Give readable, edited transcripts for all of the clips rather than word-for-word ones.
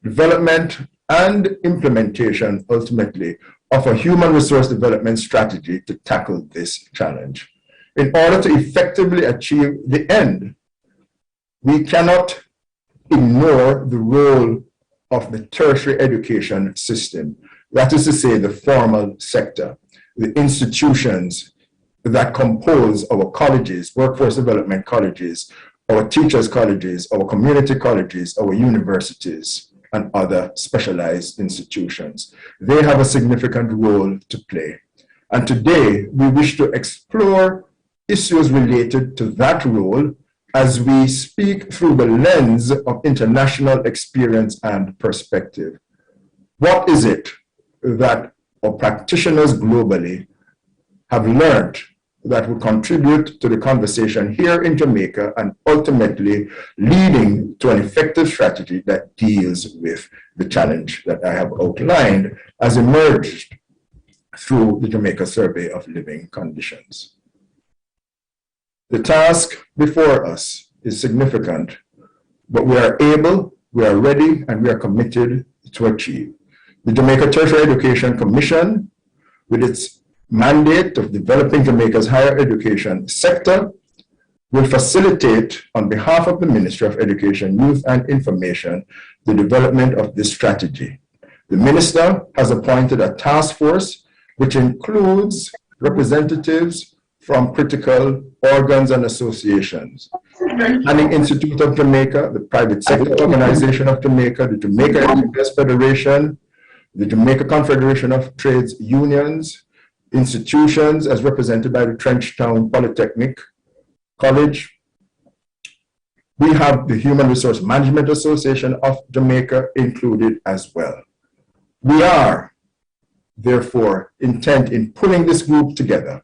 development, and implementation, ultimately, of a human resource development strategy to tackle this challenge. In order to effectively achieve the end, we cannot ignore the role of the tertiary education system. That is to say, the formal sector, the institutions that compose our colleges, workforce development colleges, our teachers' colleges, our community colleges, our universities, and other specialized institutions. They have a significant role to play. And today, we wish to explore issues related to that role as we speak through the lens of international experience and perspective. What is it that our practitioners globally have learned that will contribute to the conversation here in Jamaica and ultimately leading to an effective strategy that deals with the challenge that I have outlined as emerged through the Jamaica Survey of Living Conditions? The task before us is significant, but we are able, we are ready, and we are committed to achieve. The Jamaica Tertiary Education Commission, with its mandate of developing Jamaica's higher education sector, will facilitate, on behalf of the Ministry of Education, Youth and Information, the development of this strategy. The Minister has appointed a task force which includes representatives from critical organs and associations. Planning Institute of Jamaica, the Private Sector Organization of Jamaica, the Jamaica Engineers Federation, the Jamaica Confederation of Trades Unions, institutions as represented by the Trenchtown Polytechnic College. We have the Human Resource Management Association of Jamaica included as well. We are, therefore, intent in pulling this group together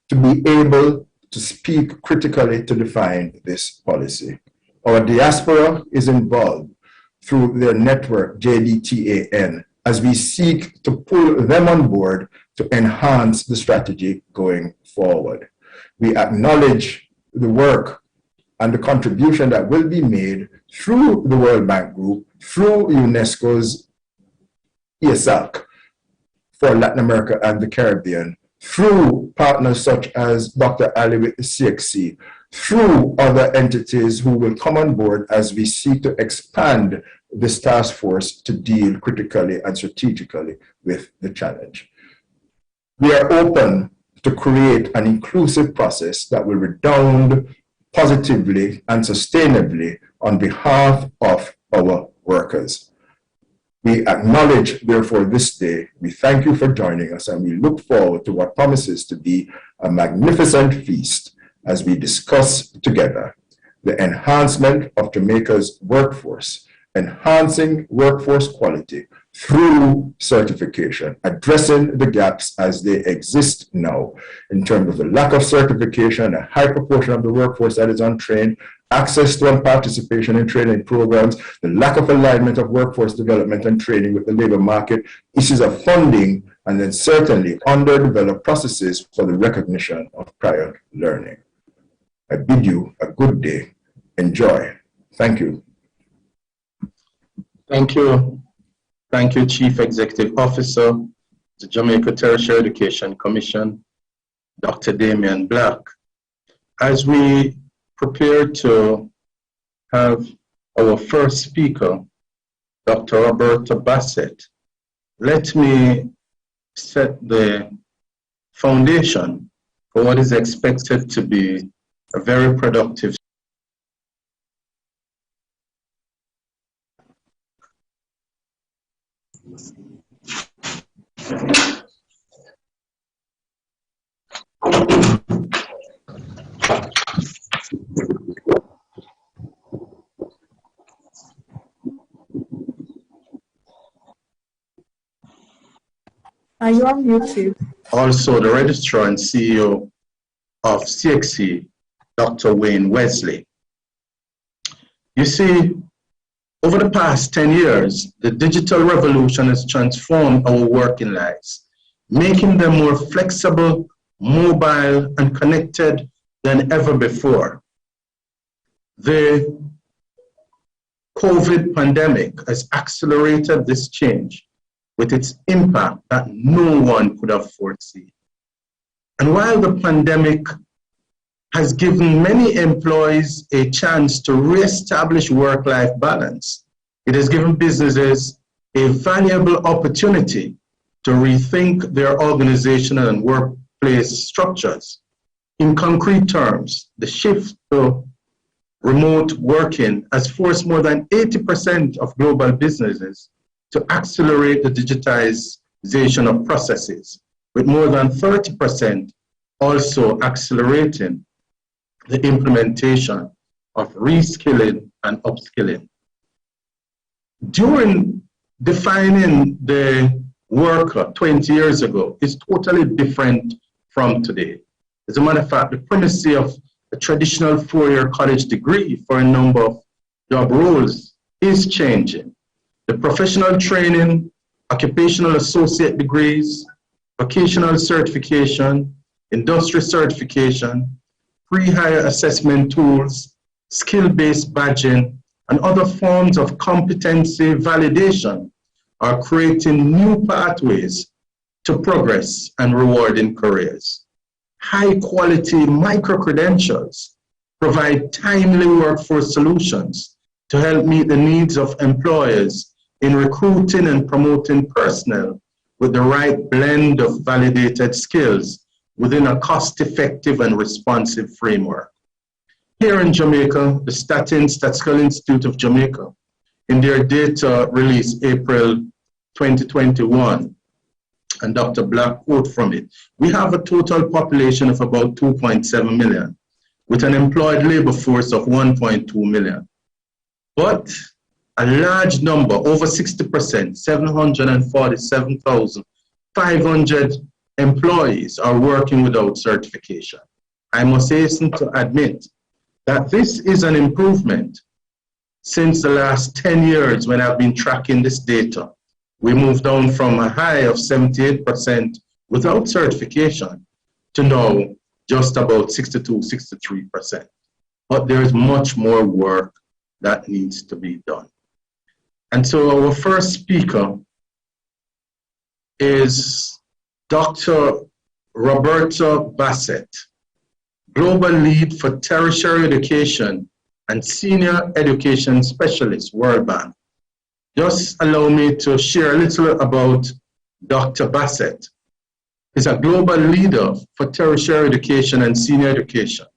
to be able to speak critically to define this policy. Our diaspora is involved through their network, JDTAN, as we seek to pull them on board to enhance the strategy going forward. We acknowledge the work and the contribution that will be made through the World Bank Group, through UNESCO's ESAC for Latin America and the Caribbean, through partners such as Dr. Ali with the CXC, through other entities who will come on board as we seek to expand this task force to deal critically and strategically with the challenge. We are open to create an inclusive process that will redound positively and sustainably on behalf of our workers. We acknowledge, therefore, this day. We thank you for joining us, and we look forward to what promises to be a magnificent feast as we discuss together the enhancement of Jamaica's workforce, enhancing workforce quality through certification, addressing the gaps as they exist now in terms of the lack of certification, a high proportion of the workforce that is untrained, access to and participation in training programs, the lack of alignment of workforce development and training with the labor market, issues of funding, and then certainly underdeveloped processes for the recognition of prior learning. I bid you a good day. Enjoy. Thank you. Thank you. Thank you, Chief Executive Officer, the Jamaica Tertiary Education Commission, Dr. Damian Black. As we prepare to have our first speaker, Dr. Roberta Bassett, let me set the foundation for what is expected to be a very productive Are you on YouTube? Also, the Registrar and CEO of CXC, Dr. Wayne Wesley. You see, over the past 10 years, the digital revolution has transformed our working lives, making them more flexible, mobile, and connected than ever before. The COVID pandemic has accelerated this change with its impact that no one could have foreseen. And while the pandemic has given many employees a chance to reestablish work-life balance, it has given businesses a valuable opportunity to rethink their organizational and workplace structures. In concrete terms, the shift to remote working has forced more than 80% of global businesses to accelerate the digitization of processes, with more than 30% also accelerating the implementation of reskilling and upskilling. During defining the worker 20 years ago is totally different from today. As a matter of fact, the primacy of a traditional four-year college degree for a number of job roles is changing. The professional training, occupational associate degrees, vocational certification, industry certification, pre-hire assessment tools, skill-based badging, and other forms of competency validation are creating new pathways to progress and rewarding careers. High-quality micro-credentials provide timely workforce solutions to help meet the needs of employers in recruiting and promoting personnel with the right blend of validated skills within a cost-effective and responsive framework. Here in Jamaica, the Statistical Institute of Jamaica, in their data release April 2021, and Dr. Black quote from it, we have a total population of about 2.7 million, with an employed labor force of 1.2 million. But a large number, over 60%, 747,500 employees are working without certification. I must hasten to admit that this is an improvement since the last 10 years when I've been tracking this data. We moved down from a high of 78% without certification to now just about 62, 63%. But there is much more work that needs to be done. And so our first speaker is Dr. Roberta Bassett, Global Lead for Tertiary Education and Senior Education Specialist, World Bank. Just allow me to share a little about Dr. Bassett. He's a global leader for tertiary education and senior education,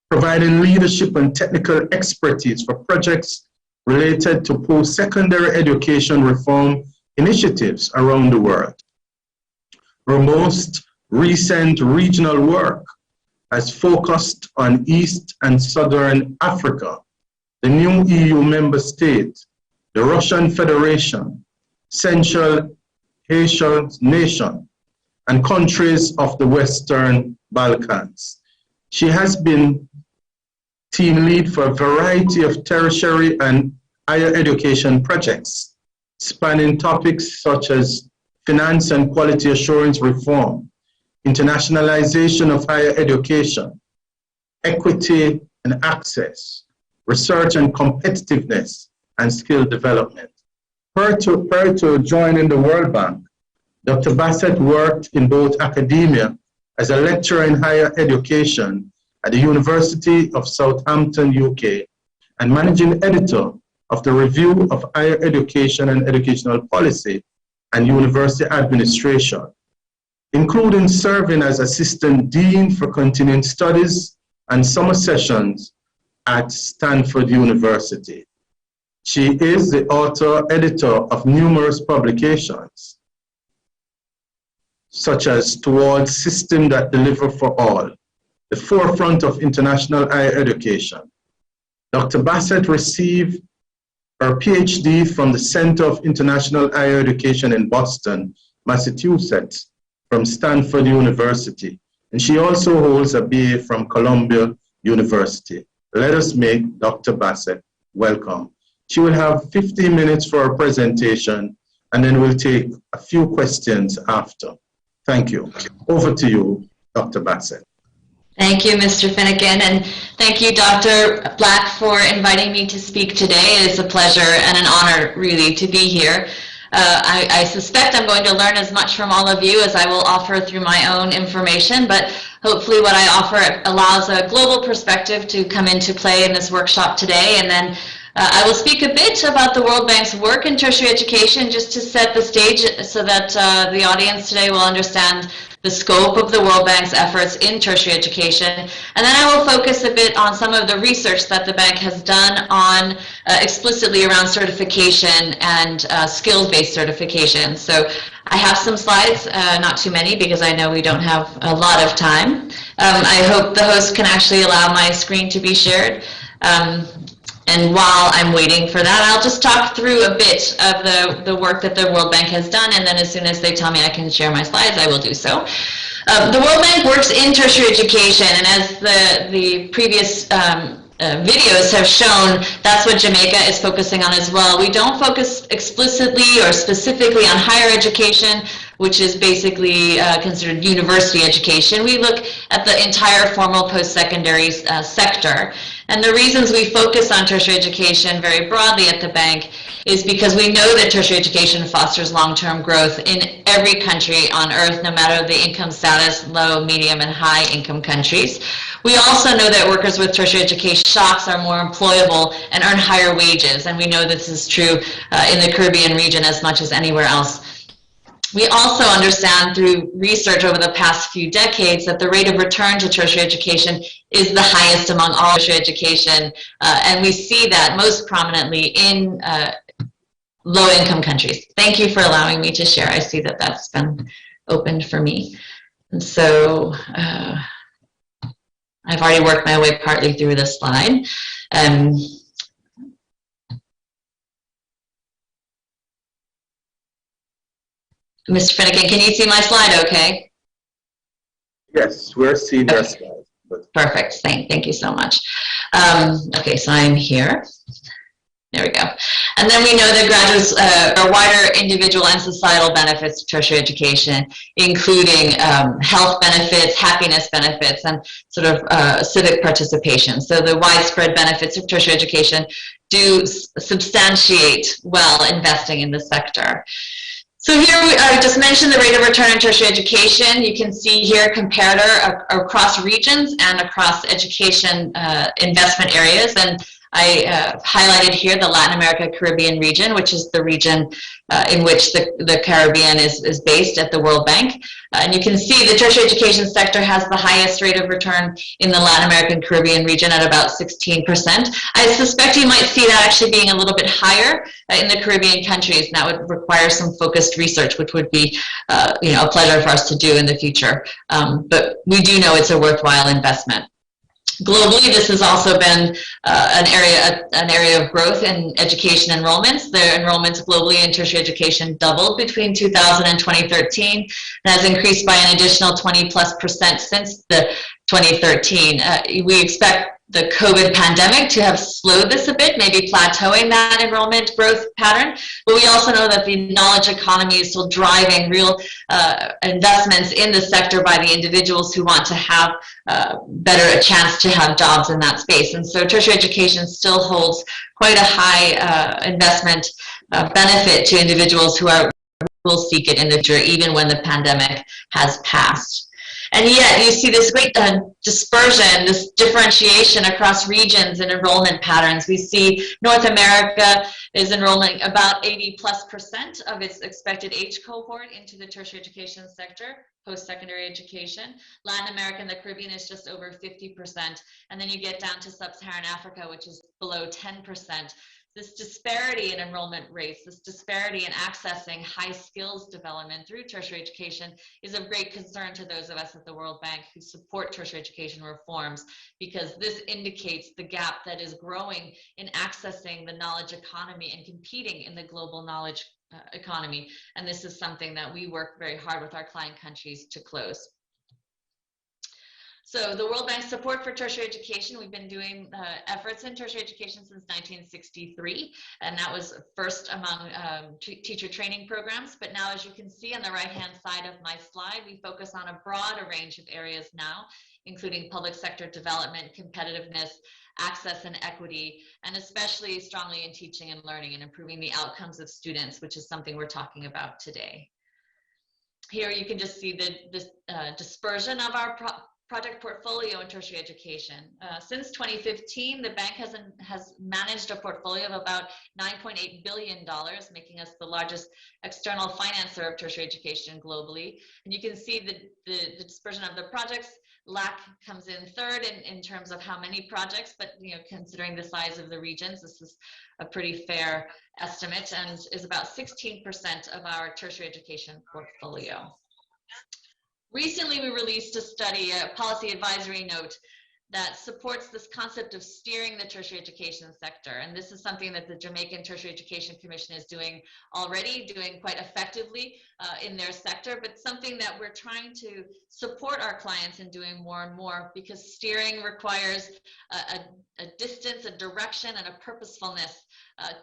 providing leadership and technical expertise for projects related to post-secondary education reform initiatives around the world. Her most recent regional work has focused on East and Southern Africa, the new EU member state, the Russian Federation, Central Asian nation, and countries of the Western Balkans. She has been team lead for a variety of tertiary and higher education projects, spanning topics such as finance and quality assurance reform, internationalization of higher education, equity and access, research and competitiveness, and skill development. Prior to joining the World Bank, Dr. Bassett worked in both academia as a lecturer in higher education at the University of Southampton, UK, and managing editor of the Review of Higher Education and Educational Policy and University Administration, including serving as Assistant Dean for Continuing Studies and Summer Sessions at Stanford University. She is the author-editor of numerous publications, such as Towards Systems That Deliver for All, the forefront of international higher education. Dr. Bassett received her PhD from the Center of International Higher Education in Boston, Massachusetts, from Stanford University, and she also holds a BA from Columbia University. Let us make Dr. Bassett welcome. She will have 15 minutes for her presentation, and then we'll take a few questions after. Thank you. Over to you, Dr. Bassett. Thank you, Mr. Finnegan, and thank you, Dr. Black, for inviting me to speak today. It's a pleasure and an honor, really, to be here. I suspect I'm going to learn as much from all of you as I will offer through my own information, but hopefully what I offer allows a global perspective to come into play in this workshop today. And then I will speak a bit about the World Bank's work in tertiary education, just to set the stage so that the audience today will understand the scope of the World Bank's efforts in tertiary education. And then I will focus a bit on some of the research that the bank has done on explicitly around certification and skills-based certification. So I have some slides, not too many because I know we don't have a lot of time. I hope the host can actually allow my screen to be shared. And while I'm waiting for that, I'll just talk through a bit of the work that the World Bank has done, and then as soon as they tell me I can share my slides, I will do so. The World Bank works in tertiary education, and as the previous videos have shown, that's what Jamaica is focusing on as well. We don't focus explicitly or specifically on higher education, which is basically considered university education. We look at the entire formal post-secondary sector. And the reasons we focus on tertiary education very broadly at the bank is because we know that tertiary education fosters long-term growth in every country on earth, no matter the income status, low, medium, and high income countries. We also know that workers with tertiary education shocks are more employable and earn higher wages, and we know this is true in the Caribbean region as much as anywhere else. We also understand through research over the past few decades that the rate of return to tertiary education is the highest among all tertiary education, and we see that most prominently in low-income countries. Thank you for allowing me to share. I see that that's been opened for me. And so I've already worked my way partly through this slide. Mr. Finnegan, can you see my slide okay? Yes, we're seeing your slide. Perfect, thank you so much. Okay, so I'm here. There we go. And then we know that graduates are wider individual and societal benefits of tertiary education, including health benefits, happiness benefits, and sort of civic participation. So the widespread benefits of tertiary education do substantiate well investing in the sector. So here I just mentioned the rate of return in tertiary education. You can see here comparator across regions and across education investment areas. And I highlighted here the Latin America Caribbean region, which is the region in which the Caribbean is based at the World Bank. And you can see the tertiary education sector has the highest rate of return in the Latin American Caribbean region at about 16%. I suspect you might see that actually being a little bit higher in the Caribbean countries, and that would require some focused research, which would be a pleasure for us to do in the future. But we do know it's a worthwhile investment. Globally, this has also been an area of growth in education enrollments. The enrollments globally in tertiary education doubled between 2000 and 2013, and has increased by an additional 20+% since the 2013. We expect the COVID pandemic to have slowed this a bit, maybe plateauing that enrollment growth pattern. But we also know that the knowledge economy is still driving real investments in the sector by the individuals who want to have better a chance to have jobs in that space. And so tertiary education still holds quite a high investment benefit to individuals who will seek it in the future, even when the pandemic has passed. And yet you see this great dispersion, this differentiation across regions and enrollment patterns. We see North America is enrolling about 80+% of its expected age cohort into the tertiary education sector, post-secondary education. Latin America and the Caribbean is just over 50%. And then you get down to sub-Saharan Africa, which is below 10%. This disparity in enrollment rates, this disparity in accessing high skills development through tertiary education is of great concern to those of us at the World Bank who support tertiary education reforms, because this indicates the gap that is growing in accessing the knowledge economy and competing in the global knowledge economy. And this is something that we work very hard with our client countries to close. So the World Bank support for tertiary education, we've been doing efforts in tertiary education since 1963, and that was first among teacher training programs. But now, as you can see on the right-hand side of my slide, we focus on a broader range of areas now, including public sector development, competitiveness, access and equity, and especially strongly in teaching and learning and improving the outcomes of students, which is something we're talking about today. Here you can just see the dispersion of our project portfolio in tertiary education. Since 2015, the bank has managed a portfolio of about $9.8 billion, making us the largest external financer of tertiary education globally. And you can see the dispersion of the projects. LAC comes in third in terms of how many projects, but considering the size of the regions, this is a pretty fair estimate and is about 16% of our tertiary education portfolio. Recently, we released a study, a policy advisory note, that supports this concept of steering the tertiary education sector. And this is something that the Jamaican Tertiary Education Commission is doing already, doing quite effectively in their sector, but something that we're trying to support our clients in doing more and more, because steering requires a distance, a direction, and a purposefulness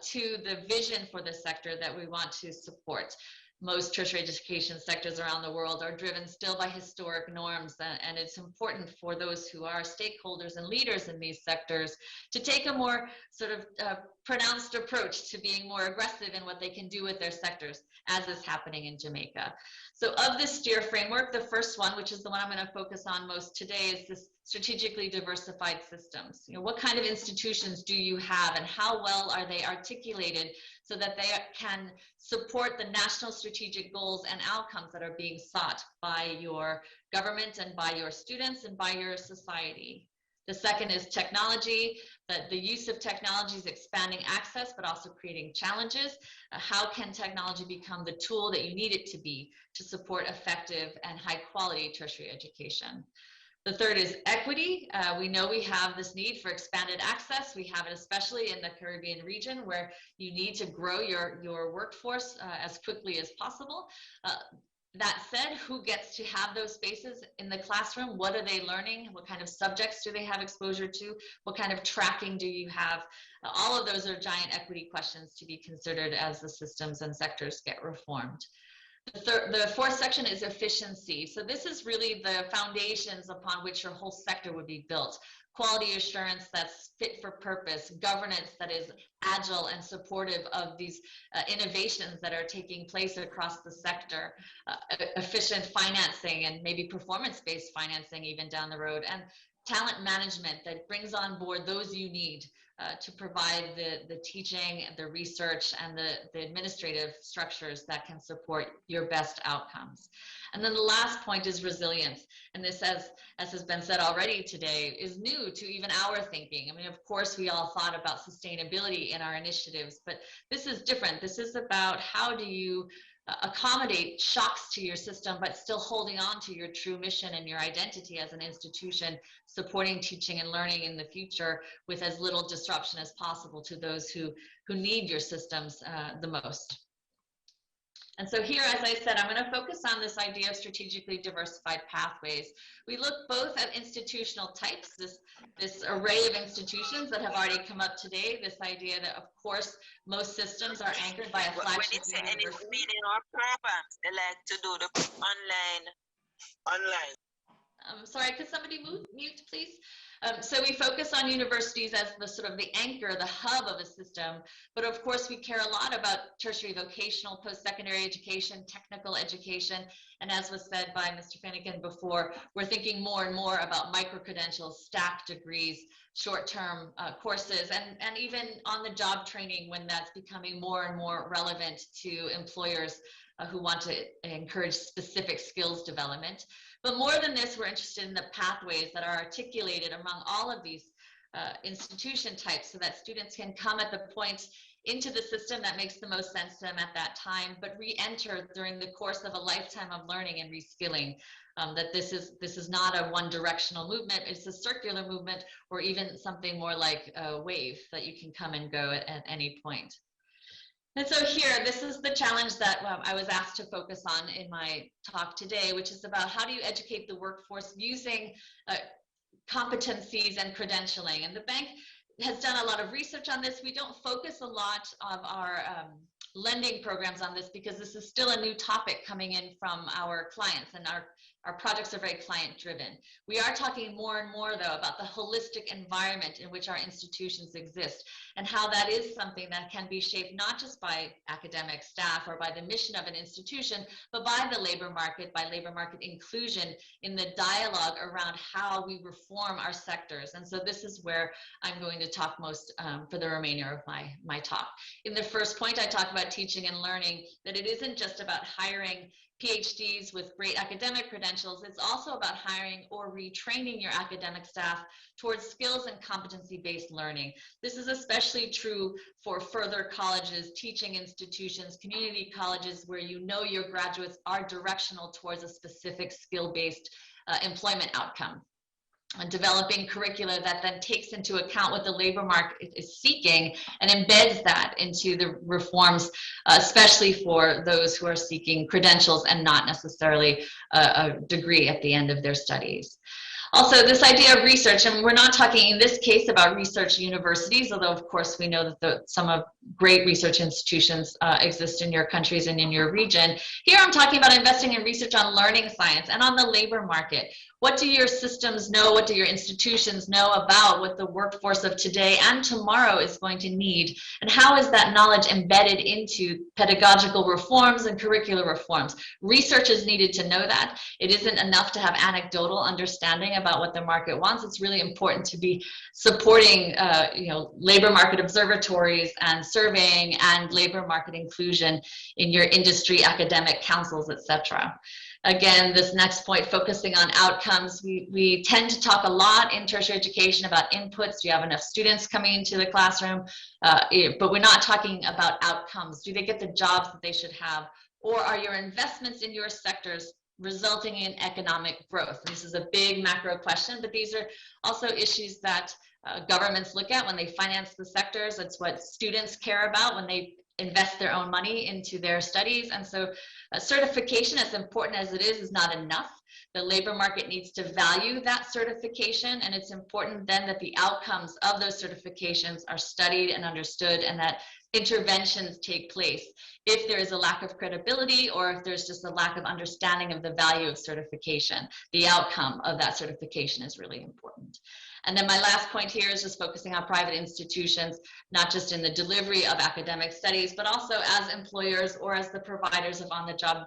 to the vision for the sector that we want to support. Most tertiary education sectors around the world are driven still by historic norms, and it's important for those who are stakeholders and leaders in these sectors to take a more sort of pronounced approach to being more aggressive in what they can do with their sectors, as is happening in Jamaica. So of this STEER framework, the first one, which is the one I'm going to focus on most today, is this strategically diversified systems. What kind of institutions do you have, and how well are they articulated so that they can support the national strategic goals and outcomes that are being sought by your government and by your students and by your society? The second is technology, that the use of technology is expanding access, but also creating challenges. How can technology become the tool that you need it to be to support effective and high quality tertiary education? The third is equity. We know we have this need for expanded access. We have it especially in the Caribbean region, where you need to grow your workforce as quickly as possible. That said, who gets to have those spaces in the classroom? What are they learning? What kind of subjects do they have exposure to? What kind of tracking do you have? All of those are giant equity questions to be considered as the systems and sectors get reformed. The fourth section is efficiency. So this is really the foundations upon which your whole sector would be built. Quality assurance that's fit for purpose, governance that is agile and supportive of these innovations that are taking place across the sector, efficient financing and maybe performance-based financing even down the road, and talent management that brings on board those you need to provide the teaching, the research, and the administrative structures that can support your best outcomes. And then the last point is resilience. And this, as has been said already today, is new to even our thinking. I mean, of course, we all thought about sustainability in our initiatives, but this is different. This is about how do you accommodate shocks to your system, but still holding on to your true mission and your identity as an institution, supporting teaching and learning in the future with as little disruption as possible to those who need your systems the most. And so here, as I said, I'm going to focus on this idea of strategically diversified pathways. We look both at institutional types, this array of institutions that have already come up today, this idea that, of course, most systems are anchored by a flagship university. When it's any meeting or programs, they like to do the online. Sorry, could somebody mute, please? So we focus on universities as the sort of the anchor, the hub of a system, but of course we care a lot about tertiary vocational, post-secondary education, technical education, and as was said by Mr. Finnegan before, we're thinking more and more about micro-credentials, stacked degrees, short-term courses, and even on-the-job training when that's becoming more and more relevant to employers who want to encourage specific skills development. But more than this, we're interested in the pathways that are articulated among all of these institution types so that students can come at the point into the system that makes the most sense to them at that time, but re-enter during the course of a lifetime of learning and reskilling. That this is not a one-directional movement, it's a circular movement, or even something more like a wave that you can come and go at any point. And so here, this is the challenge that I was asked to focus on in my talk today, which is about how do you educate the workforce using competencies and credentialing. And the bank has done a lot of research on this. We don't focus a lot of our lending programs on this because this is still a new topic coming in from our clients, and our projects are very client driven. We are talking more and more though about the holistic environment in which our institutions exist, and how that is something that can be shaped not just by academic staff or by the mission of an institution, but by the labor market, by labor market inclusion in the dialogue around how we reform our sectors. And so this is where I'm going to talk most for the remainder of my talk. In the first point, I talk about teaching and learning, that it isn't just about hiring PhDs with great academic credentials. It's also about hiring or retraining your academic staff towards skills and competency-based learning. This is especially true for further colleges, teaching institutions, community colleges, where you know your graduates are directional towards a specific skill-based employment outcome. And developing curricula that then takes into account what the labor market is seeking and embeds that into the reforms, especially for those who are seeking credentials and not necessarily a degree at the end of their studies. Also, this idea of research, and we're not talking in this case about research universities, although of course we know that some of great research institutions exist in your countries and in your region. Here I'm talking about investing in research on learning science and on the labor market. What do your systems know? What do your institutions know about what the workforce of today and tomorrow is going to need? And how is that knowledge embedded into pedagogical reforms and curricular reforms? Research is needed to know that. It isn't enough to have anecdotal understanding about what the market wants. It's really important to be supporting labor market observatories and surveying and labor market inclusion in your industry, academic councils, etc. Again, this next point, focusing on outcomes. We tend to talk a lot in tertiary education about inputs. Do you have enough students coming into the classroom? But we're not talking about outcomes. Do they get the jobs that they should have? Or are your investments in your sectors resulting in economic growth? This is a big macro question, but these are also issues that governments look at when they finance the sectors. It's what students care about when they invest their own money into their studies. And so certification, as important as it is not enough. The labor market needs to value that certification, and it's important then that the outcomes of those certifications are studied and understood, and that interventions take place if there is a lack of credibility or if there's just a lack of understanding of the value of certification. The outcome of that certification is really important. And then my last point here is just focusing on private institutions, not just in the delivery of academic studies, but also as employers or as the providers of on-the-job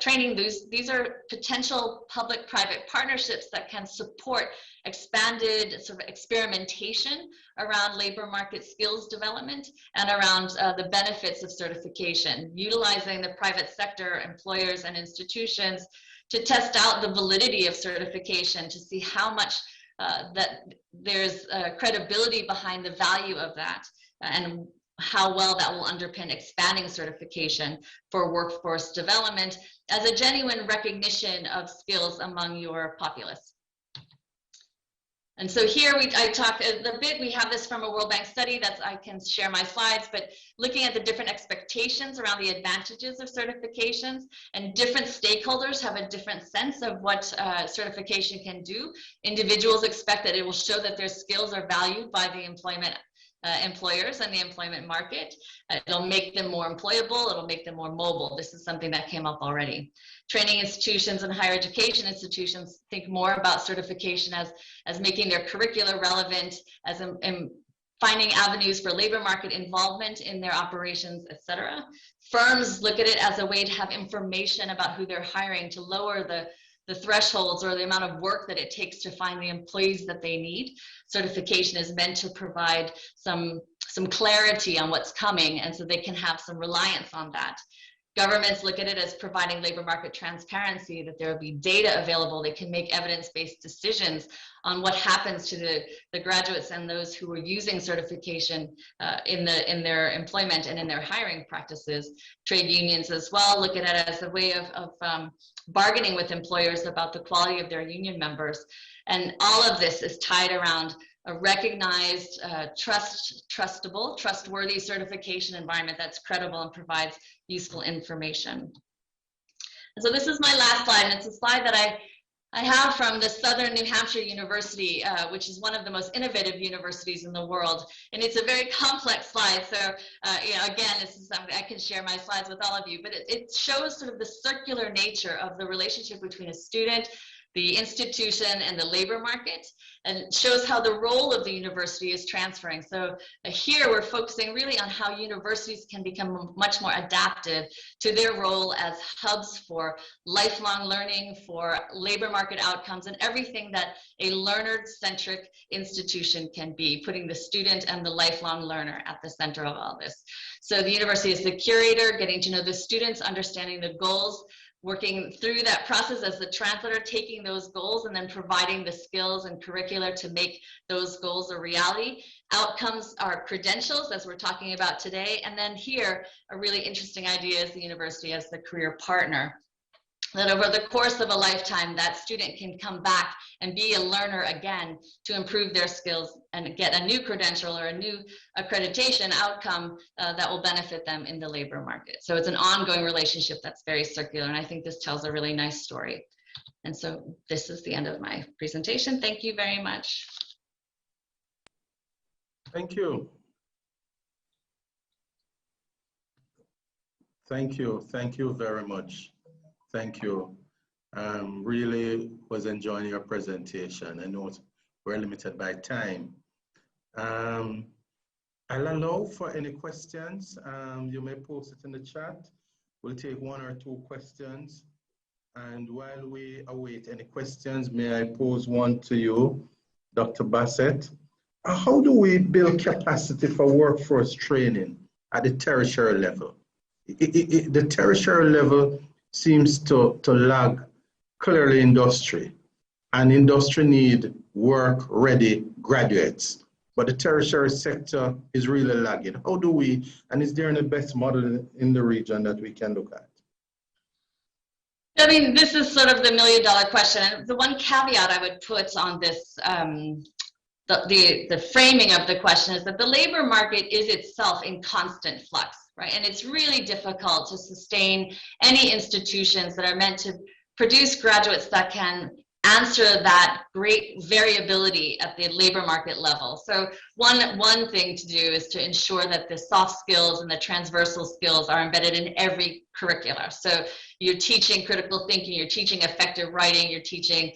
training. These are potential public-private partnerships that can support expanded sort of experimentation around labor market skills development and around the benefits of certification, utilizing the private sector, employers and institutions to test out the validity of certification, to see how much that there's credibility behind the value of that, and how well that will underpin expanding certification for workforce development as a genuine recognition of skills among your populace. And so here I talk a bit, we have this from a World Bank study that I can share my slides, but looking at the different expectations around the advantages of certifications, and different stakeholders have a different sense of what certification can do. Individuals expect that it will show that their skills are valued by the employers and the employment market. It'll make them more employable, it'll make them more mobile. This is something that came up already. Training institutions and higher education institutions think more about certification as making their curricula relevant, as finding avenues for labor market involvement in their operations, etc. Firms look at it as a way to have information about who they're hiring, to lower the thresholds or the amount of work that it takes to find the employees that they need. Certification is meant to provide some clarity on what's coming, and so they can have some reliance on that. Governments look at it as providing labor market transparency, that there will be data available. They can make evidence-based decisions on what happens to the graduates and those who are using certification in their employment and in their hiring practices. Trade unions as well look at it as a way of bargaining with employers about the quality of their union members. And all of this is tied around a recognized, trustworthy certification environment that's credible and provides useful information. And so this is my last slide, and it's a slide that I have from the Southern New Hampshire University, which is one of the most innovative universities in the world. And it's a very complex slide. So, you know, again, this is something I can share my slides with all of you, but it shows sort of the circular nature of the relationship between a student, the institution, and the labor market, and shows how the role of the university is transferring. So here we're focusing really on how universities can become much more adaptive to their role as hubs for lifelong learning, for labor market outcomes, and everything that a learner-centric institution can be, putting the student and the lifelong learner at the center of all this. So the university is the curator, getting to know the students, understanding the goals, working through that process as the translator, taking those goals and then providing the skills and curricula to make those goals a reality. Outcomes are credentials, as we're talking about today. And then here, a really interesting idea is the university as the career partner. That over the course of a lifetime, that student can come back and be a learner again to improve their skills and get a new credential or a new accreditation outcome that will benefit them in the labor market. So it's an ongoing relationship that's very circular, and I think this tells a really nice story. And so this is the end of my presentation. Thank you very much. Thank you. Thank you. Thank you very much. Thank you. Really was enjoying your presentation. I know we're limited by time. I'll allow for any questions. You may post it in the chat. We'll take one or two questions. And while we await any questions, may I pose one to you, Dr. Bassett? How do we build capacity for workforce training at the tertiary level? The tertiary level seems to lag clearly industry, and industry need work-ready graduates, but the tertiary sector is really lagging. How do we, and is there any best model in the region that we can look at? I mean, this is sort of the million-dollar question. And the one caveat I would put on this, the framing of the question is that the labor market is itself in constant flux, right? And it's really difficult to sustain any institutions that are meant to produce graduates that can answer that great variability at the labor market level. So one thing to do is to ensure that the soft skills and the transversal skills are embedded in every curricula. So you're teaching critical thinking, you're teaching effective writing, you're teaching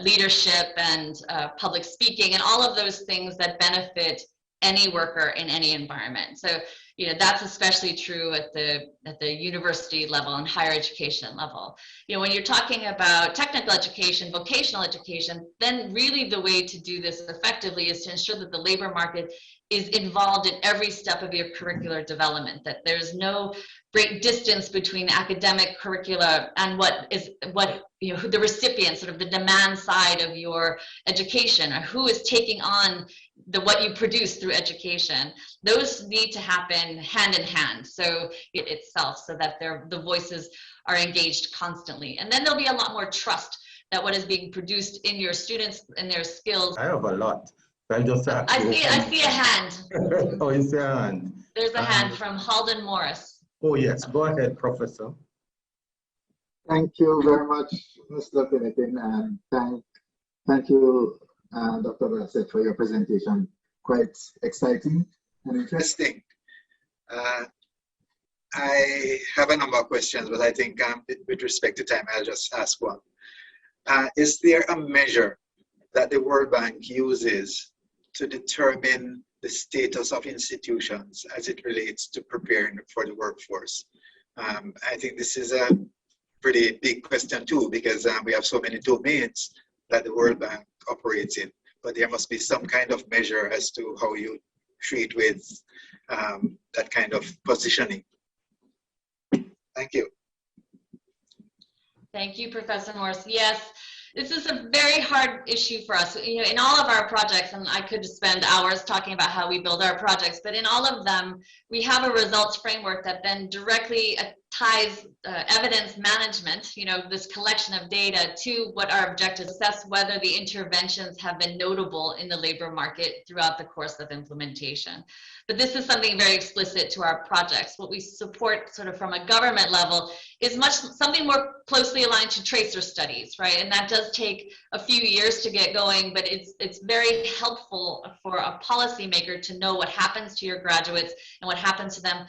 leadership and public speaking, and all of those things that benefit any worker in any environment. So, you know, that's especially true at the university level and higher education level. You know, when you're talking about technical education, vocational education, then really the way to do this effectively is to ensure that the labor market is involved in every step of your curricular development, that there's no great distance between academic curricula and what you know, the recipient, sort of the demand side of your education, or who is taking on what you produce through education. Those need to happen hand in hand, so itself, so that the voices are engaged constantly. And then there'll be a lot more trust that what is being produced in your students and their skills. I have a lot. I just asked. I see a hand. Oh, you see a hand. There's a hand from Halden Morris. Oh yes, go ahead, Professor. Thank you very much, Mr. Finnegan, and thank you, Dr. Bassett, for your presentation. Quite exciting and interesting. I have a number of questions, but I think with respect to time, I'll just ask one. Is there a measure that the World Bank uses to determine the status of institutions as it relates to preparing for the workforce? I think this is a pretty big question too, because we have so many domains that the World Bank operates in, but there must be some kind of measure as to how you treat with that kind of positioning. Thank you. Thank you, Professor Morris. Yes, this is a very hard issue for us. You know, in all of our projects, and I could spend hours talking about how we build our projects, but in all of them, we have a results framework that then directly ties evidence management, this collection of data, to what our objectives, assess whether the interventions have been notable in the labor market throughout the course of implementation. But this is something very explicit to our projects. What we support sort of from a government level is something more closely aligned to tracer studies, right? And that does take a few years to get going, but it's very helpful for a policymaker to know what happens to your graduates and what happens to them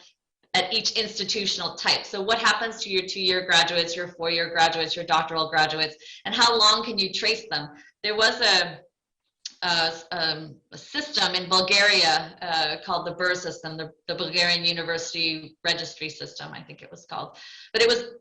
at each institutional type. So what happens to your 2-year graduates, your 4-year graduates, your doctoral graduates, and how long can you trace them? There was a system in Bulgaria called the BUR system, the Bulgarian University Registry System, I think it was called. But it was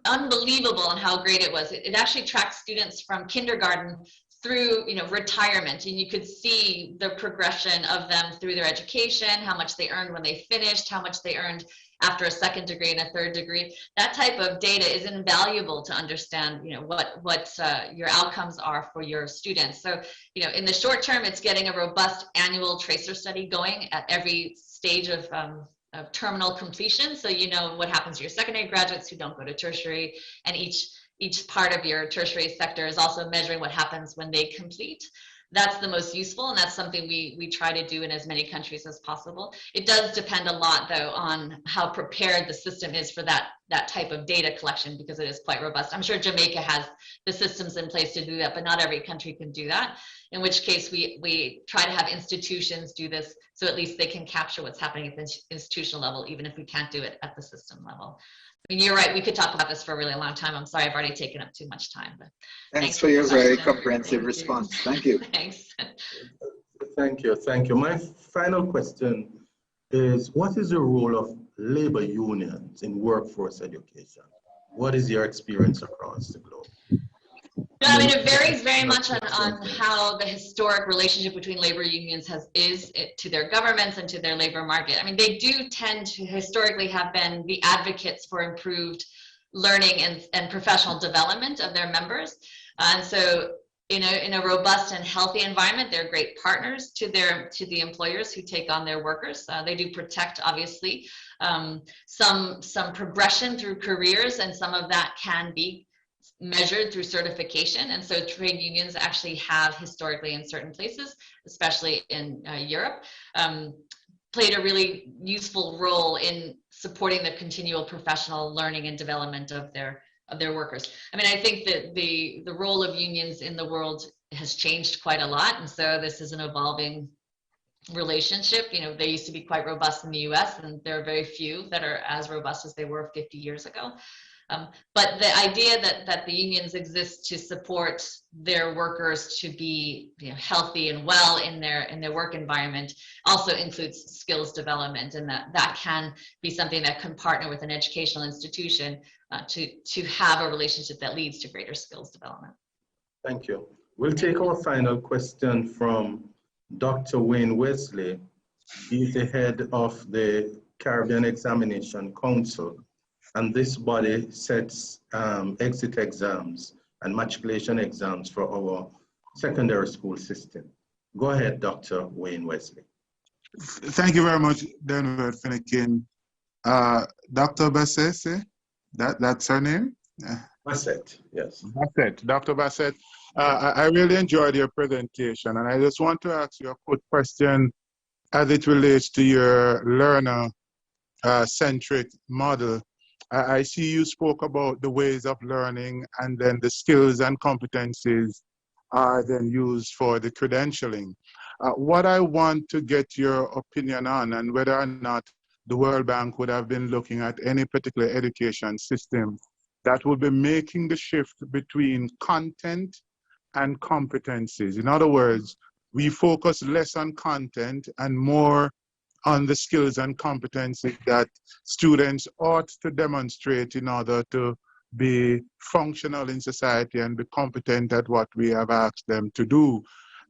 unbelievable in how great it was. It actually tracked students from kindergarten through retirement, and you could see the progression of them through their education, how much they earned when they finished, how much they earned after a 2nd degree and a 3rd degree. That type of data is invaluable to understand what your outcomes are for your students. So in the short term, it's getting a robust annual tracer study going at every stage of terminal completion, so what happens to your secondary graduates who don't go to tertiary, and each part of your tertiary sector is also measuring what happens when they complete. That's the most useful, and that's something we try to do in as many countries as possible. It does depend a lot, though, on how prepared the system is for that type of data collection, because it is quite robust. I'm sure Jamaica has the systems in place to do that, but not every country can do that, in which case we try to have institutions do this, so at least they can capture what's happening at the institutional level, even if we can't do it at the system level. I mean, you're right, we could talk about this for a really long time. I'm sorry, I've already taken up too much time. But thanks for your very comprehensive response. Thank you. Thanks. Thank you. My final question is, what is the role of labor unions in workforce education? What is your experience across the globe? No, I mean, it varies very much on how the historic relationship between labor unions is to their governments and to their labor market. I mean, they do tend to historically have been the advocates for improved learning and professional development of their members. And so in a robust and healthy environment, they're great partners to the employers who take on their workers. They do protect, obviously, some progression through careers, and some of that can be measured through certification. And so trade unions actually have historically in certain places, especially in Europe, played a really useful role in supporting the continual professional learning and development of their workers. I mean, I think that the role of unions in the world has changed quite a lot, and so this is an evolving relationship. They used to be quite robust in the US, and there are very few that are as robust as they were 50 years ago. But the idea that the unions exist to support their workers to be healthy and well in their work environment also includes skills development, and that can be something that can partner with an educational institution to have a relationship that leads to greater skills development. Thank you. We'll take our final question from Dr. Wayne Wesley. He's the head of the Caribbean Examination Council, and this body sets exit exams and matriculation exams for our secondary school system. Go ahead, Dr. Wayne Wesley. Thank you very much, Denver Finnegan. Dr. Bassett, that's her name? Bassett, yes. Bassett, Dr. Bassett. I really enjoyed your presentation, and I just want to ask you a quick question as it relates to your learner-centric model. I see you spoke about the ways of learning, and then the skills and competencies are then used for the credentialing. What I want to get your opinion on, and whether or not the World Bank would have been looking at any particular education system that would be making the shift between content and competencies. In other words, we focus less on content and more on the skills and competencies that students ought to demonstrate in order to be functional in society and be competent at what we have asked them to do.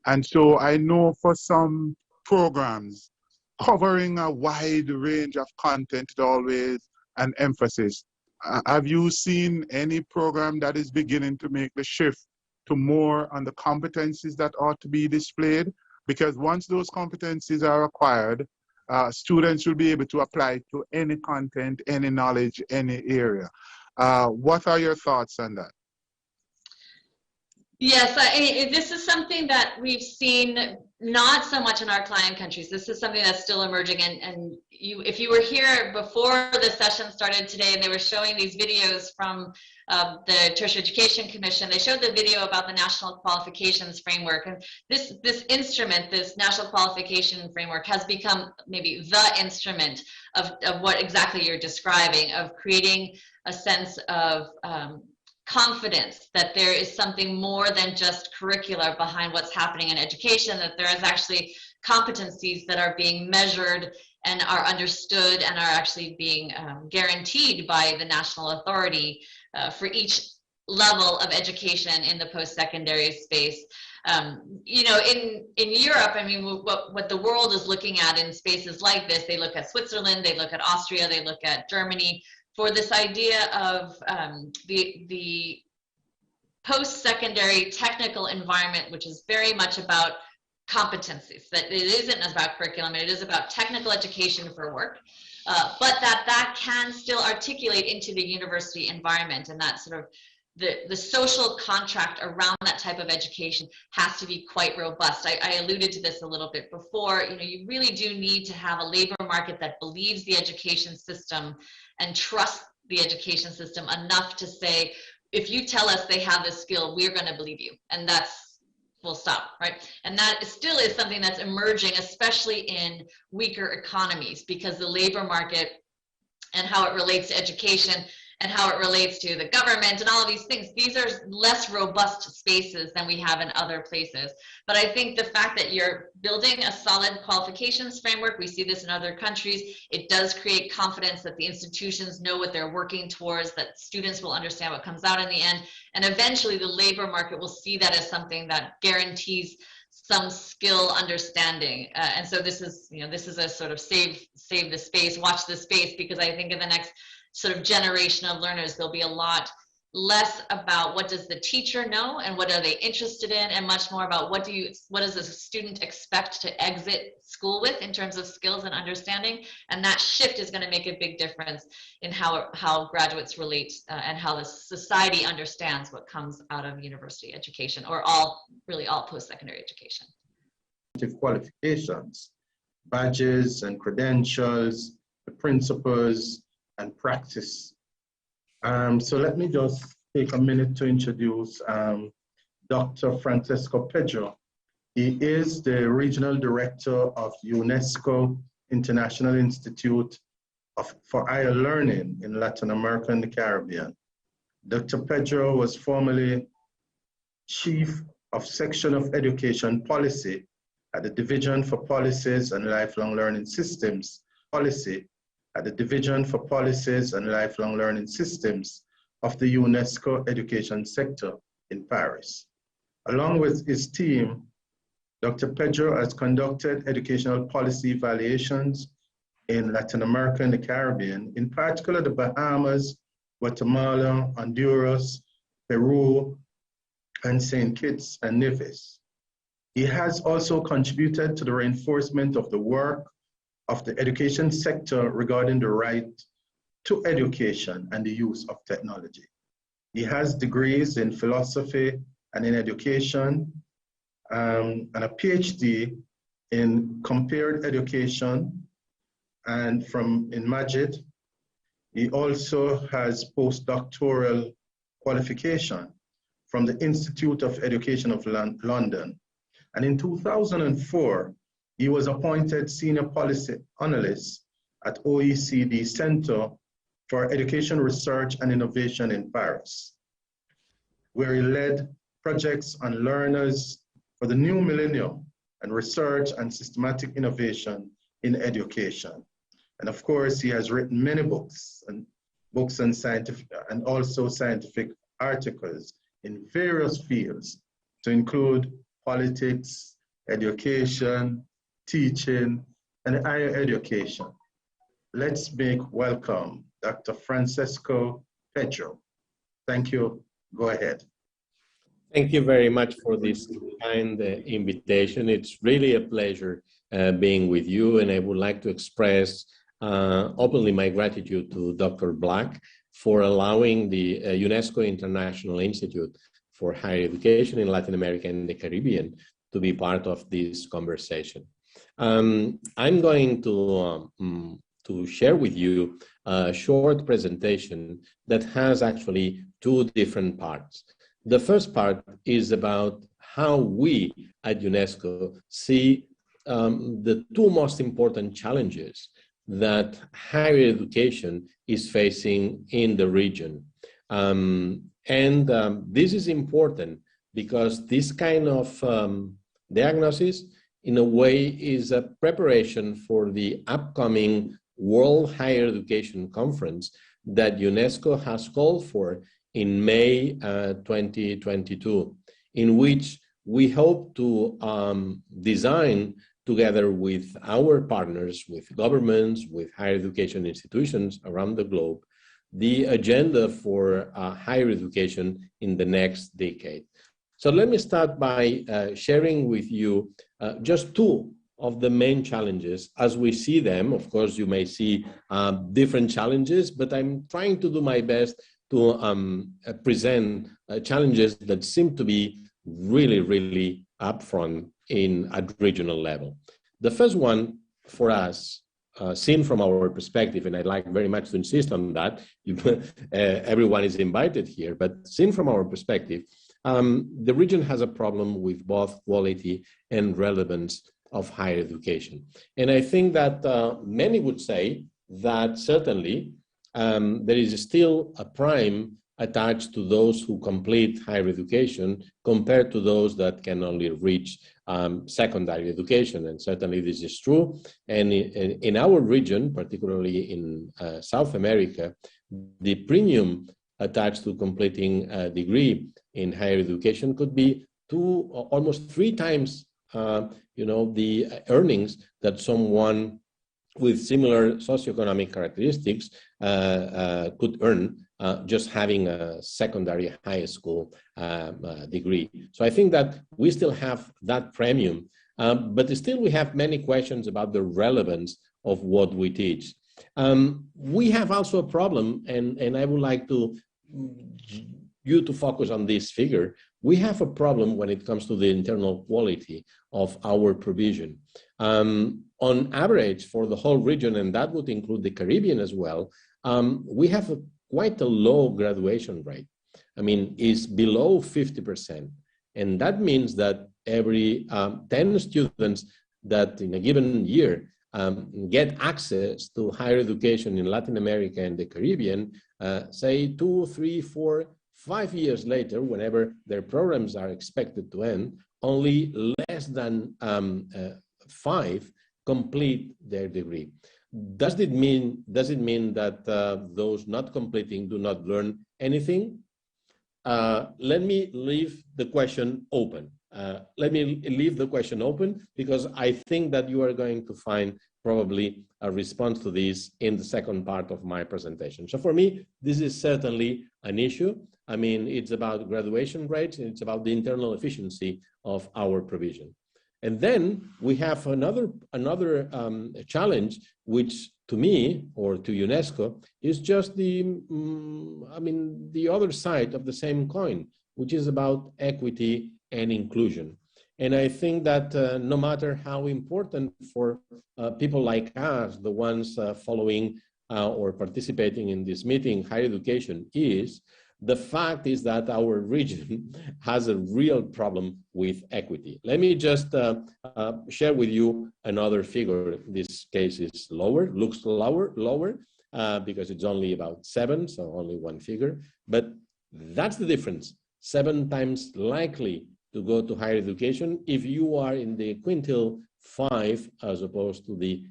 And so I know for some programs covering a wide range of content is always an emphasis. Have you seen any program that is beginning to make the shift to more on the competencies that ought to be displayed? Because once those competencies are acquired, students will be able to apply to any content, any knowledge, any area. What are your thoughts on that? Yes, this is something that we've seen not so much in our client countries. This is something that's still emerging. And if you were here before the session started today and they were showing these videos from the Tertiary Education Commission, they showed the video about the National Qualifications Framework. And this instrument, this National Qualification Framework, has become maybe the instrument of what exactly you're describing, of creating a sense of confidence that there is something more than just curricular behind what's happening in education, that there is actually competencies that are being measured and are understood and are actually being guaranteed by the national authority for each level of education in the post-secondary space. You know, in Europe, I mean, what the world is looking at in spaces like this, they look at Switzerland, they look at Austria, they look at Germany, for this idea of the post-secondary technical environment, which is very much about competencies, that it isn't about curriculum, it is about technical education for work, but that can still articulate into the university environment, and that sort of the social contract around that type of education has to be quite robust. I alluded to this a little bit before. You know, you really do need to have a labor market that believes the education system and trusts the education system enough to say, if you tell us they have this skill, we're going to believe you, and that's full stop, right? And that still is something that's emerging, especially in weaker economies, because the labor market and how it relates to education and how it relates to the government and all of these things, these are less robust spaces than we have in other places. But I think the fact that you're building a solid qualifications framework, we see this in other countries, it does create confidence that the institutions know what they're working towards, that students will understand what comes out in the end, and eventually the labor market will see that as something that guarantees some skill understanding. And so this is, you know, this is a sort of save the space, watch the space, because I think in the next sort of generation of learners, there'll be a lot less about what does the teacher know and what are they interested in, and much more about what does a student expect to exit school with in terms of skills and understanding. And that shift is going to make a big difference in how graduates relate and how the society understands what comes out of university education, or really all post-secondary education. Qualifications, badges and credentials, the principles and practice. So let me just take a minute to introduce Dr. Francesco Pedro. He is the Regional Director of UNESCO International Institute for Higher Learning in Latin America and the Caribbean. Dr. Pedro was formerly Chief of Section of Education Policy at the Division for Policies and Lifelong Learning Systems at the Division for Policies and Lifelong Learning Systems of the UNESCO Education Sector in Paris. Along with his team, Dr. Pedro has conducted educational policy evaluations in Latin America and the Caribbean, in particular the Bahamas, Guatemala, Honduras, Peru, and St. Kitts and Nevis. He has also contributed to the reinforcement of the work of the education sector regarding the right to education and the use of technology. He has degrees in philosophy and in education, and a PhD in compared education and in Madrid. He also has postdoctoral qualification from the Institute of Education of London. And in 2004, he was appointed Senior Policy Analyst at OECD Center for Education Research and Innovation in Paris, where he led projects on learners for the new millennium and research and systematic innovation in education. And of course, he has written many books and scientific and also scientific articles in various fields, to include politics, education, teaching, and higher education. Let's welcome Dr. Francesco Pedro. Thank you. Go ahead. Thank you very much for this kind invitation. It's really a pleasure being with you, and I would like to express openly my gratitude to Dr. Black for allowing the UNESCO International Institute for Higher Education in Latin America and the Caribbean to be part of this conversation. I'm going to share with you a short presentation that has actually two different parts. The first part is about how we at UNESCO see the two most important challenges that higher education is facing in the region. This is important because this kind of diagnosis, in a way, is a preparation for the upcoming World Higher Education Conference that UNESCO has called for in May 2022, in which we hope to design, together with our partners, with governments, with higher education institutions around the globe, the agenda for higher education in the next decade. So let me start by sharing with you just two of the main challenges as we see them. Of course, you may see different challenges, but I'm trying to do my best to present challenges that seem to be really, really upfront at regional level. The first one for us, seen from our perspective, and I'd like very much to insist on that, everyone is invited here, but seen from our perspective, the region has a problem with both quality and relevance of higher education. And I think that many would say that certainly there is still a prime attached to those who complete higher education compared to those that can only reach secondary education. And certainly this is true. And in our region, particularly in South America, the premium attached to completing a degree in higher education could be almost three times the earnings that someone with similar socioeconomic characteristics could earn just having a secondary high school degree. So I think that we still have that premium, but still we have many questions about the relevance of what we teach. We have also a problem, and I would like you to focus on this figure. We have a problem when it comes to the internal quality of our provision. On average, for the whole region, and that would include the Caribbean as well, we have quite a low graduation rate. I mean, it's below 50%. And that means that every 10 students that in a given year get access to higher education in Latin America and the Caribbean, say 2, 3, 4, 5 years later, whenever their programs are expected to end, only less than 5 complete their degree. Does it mean that those not completing do not learn anything? Let me leave the question open. Because I think that you are going to find probably a response to this in the second part of my presentation. So for me, this is certainly an issue. I mean, it's about graduation rates, and it's about the internal efficiency of our provision. And then we have another challenge, which to me, or to UNESCO, is just the other side of the same coin, which is about equity and inclusion. And I think that no matter how important for people like us, the ones following or participating in this meeting, higher education is, the fact is that our region has a real problem with equity. Let me just share with you another figure. This case is looks lower because it's only about 7, so only one figure. But that's the difference. 7 times likely to go to higher education if you are in the quintile 5 as opposed to the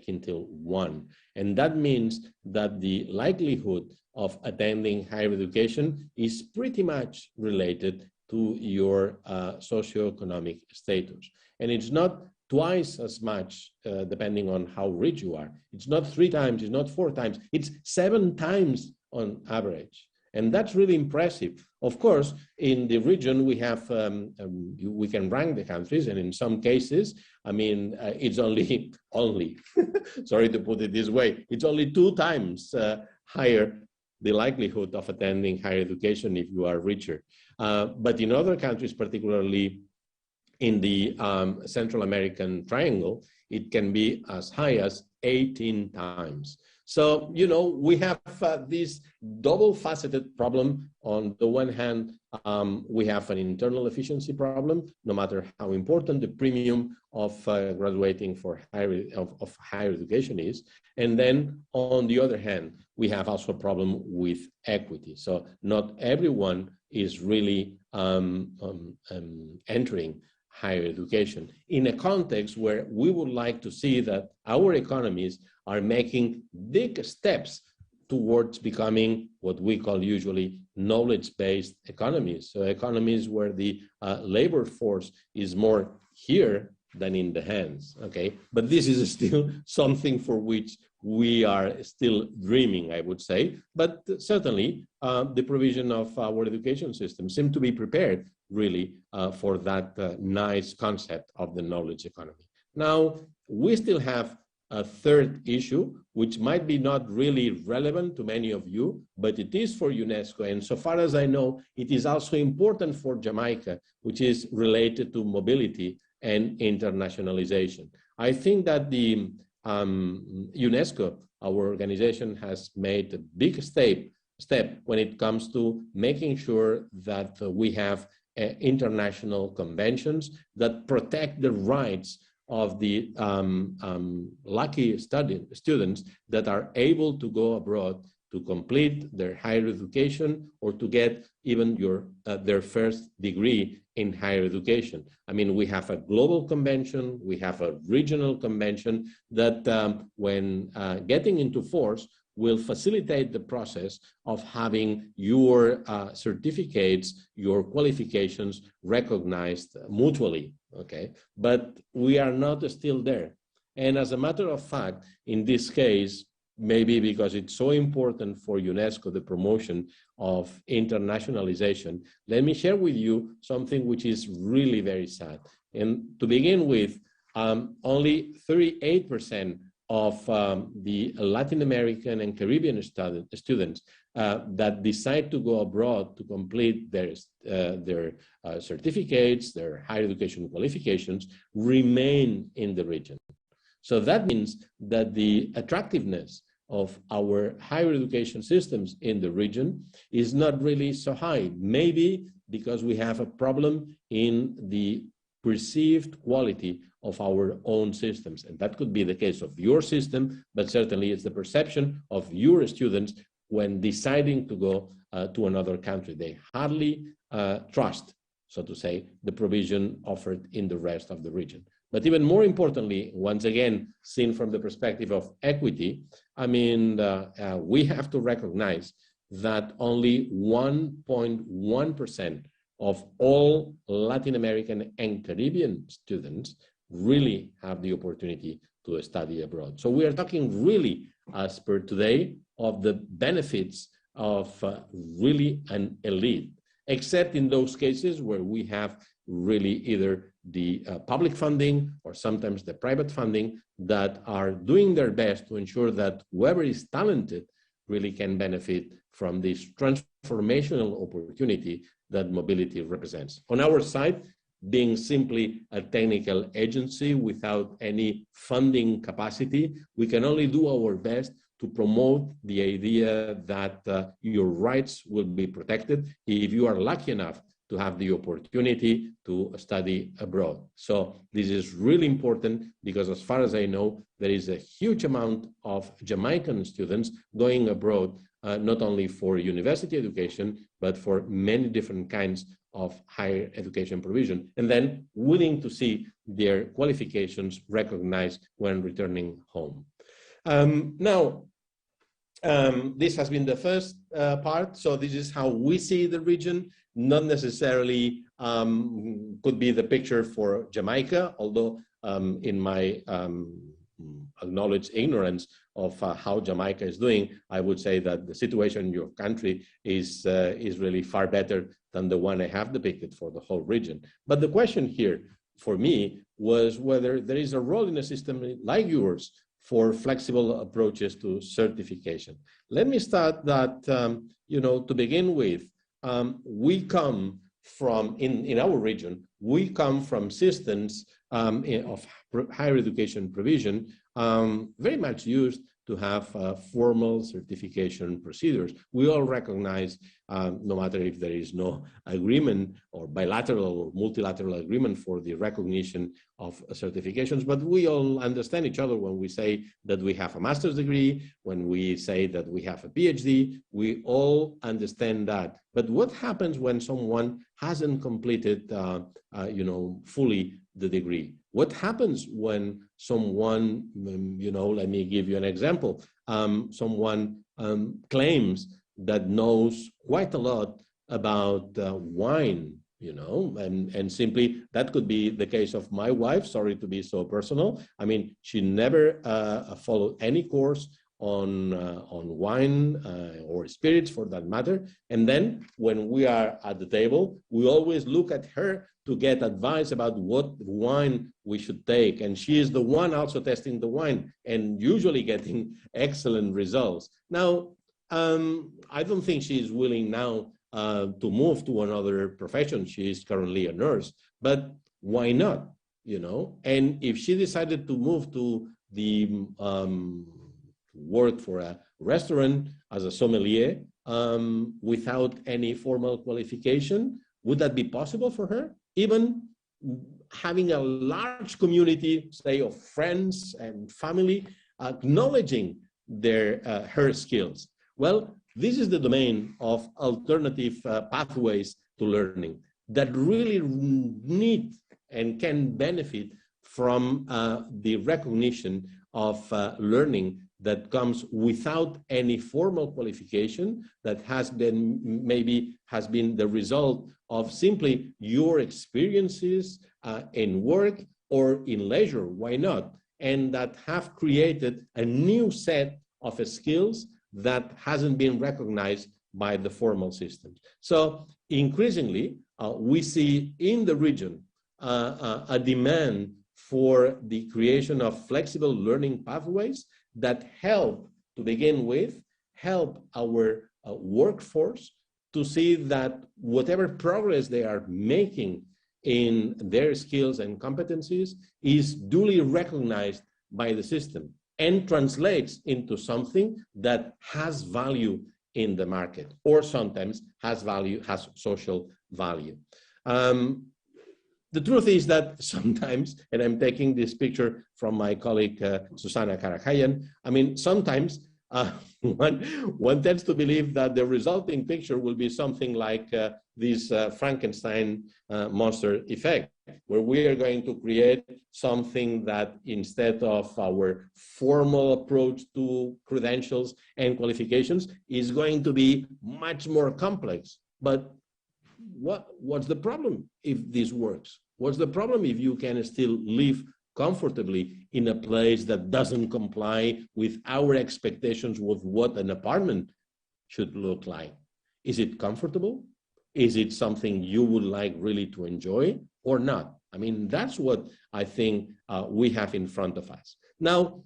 quintile 1. And that means that the likelihood of attending higher education is pretty much related to your socioeconomic status. And it's not twice as much depending on how rich you are. It's not 3 times, it's not 4 times, it's 7 times on average. And that's really impressive. Of course, in the region, we have, we can rank the countries, and in some cases, I mean, it's only, sorry to put it this way, it's only 2 times higher the likelihood of attending higher education if you are richer. But in other countries, particularly in the Central American triangle, it can be as high as 18 times. So, you know, we have this double-faceted problem. On the one hand, we have an internal efficiency problem, no matter how important the premium of graduating for higher education is. And then, on the other hand, we have also a problem with equity. So not everyone is really entering higher education in a context where we would like to see that our economies are making big steps towards becoming what we call usually knowledge-based economies. So economies where the labor force is more here than in the hands, okay? But this is still something for which we are still dreaming, I would say. But certainly the provision of our education system seems to be prepared really for that nice concept of the knowledge economy. Now, we still have a third issue, which might be not really relevant to many of you, but it is for UNESCO. And so far as I know, it is also important for Jamaica, which is related to mobility and internationalization. I think that the UNESCO, our organization, has made a big step when it comes to making sure that we have international conventions that protect the rights of the lucky students that are able to go abroad to complete their higher education or to get even their first degree in higher education. I mean, we have a global convention, we have a regional convention that when getting into force will facilitate the process of having your certificates, your qualifications recognized mutually, okay? But we are not still there. And as a matter of fact, in this case, maybe because it's so important for UNESCO, the promotion of internationalization, let me share with you something which is really very sad. And to begin with, only 38% of the Latin American and Caribbean students that decide to go abroad to complete their certificates, their higher education qualifications, remain in the region. So that means that the attractiveness of our higher education systems in the region is not really so high, maybe because we have a problem in the perceived quality of our own systems. And that could be the case of your system, but certainly it's the perception of your students when deciding to go to another country. They hardly trust, so to say, the provision offered in the rest of the region. But even more importantly, once again, seen from the perspective of equity, I mean, we have to recognize that only 1.1% of all Latin American and Caribbean students really have the opportunity to study abroad. So we are talking really, as per today, of the benefits of really an elite, except in those cases where we have really either the public funding or sometimes the private funding that are doing their best to ensure that whoever is talented really can benefit from this transformational opportunity that mobility represents. On our side, being simply a technical agency without any funding capacity, we can only do our best to promote the idea that your rights will be protected if you are lucky enough to have the opportunity to study abroad. So this is really important because as far as I know, there is a huge amount of Jamaican students going abroad, not only for university education, but for many different kinds of higher education provision, and then willing to see their qualifications recognized when returning home. This has been the first part. So this is how we see the region, not necessarily could be the picture for Jamaica, although in my acknowledge ignorance of how Jamaica is doing, I would say that the situation in your country is really far better than the one I have depicted for the whole region. But the question here for me was whether there is a role in a system like yours for flexible approaches to certification. Let me start that, to begin with, we come from, in our region, we come from systems of higher education provision very much used to have formal certification procedures. We all recognize, no matter if there is no agreement or bilateral or multilateral agreement for the recognition of certifications, but we all understand each other when we say that we have a master's degree, when we say that we have a PhD, we all understand that. But what happens when someone hasn't completed, fully the degree? What happens when someone, let me give you an example. Someone claims that knows quite a lot about wine, and simply that could be the case of my wife. Sorry to be so personal. I mean, she never followed any course on wine or spirits for that matter. And then when we are at the table, we always look at her to get advice about what wine we should take. And she is the one also testing the wine and usually getting excellent results. Now, I don't think she is willing now to move to another profession. She is currently a nurse, but why not? And if she decided to move to the work for a restaurant as a sommelier without any formal qualification, would that be possible for her? Even having a large community, say, of friends and family acknowledging her skills. Well, this is the domain of alternative pathways to learning that really need and can benefit from the recognition of learning that comes without any formal qualification, that has been the result of simply your experiences in work or in leisure, why not? And that have created a new set of skills that hasn't been recognized by the formal systems. So increasingly, we see in the region a demand for the creation of flexible learning pathways that help, to begin with, help our workforce to see that whatever progress they are making in their skills and competencies is duly recognized by the system and translates into something that has value in the market, or sometimes has social value. The truth is that sometimes, and I'm taking this picture from my colleague Susana Karahayan, I mean, sometimes one tends to believe that the resulting picture will be something like this Frankenstein monster effect, where we are going to create something that, instead of our formal approach to credentials and qualifications, is going to be much more complex. But what's the problem if this works? What's the problem if you can still live comfortably in a place that doesn't comply with our expectations of what an apartment should look like? Is it comfortable? Is it something you would like really to enjoy or not? I mean, that's what I think we have in front of us. Now,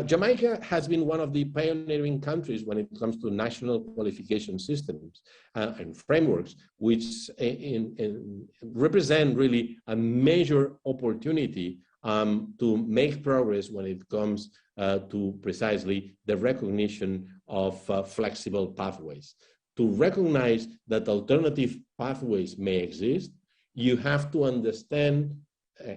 Jamaica has been one of the pioneering countries when it comes to national qualification systems and frameworks, which represent really a major opportunity to make progress when it comes to precisely the recognition of flexible pathways. To recognize that alternative pathways may exist, you have to understand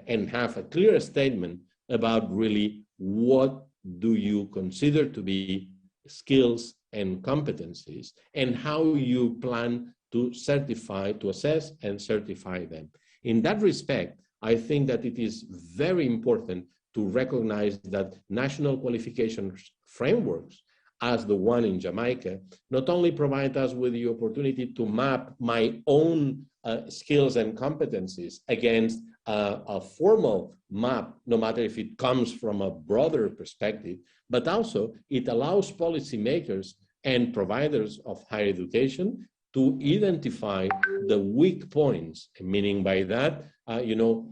and have a clear statement about really what do you consider to be skills and competencies, and how you plan to certify, to assess and certify them. In that respect, I think that it is very important to recognize that national qualification frameworks, as the one in Jamaica, not only provide us with the opportunity to map my own skills and competencies against a formal map, no matter if it comes from a broader perspective, but also it allows policymakers and providers of higher education to identify the weak points, meaning by that,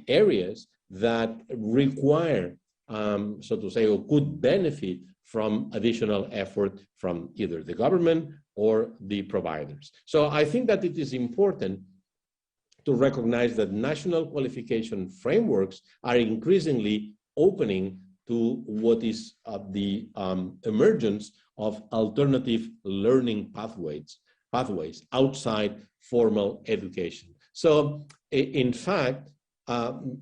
areas that require, so to say, or could benefit from additional effort from either the government or the providers. So I think that it is important to recognize that national qualification frameworks are increasingly opening to what is the emergence of alternative learning pathways outside formal education. So in fact,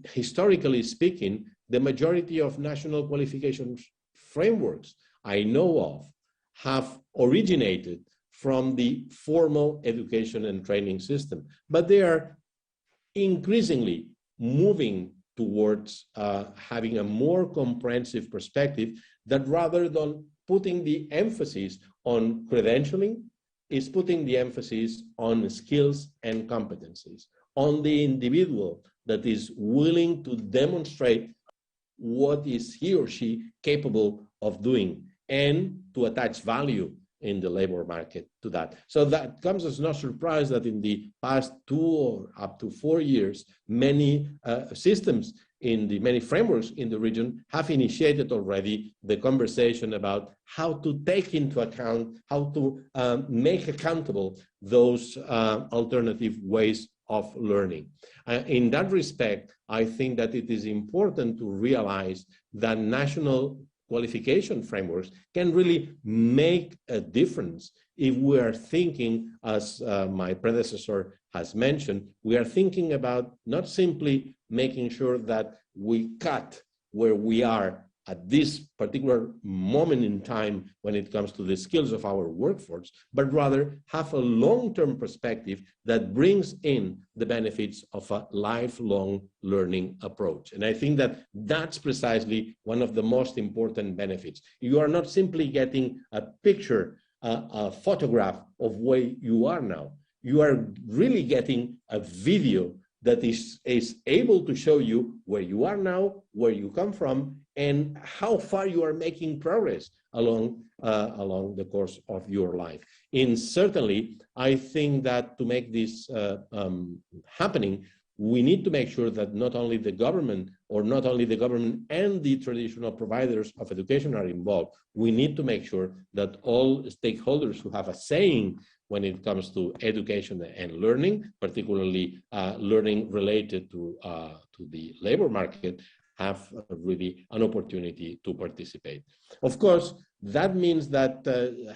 historically speaking, the majority of national qualification frameworks I know of have originated from the formal education and training system, but they are increasingly moving towards having a more comprehensive perspective that rather than putting the emphasis on credentialing, is putting the emphasis on skills and competencies, on the individual that is willing to demonstrate what is he or she capable of doing and to attach value in the labor market to that. So that comes as no surprise that in the past 2 or up to 4 years, many systems in the many frameworks in the region have initiated already the conversation about how to take into account, how to make accountable those alternative ways of learning. In that respect, I think that it is important to realize that national qualification frameworks can really make a difference if we are thinking, as my predecessor has mentioned, we are thinking about not simply making sure that we cut where we are at this particular moment in time when it comes to the skills of our workforce, but rather have a long-term perspective that brings in the benefits of a lifelong learning approach. And I think that that's precisely one of the most important benefits. You are not simply getting a picture, a photograph of where you are now. You are really getting a video that is able to show you where you are now, where you come from, and how far you are making progress along the course of your life. And certainly, I think that to make this happening, we need to make sure that not only the government and the traditional providers of education are involved, we need to make sure that all stakeholders who have a saying when it comes to education and learning, particularly learning related to the labor market, have really an opportunity to participate. Of course, that means that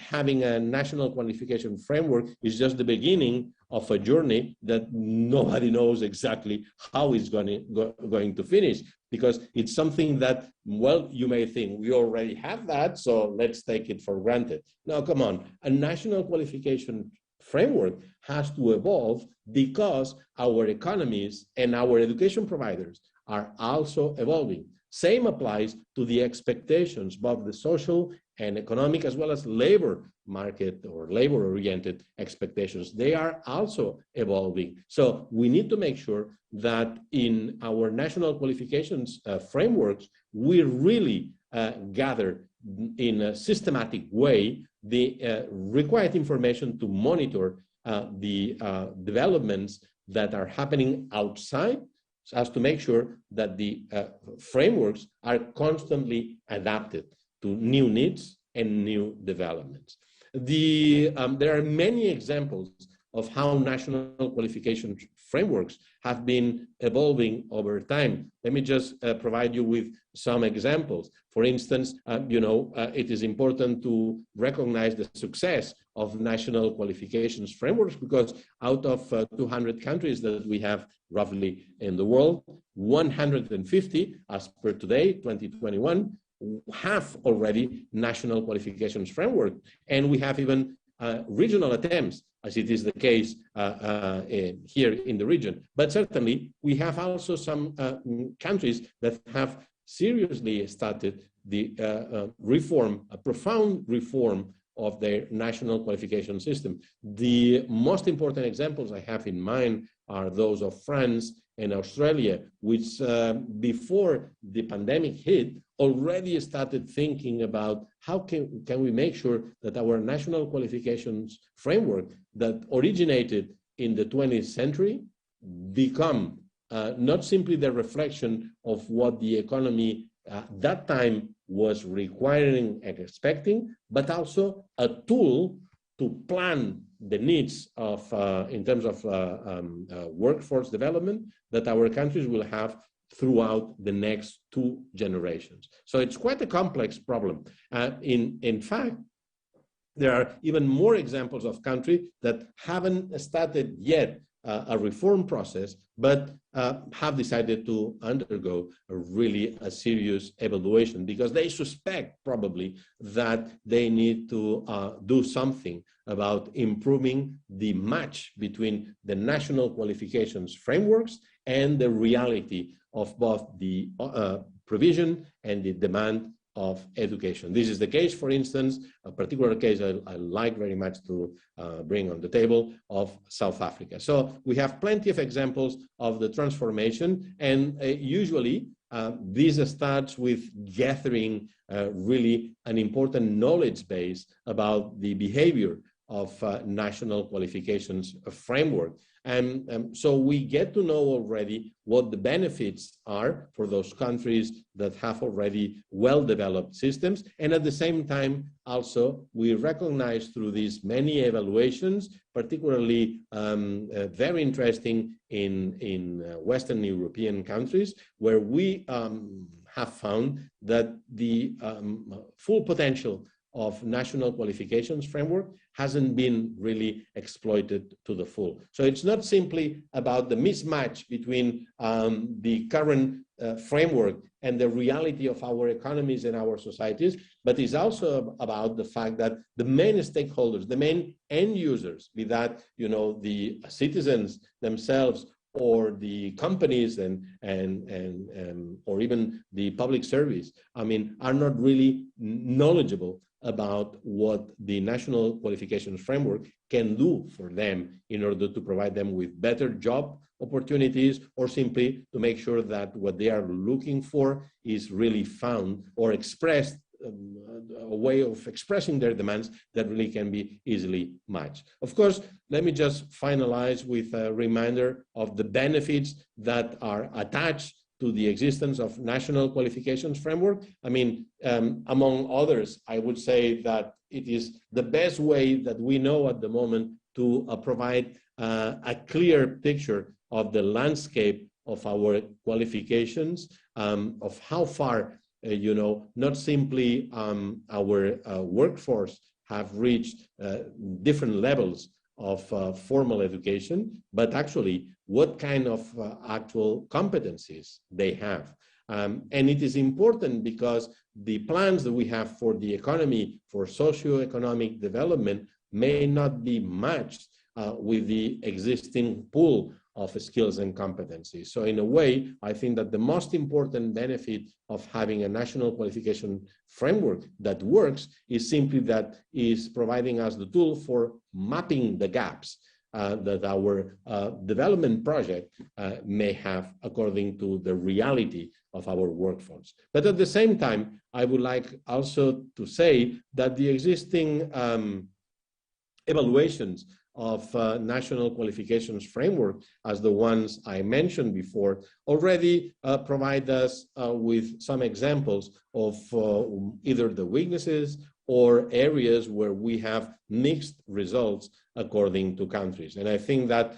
having a national qualification framework is just the beginning of a journey that nobody knows exactly how it's going to finish, because it's something that, well, you may think we already have that, so let's take it for granted. No, come on. A national qualification framework has to evolve because our economies and our education providers are also evolving. Same applies to the expectations, both the social and economic as well as labor market or labor-oriented expectations. They are also evolving. So we need to make sure that in our national qualifications frameworks, we really gather in a systematic way the required information to monitor the developments that are happening outside, so as to make sure that the frameworks are constantly adapted to new needs and new developments. There are many examples of how national qualification frameworks have been evolving over time. Let me just provide you with some examples. For instance, it is important to recognize the success of national qualifications frameworks, because out of 200 countries that we have roughly in the world, 150, as per today, 2021, have already national qualifications framework. And we have even regional attempts, as it is the case here in the region. But certainly, we have also some countries that have seriously started the a profound reform of their national qualification system. The most important examples I have in mind are those of France and Australia, which before the pandemic hit, already started thinking about how can we make sure that our national qualifications framework that originated in the 20th century become not simply the reflection of what the economy at that time was requiring and expecting, but also a tool to plan the needs of, in terms of workforce development that our countries will have throughout the next 2 generations. So it's quite a complex problem. In fact, there are even more examples of countries that haven't started yet a reform process, but have decided to undergo a serious evaluation because they suspect probably that they need to do something about improving the match between the national qualifications frameworks and the reality of both the provision and the demand of education. This is the case, for instance, a particular case I like very much to bring on the table of South Africa. So we have plenty of examples of the transformation, and usually this starts with gathering really an important knowledge base about the behavior of national qualifications framework. And so we get to know already what the benefits are for those countries that have already well-developed systems. And at the same time, also, we recognize through these many evaluations, particularly very interesting in Western European countries, where we have found that the full potential of national qualifications framework hasn't been really exploited to the full. So it's not simply about the mismatch between the current framework and the reality of our economies and our societies, but it's also about the fact that the main stakeholders, the main end users, be that, you know, the citizens themselves or the companies or even the public service, I mean, are not really knowledgeable about what the national qualifications framework can do for them in order to provide them with better job opportunities, or simply to make sure that what they are looking for is really found or expressed, a way of expressing their demands that really can be easily matched. Of course, let me just finalize with a reminder of the benefits that are attached to the existence of national qualifications framework. I mean, among others, I would say that it is the best way that we know at the moment to provide a clear picture of the landscape of our qualifications, of how far, you know, not simply our workforce have reached different levels of formal education, but actually what kind of actual competencies they have. And it is important because the plans that we have for the economy, for socioeconomic development, may not be matched with the existing pool of skills and competencies. So in a way, I think that the most important benefit of having a national qualification framework that works is simply that is providing us the tool for mapping the gaps that our development project may have according to the reality of our workforce. But at the same time, I would like also to say that the existing evaluations of national qualifications framework, as the ones I mentioned before, already provide us with some examples of either the weaknesses or areas where we have mixed results according to countries. And I think that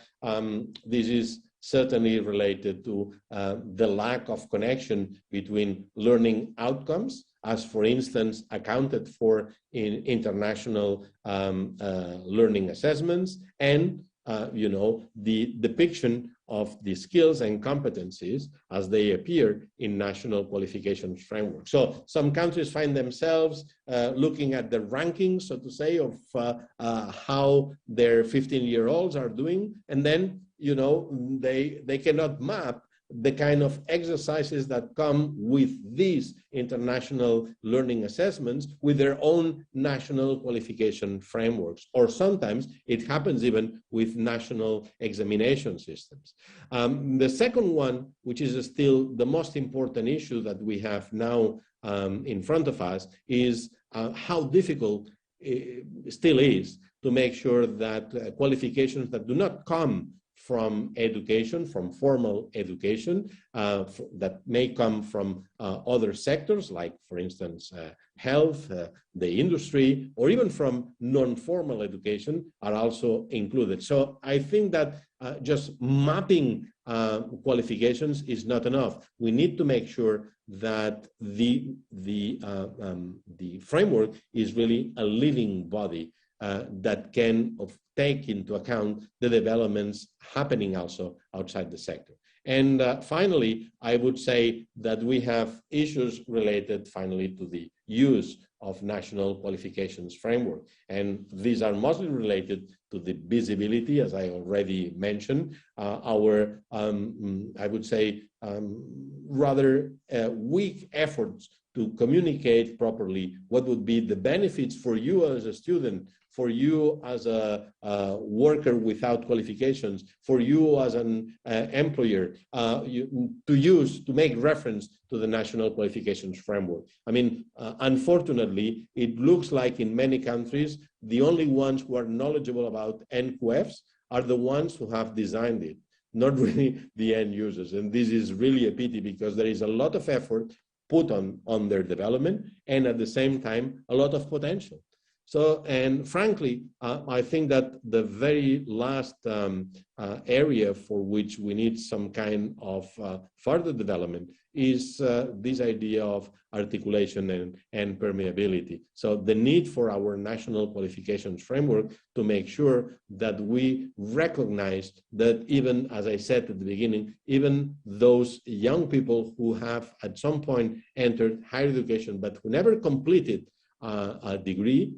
this is certainly related to the lack of connection between learning outcomes, as for instance accounted for in international learning assessments, and you know, the depiction of the skills and competencies as they appear in national qualifications framework. So some countries find themselves looking at the rankings, so to say, of how their 15-year-olds are doing, and then, you know, they cannot map the kind of exercises that come with these international learning assessments with their own national qualification frameworks, or sometimes it happens even with national examination systems. The second one, which is still the most important issue that we have now in front of us, is how difficult it still is to make sure that qualifications that do not come from education, from formal education, that may come from other sectors, like, for instance, health, the industry, or even from non-formal education, are also included. So I think that just mapping qualifications is not enough. We need to make sure that the framework is really a living body that can take into account the developments happening also outside the sector. And finally, I would say that we have issues related finally to the use of national qualifications framework. And these are mostly related to the visibility, as I already mentioned, our, I would say, rather weak efforts to communicate properly what would be the benefits for you as a student, for you as a worker without qualifications, for you as an employer, to make reference to the national qualifications framework. I mean, unfortunately, it looks like in many countries, the only ones who are knowledgeable about NQFs are the ones who have designed it, not really the end users. And this is really a pity, because there is a lot of effort put on their development, and at the same time, a lot of potential. So, and frankly, I think that the very last area for which we need some kind of further development is this idea of articulation and permeability. So the need for our national qualifications framework to make sure that we recognize that, even, as I said at the beginning, even those young people who have at some point entered higher education but who never completed a degree,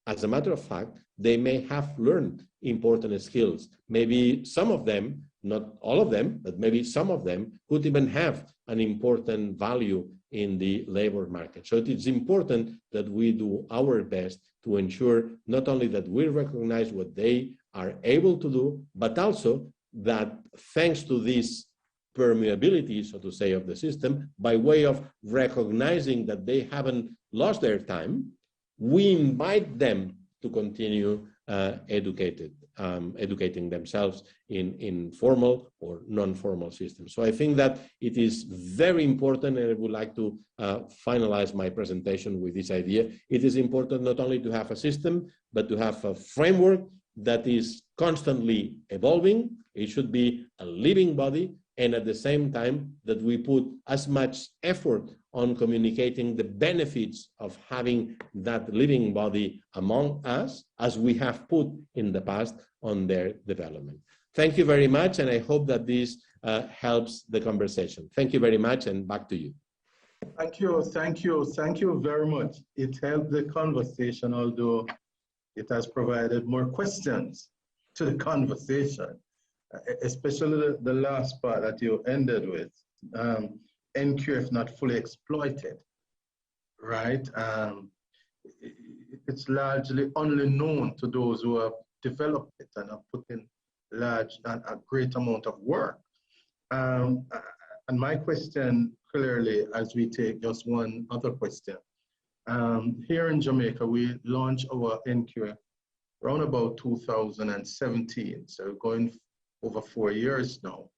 as a matter of fact, they may have learned important skills. Maybe some of them, not all of them, but maybe some of them could even have an important value in the labor market. So it is important that we do our best to ensure not only that we recognize what they are able to do, but also that thanks to this permeability, so to say, of the system, by way of recognizing that they haven't lost their time, we invite them to continue educating themselves in formal or non-formal systems. So I think that it is very important, and I would like to finalize my presentation with this idea. It is important not only to have a system, but to have a framework that is constantly evolving. It should be a living body, and at the same time that we put as much effort on communicating the benefits of having that living body among us as we have put in the past on their development. Thank you very much, and I hope that this helps the conversation. Thank you very much, and back to you. Thank you very much. It helped the conversation, although it has provided more questions to the conversation, especially the last part that you ended with. NQF not fully exploited, right? It's largely only known to those who have developed it and have put in a great amount of work. And my question, clearly, as we take just one other question, here in Jamaica, we launched our NQF around about 2017, so going over 4 years now.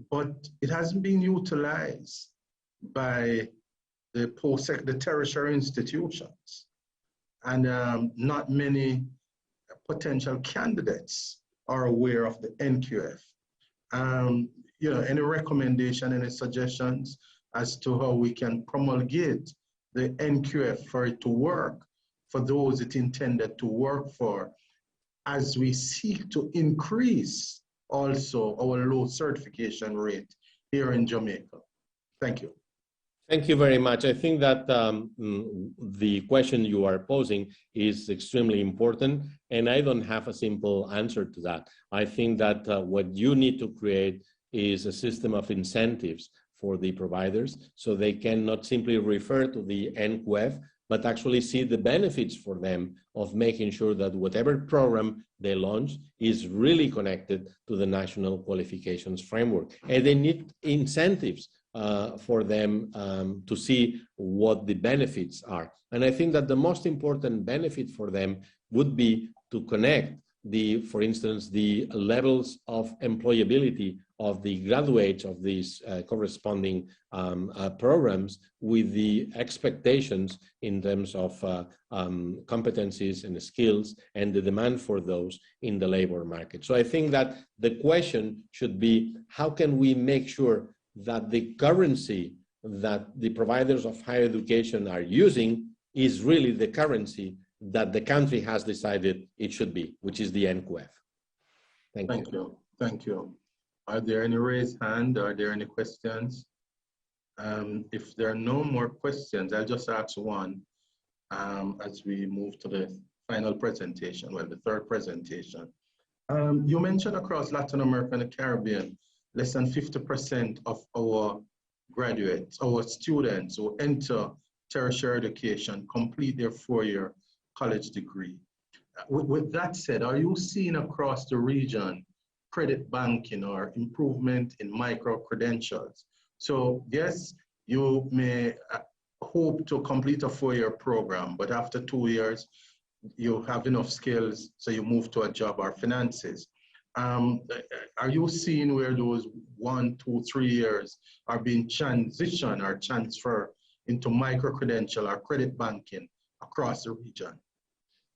But it hasn't been utilized by the tertiary institutions, and not many potential candidates are aware of the NQF. You know, any recommendation, any suggestions as to how we can promulgate the NQF for it to work for those it intended to work for, as we seek to increase also our low certification rate here in Jamaica? Thank you. Thank you very much. I think that the question you are posing is extremely important, and I don't have a simple answer to that. I think that what you need to create is a system of incentives for the providers, so they can not simply refer to the NQF, but actually see the benefits for them of making sure that whatever program they launch is really connected to the national qualifications framework. And they need incentives for them to see what the benefits are. And I think that the most important benefit for them would be to connect for instance, the levels of employability of the graduates of these corresponding programs with the expectations in terms of competencies and skills and the demand for those in the labor market. So I think that the question should be, how can we make sure that the currency that the providers of higher education are using is really the currency that the country has decided it should be, which is the NQF. Thank you. Thank you. Are there any raised hand? Are there any questions? If there are no more questions, I'll just ask one as we move to the final presentation, well, the third presentation. You mentioned across Latin America and the Caribbean, less than 50% of our graduates, our students who enter tertiary education complete their four-year college degree. With that said, are you seeing across the region credit banking or improvement in micro-credentials? So yes, you may hope to complete a four-year program, but after 2 years, you have enough skills, so you move to a job or finances. Are you seeing where those 1, 2, 3 years are being transitioned or transferred into micro-credential or credit banking across the region?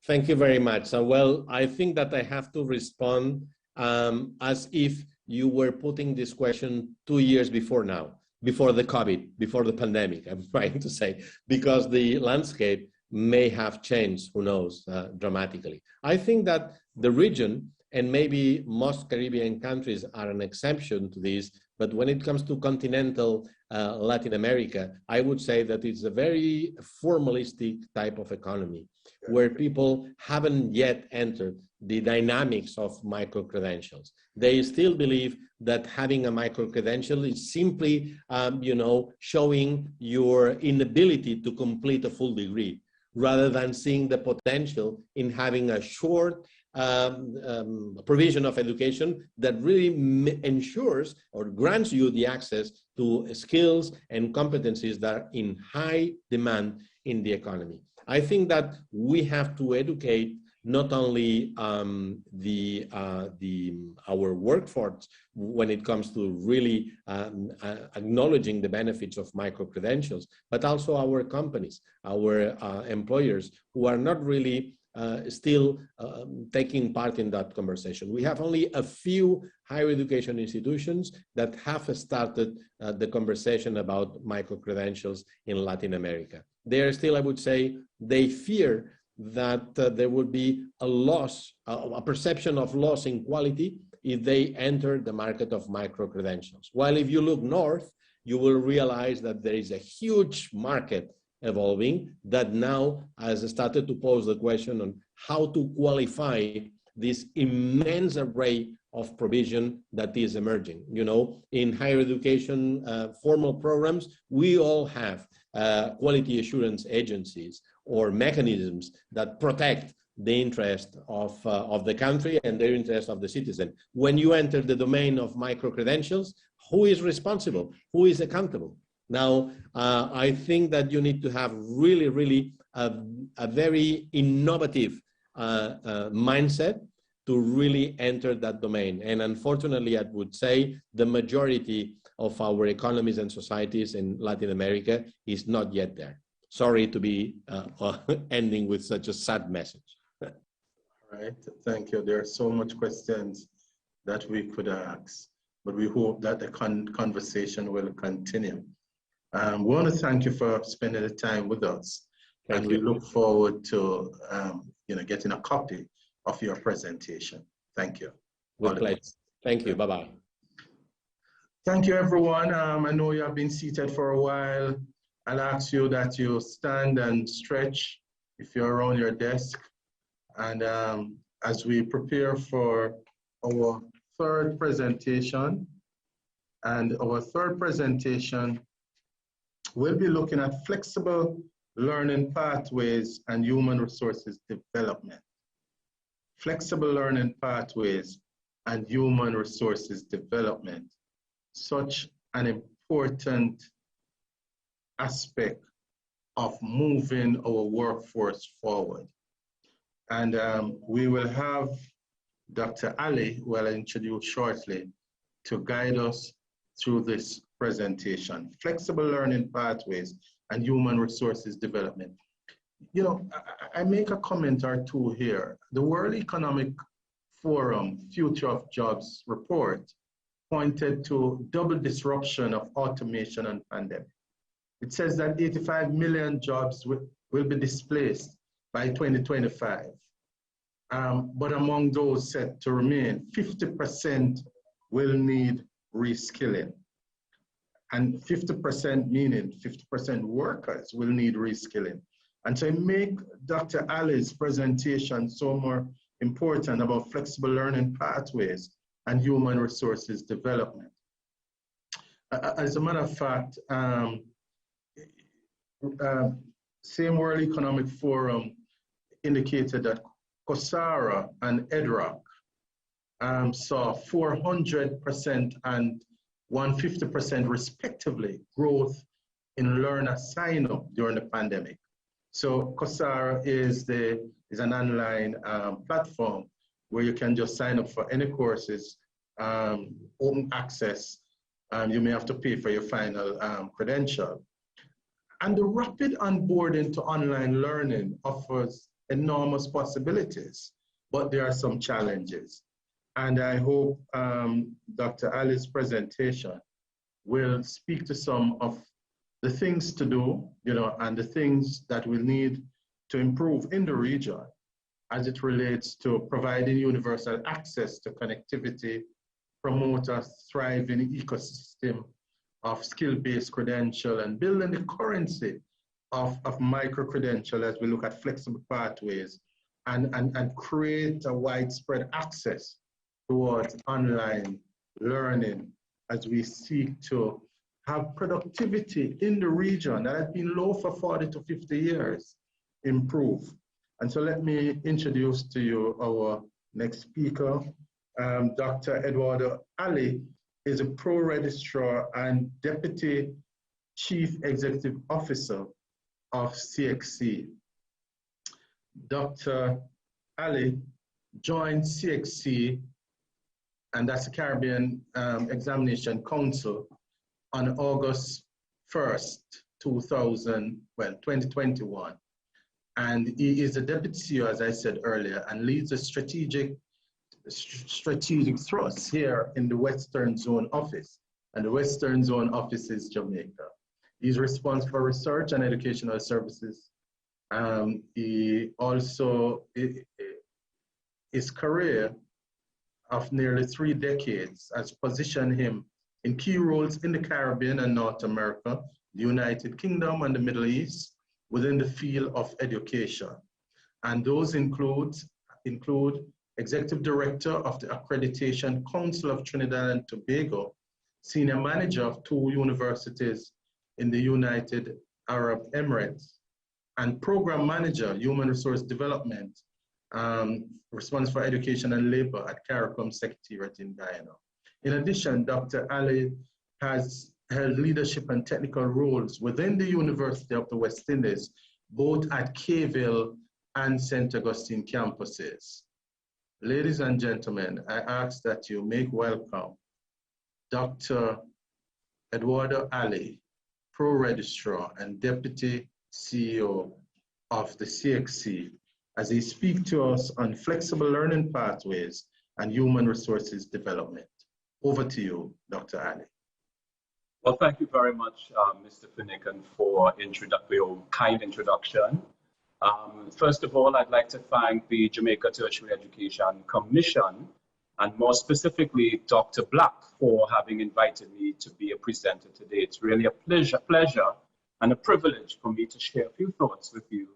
Thank you very much. Well, I think that I have to respond as if you were putting this question 2 years before now, before the COVID, before the pandemic, I'm trying to say, because the landscape may have changed, who knows, dramatically. I think that the region, and maybe most Caribbean countries are an exception to this, but when it comes to continental Latin America, I would say that it's a very formalistic type of economy where people haven't yet entered the dynamics of micro-credentials. They still believe that having a micro-credential is simply, showing your inability to complete a full degree, rather than seeing the potential in having a short provision of education that really ensures or grants you the access to skills and competencies that are in high demand in the economy. I think that we have to educate not only our workforce when it comes to really acknowledging the benefits of micro-credentials, but also our companies, our employers who are not really still taking part in that conversation. We have only a few higher education institutions that have started the conversation about micro-credentials in Latin America. They are still, I would say, they fear that there would be a loss, a perception of loss in quality if they enter the market of micro-credentials. While if you look north, you will realize that there is a huge market evolving that now has started to pose the question on how to qualify this immense array of provision that is emerging. In higher education formal programs, we all have quality assurance agencies or mechanisms that protect the interest of the country and the interest of the citizen. When you enter the domain of micro-credentials, who is responsible? Who is accountable? Now, I think that you need to have really a very innovative mindset to really enter that domain. And unfortunately, I would say the majority of our economies and societies in Latin America is not yet there. Sorry to be ending with such a sad message. All right, thank you. There are so much questions that we could ask, but we hope that the conversation will continue. We want to thank you for spending the time with us. Thank and you. We look forward to getting a copy of your presentation. Thank you. With pleasure. Thank you. Bye-bye. Thank you, everyone. I know you have been seated for a while. I'll ask you that you stand and stretch if you're around your desk. And as we prepare for our third presentation, And our third presentation will be looking at flexible learning pathways and human resources development. Flexible learning pathways and human resources development. Such an important aspect of moving our workforce forward. And we will have Dr. Ali, who I'll introduce shortly, to guide us through this presentation. Flexible learning pathways and human resources development. You know, I make a comment or two here. The World Economic Forum Future of Jobs report pointed to double disruption of automation and pandemic. It says that 85 million jobs will be displaced by 2025. But among those set to remain, 50% will need reskilling. And 50% meaning 50% workers will need reskilling. And to make Dr. Ali's presentation so more important about flexible learning pathways and human resources development. As a matter of fact, same World Economic Forum indicated that COSARA and EDROC saw 400% and 150% respectively growth in learner sign-up during the pandemic. So COSARA is an online platform where you can just sign up for any courses, open access. You may have to pay for your final credential. And the rapid onboarding to online learning offers enormous possibilities, but there are some challenges. And I hope Dr. Ali's presentation will speak to some of the things to do, you know, and the things that we need to improve in the region as it relates to providing universal access to connectivity, promote a thriving ecosystem of skill-based credential, and building the currency of micro-credential as we look at flexible pathways and create a widespread access towards online learning as we seek to have productivity in the region that has been low for 40 to 50 years improve. And so let me introduce to you our next speaker. Dr. Eduardo Ali is a pro-registrar and deputy chief executive officer of CXC. Dr. Ali joined CXC, and that's the Caribbean Examination Council, on August 1st, 2021. And he is a deputy CEO, as I said earlier, and leads a strategic thrust here in the Western Zone office. And the Western Zone office is Jamaica. He's responsible for research and educational services. He also, his career of nearly 3 decades has positioned him in key roles in the Caribbean and North America, the United Kingdom and the Middle East within the field of education. And those include Executive Director of the Accreditation Council of Trinidad and Tobago, Senior Manager of 2 universities in the United Arab Emirates, and Program Manager, Human Resource Development, responsible for education and labor at CARICOM Secretariat in Guyana. In addition, Dr. Ali has held leadership and technical roles within the University of the West Indies, both at Cayville and St. Augustine campuses. Ladies and gentlemen, I ask that you make welcome Dr. Eduardo Ali, Pro-Registrar and Deputy CEO of the CXC, as he speaks to us on flexible learning pathways and human resources development. Over to you, Dr. Ali. Well, thank you very much, Mr. Finnegan, for your kind introduction. First of all, I'd like to thank the Jamaica Tertiary Education Commission, and more specifically, Dr. Black, for having invited me to be a presenter today. It's really a pleasure and a privilege for me to share a few thoughts with you,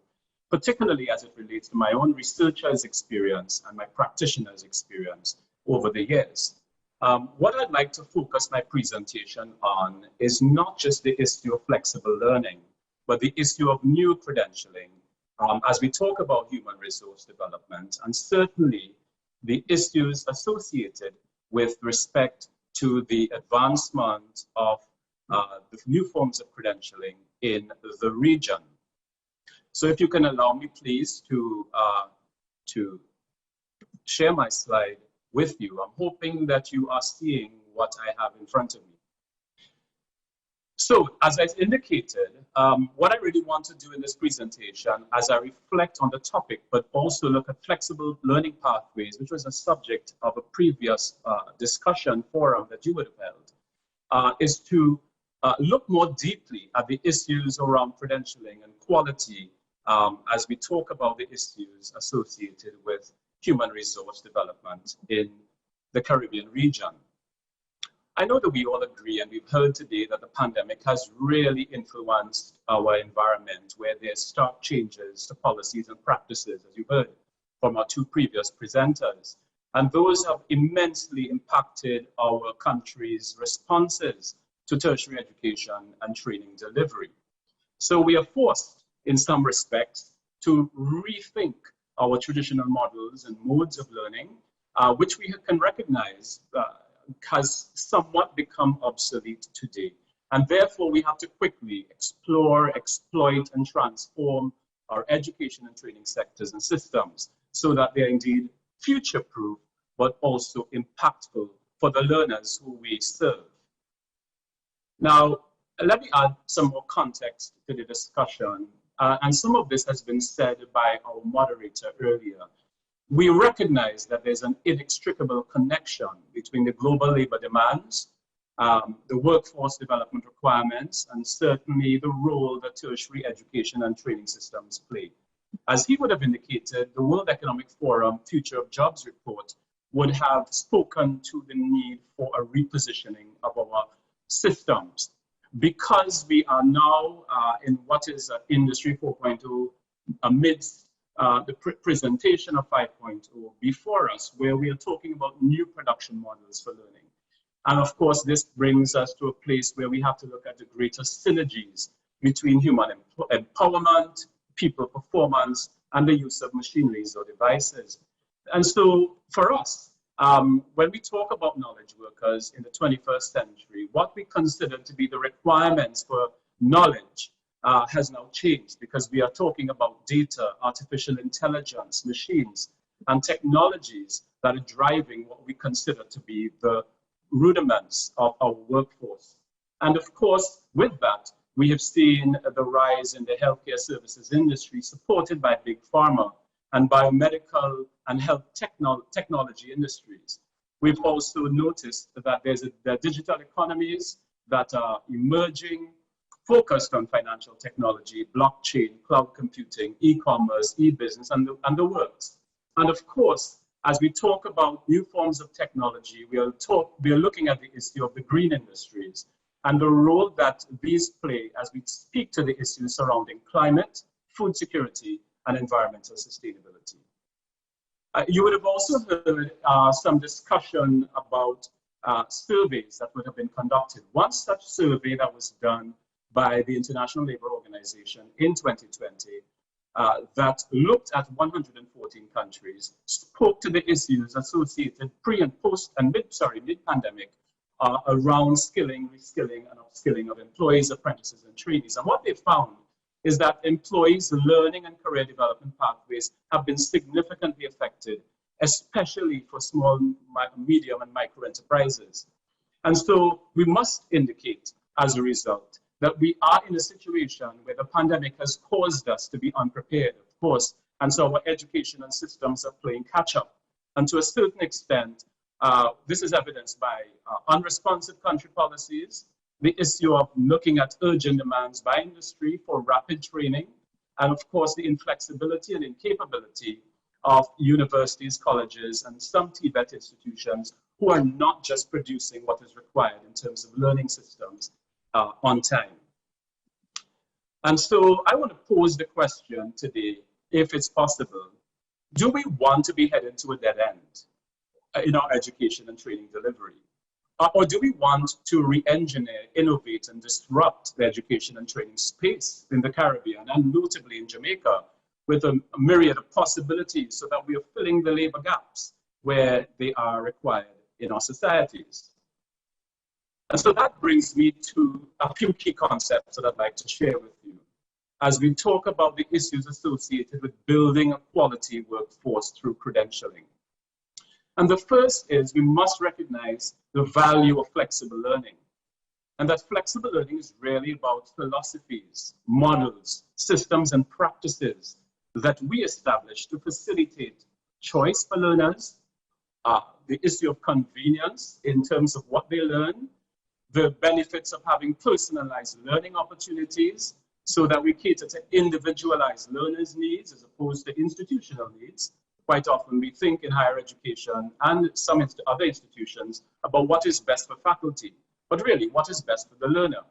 particularly as it relates to my own researcher's experience and my practitioner's experience over the years. What I'd like to focus my presentation on is not just the issue of flexible learning, but the issue of new credentialing as we talk about human resource development, and certainly the issues associated with respect to the advancement of the new forms of credentialing in the region. So if you can allow me, please, to share my slide with you. I'm hoping that you are seeing what I have in front of me. So, as I indicated, what I really want to do in this presentation, as I reflect on the topic, but also look at flexible learning pathways, which was a subject of a previous discussion forum that you would have held, is to look more deeply at the issues around credentialing and quality as we talk about the issues associated with human resource development in the Caribbean region. I know that we all agree, and we've heard today, that the pandemic has really influenced our environment, where there's stark changes to policies and practices, as you heard from our two previous presenters. And those have immensely impacted our country's responses to tertiary education and training delivery. So we are forced, in some respects, to rethink our traditional models and modes of learning, which we can recognize has somewhat become obsolete today. And therefore, we have to quickly explore, exploit, and transform our education and training sectors and systems so that they're indeed future-proof, but also impactful for the learners who we serve. Now, let me add some more context to the discussion. And some of this has been said by our moderator earlier. We recognize that there's an inextricable connection between the global labor demands, the workforce development requirements, and certainly the role that tertiary education and training systems play. As he would have indicated, the World Economic Forum Future of Jobs report would have spoken to the need for a repositioning of our systems. Because we are now in what is Industry 4.0 amidst the presentation of 5.0 before us, where we are talking about new production models for learning. And of course, this brings us to a place where we have to look at the greater synergies between human empowerment, people performance, and the use of machineries or devices. And so for us, when we talk about knowledge workers in the 21st century, what we consider to be the requirements for knowledge has now changed, because we are talking about data, artificial intelligence, machines, and technologies that are driving what we consider to be the rudiments of our workforce. And of course, with that, we have seen the rise in the healthcare services industry, supported by big pharma and biomedical and health technology industries. We've also noticed that there are digital economies that are emerging, focused on financial technology, blockchain, cloud computing, e-commerce, e-business, and the works. And of course, as we talk about new forms of technology, we are looking at the issue of the green industries and the role that these play as we speak to the issues surrounding climate, food security, and environmental sustainability. You would have also heard some discussion about surveys that would have been conducted. One such survey that was done by the International Labour Organization in 2020 that looked at 114 countries, spoke to the issues associated pre and post and mid-pandemic around skilling, reskilling, and upskilling of employees, apprentices, and trainees. And what they found is that employees' learning and career development pathways have been significantly affected, especially for small, medium, and micro enterprises. And so we must indicate, as a result, that we are in a situation where the pandemic has caused us to be unprepared, of course, and so our education and systems are playing catch-up. And to a certain extent, this is evidenced by unresponsive country policies, the issue of looking at urgent demands by industry for rapid training, and of course the inflexibility and incapability of universities, colleges, and some TVET institutions who are not just producing what is required in terms of learning systems on time. And so I want to pose the question today, if it's possible, do we want to be headed to a dead end in our education and training delivery? Or do we want to re-engineer, innovate, and disrupt the education and training space in the Caribbean, and notably in Jamaica, with a myriad of possibilities so that we are filling the labor gaps where they are required in our societies? And so that brings me to a few key concepts that I'd like to share with you as we talk about the issues associated with building a quality workforce through credentialing. And the first is we must recognize the value of flexible learning. And that flexible learning is really about philosophies, models, systems, and practices that we establish to facilitate choice for learners, the issue of convenience in terms of what they learn, the benefits of having personalized learning opportunities so that we cater to individualized learners' needs as opposed to institutional needs. Quite often we think in higher education and some other institutions about what is best for faculty, but really what is best for the learner.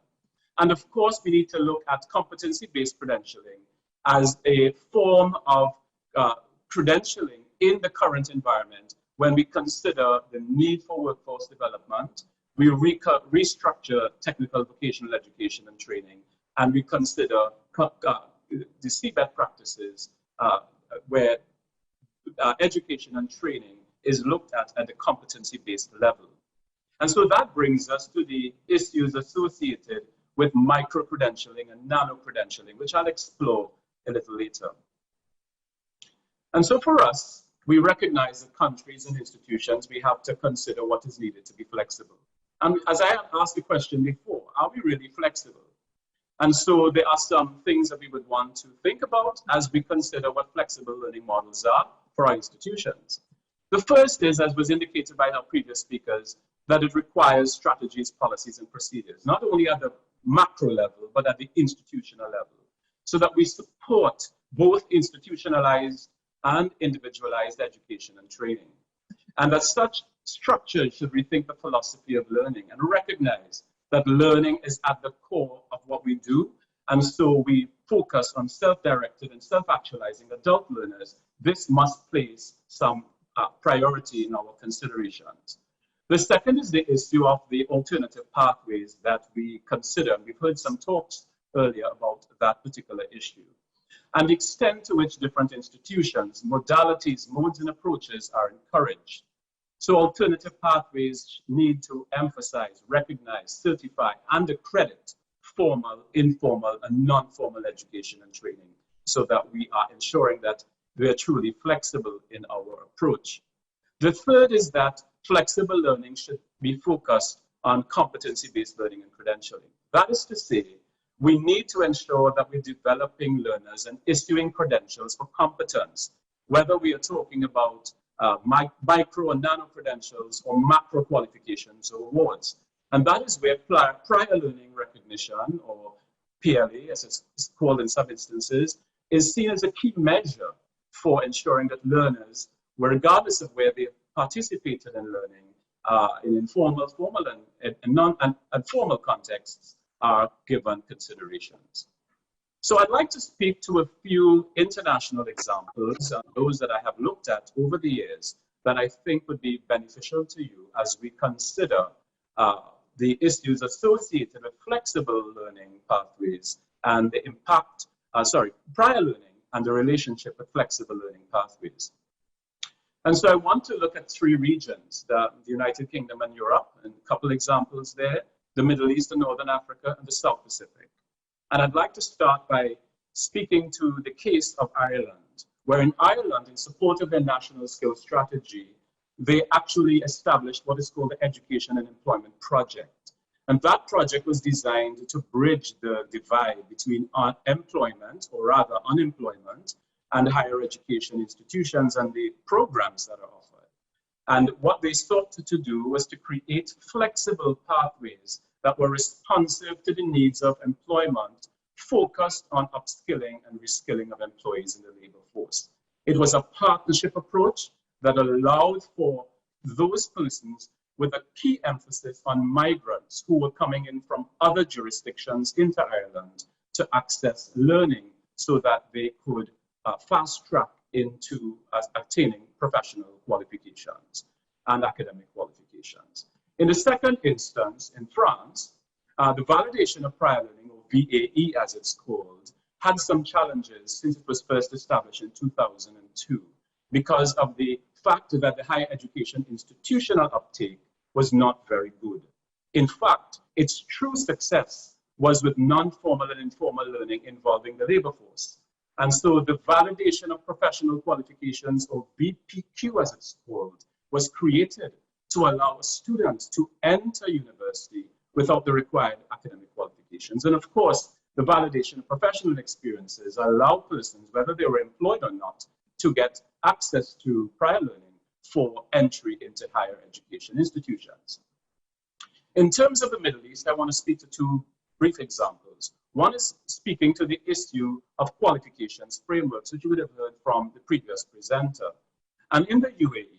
And of course, we need to look at competency-based credentialing as a form of credentialing in the current environment when we consider the need for workforce development, we restructure technical vocational education and training, and we consider the CBET practices where education and training is looked at the competency-based level. And so that brings us to the issues associated with micro-credentialing and nano-credentialing, which I'll explore a little later. And so for us, we recognize that countries and institutions, we have to consider what is needed to be flexible. And as I asked the question before, are we really flexible? And so there are some things that we would want to think about as we consider what flexible learning models are for our institutions. The first is, as was indicated by our previous speakers, that it requires strategies, policies, and procedures, not only at the macro level, but at the institutional level, so that we support both institutionalized and individualized education and training. And as such, structures should rethink the philosophy of learning and recognize that learning is at the core of what we do. And so we focus on self-directed and self-actualizing adult learners. This must place some priority in our considerations. The second is the issue of the alternative pathways that we consider. We've heard some talks earlier about that particular issue, and the extent to which different institutions, modalities, modes, and approaches are encouraged. So alternative pathways need to emphasize, recognize, certify, and accredit formal, informal, and non-formal education and training so that we are ensuring that we are truly flexible in our approach. The third is that flexible learning should be focused on competency-based learning and credentialing. That is to say, we need to ensure that we're developing learners and issuing credentials for competence, whether we are talking about micro and nano credentials or macro qualifications or awards. And that is where prior learning recognition, or PLA as it's called in some instances, is seen as a key measure for ensuring that learners, regardless of where they participated in learning, in informal, formal, and formal contexts, are given considerations. So I'd like to speak to a few international examples, those that I have looked at over the years, that I think would be beneficial to you as we consider the issues associated with flexible learning pathways and the impact, prior learning and the relationship with flexible learning pathways. And so I want to look at three regions, the United Kingdom and Europe, and a couple examples there, the Middle East and Northern Africa, and the South Pacific. And I'd like to start by speaking to the case of Ireland, where in Ireland, in support of their national skills strategy, they actually established what is called the Education and Employment Project. And that project was designed to bridge the divide between employment, or rather unemployment, and higher education institutions and the programs that are offered. And what they sought to do was to create flexible pathways that were responsive to the needs of employment, focused on upskilling and reskilling of employees in the labor force. It was a partnership approach that allowed for those persons with a key emphasis on migrants who were coming in from other jurisdictions into Ireland to access learning so that they could fast track into attaining professional qualifications and academic qualifications. In the second instance, in France, the validation of prior learning, or VAE as it's called, had some challenges since it was first established in 2002 because of the fact that the higher education institutional uptake was not very good. In fact, its true success was with non-formal and informal learning involving the labor force. And so the validation of professional qualifications, or VPQ as it's called, was created to allow students to enter university without the required academic qualifications. And of course, the validation of professional experiences allow persons, whether they were employed or not, to get access to prior learning for entry into higher education institutions. In terms of the Middle East, I want to speak to two brief examples. One is speaking to the issue of qualifications frameworks, which you would have heard from the previous presenter. And in the UAE,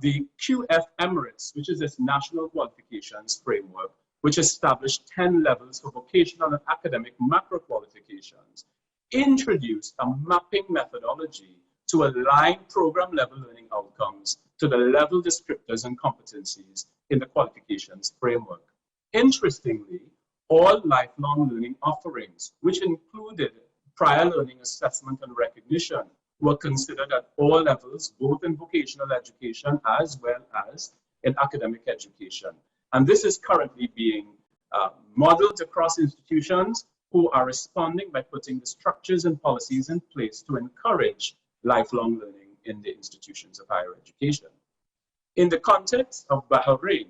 the QF Emirates, which is this national qualifications framework, which established 10 levels for vocational and academic macro qualifications, introduced a mapping methodology to align program level learning outcomes to the level descriptors and competencies in the qualifications framework. Interestingly, all lifelong learning offerings, which included prior learning assessment and recognition, were considered at all levels, both in vocational education as well as in academic education. And this is currently being modeled across institutions who are responding by putting the structures and policies in place to encourage lifelong learning in the institutions of higher education. In the context of Bahrain,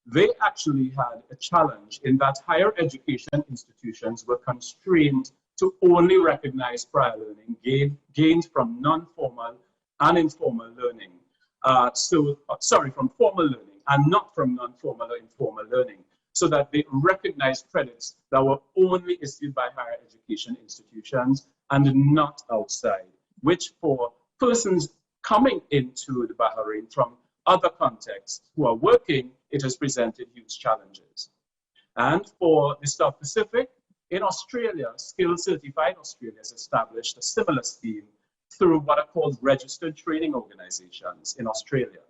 they actually had a challenge in that higher education institutions were constrained to only recognize prior learning gained from non-formal and informal learning. From formal learning and not from non-formal or informal learning, so that they recognized credits that were only issued by higher education institutions and not outside, which for persons coming into the Bahrain from other contexts who are working, it has presented huge challenges. And for the South Pacific, in Australia, Skills Certified Australia has established a similar scheme through what are called registered training organizations in Australia.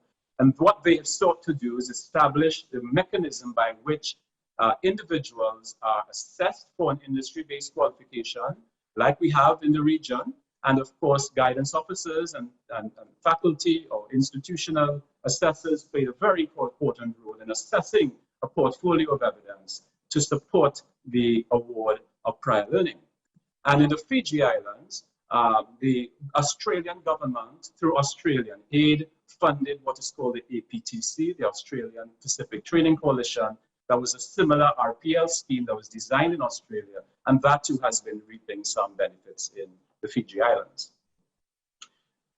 And what they have sought to do is establish the mechanism by which individuals are assessed for an industry-based qualification, like we have in the region, and of course, guidance officers and faculty or institutional assessors played a very important role in assessing a portfolio of evidence to support the award of prior learning. And in the Fiji Islands, the Australian government, through Australian aid, funded what is called the APTC, the Australian Pacific Training Coalition. That was a similar RPL scheme that was designed in Australia, and that too has been reaping some benefits in the Fiji Islands.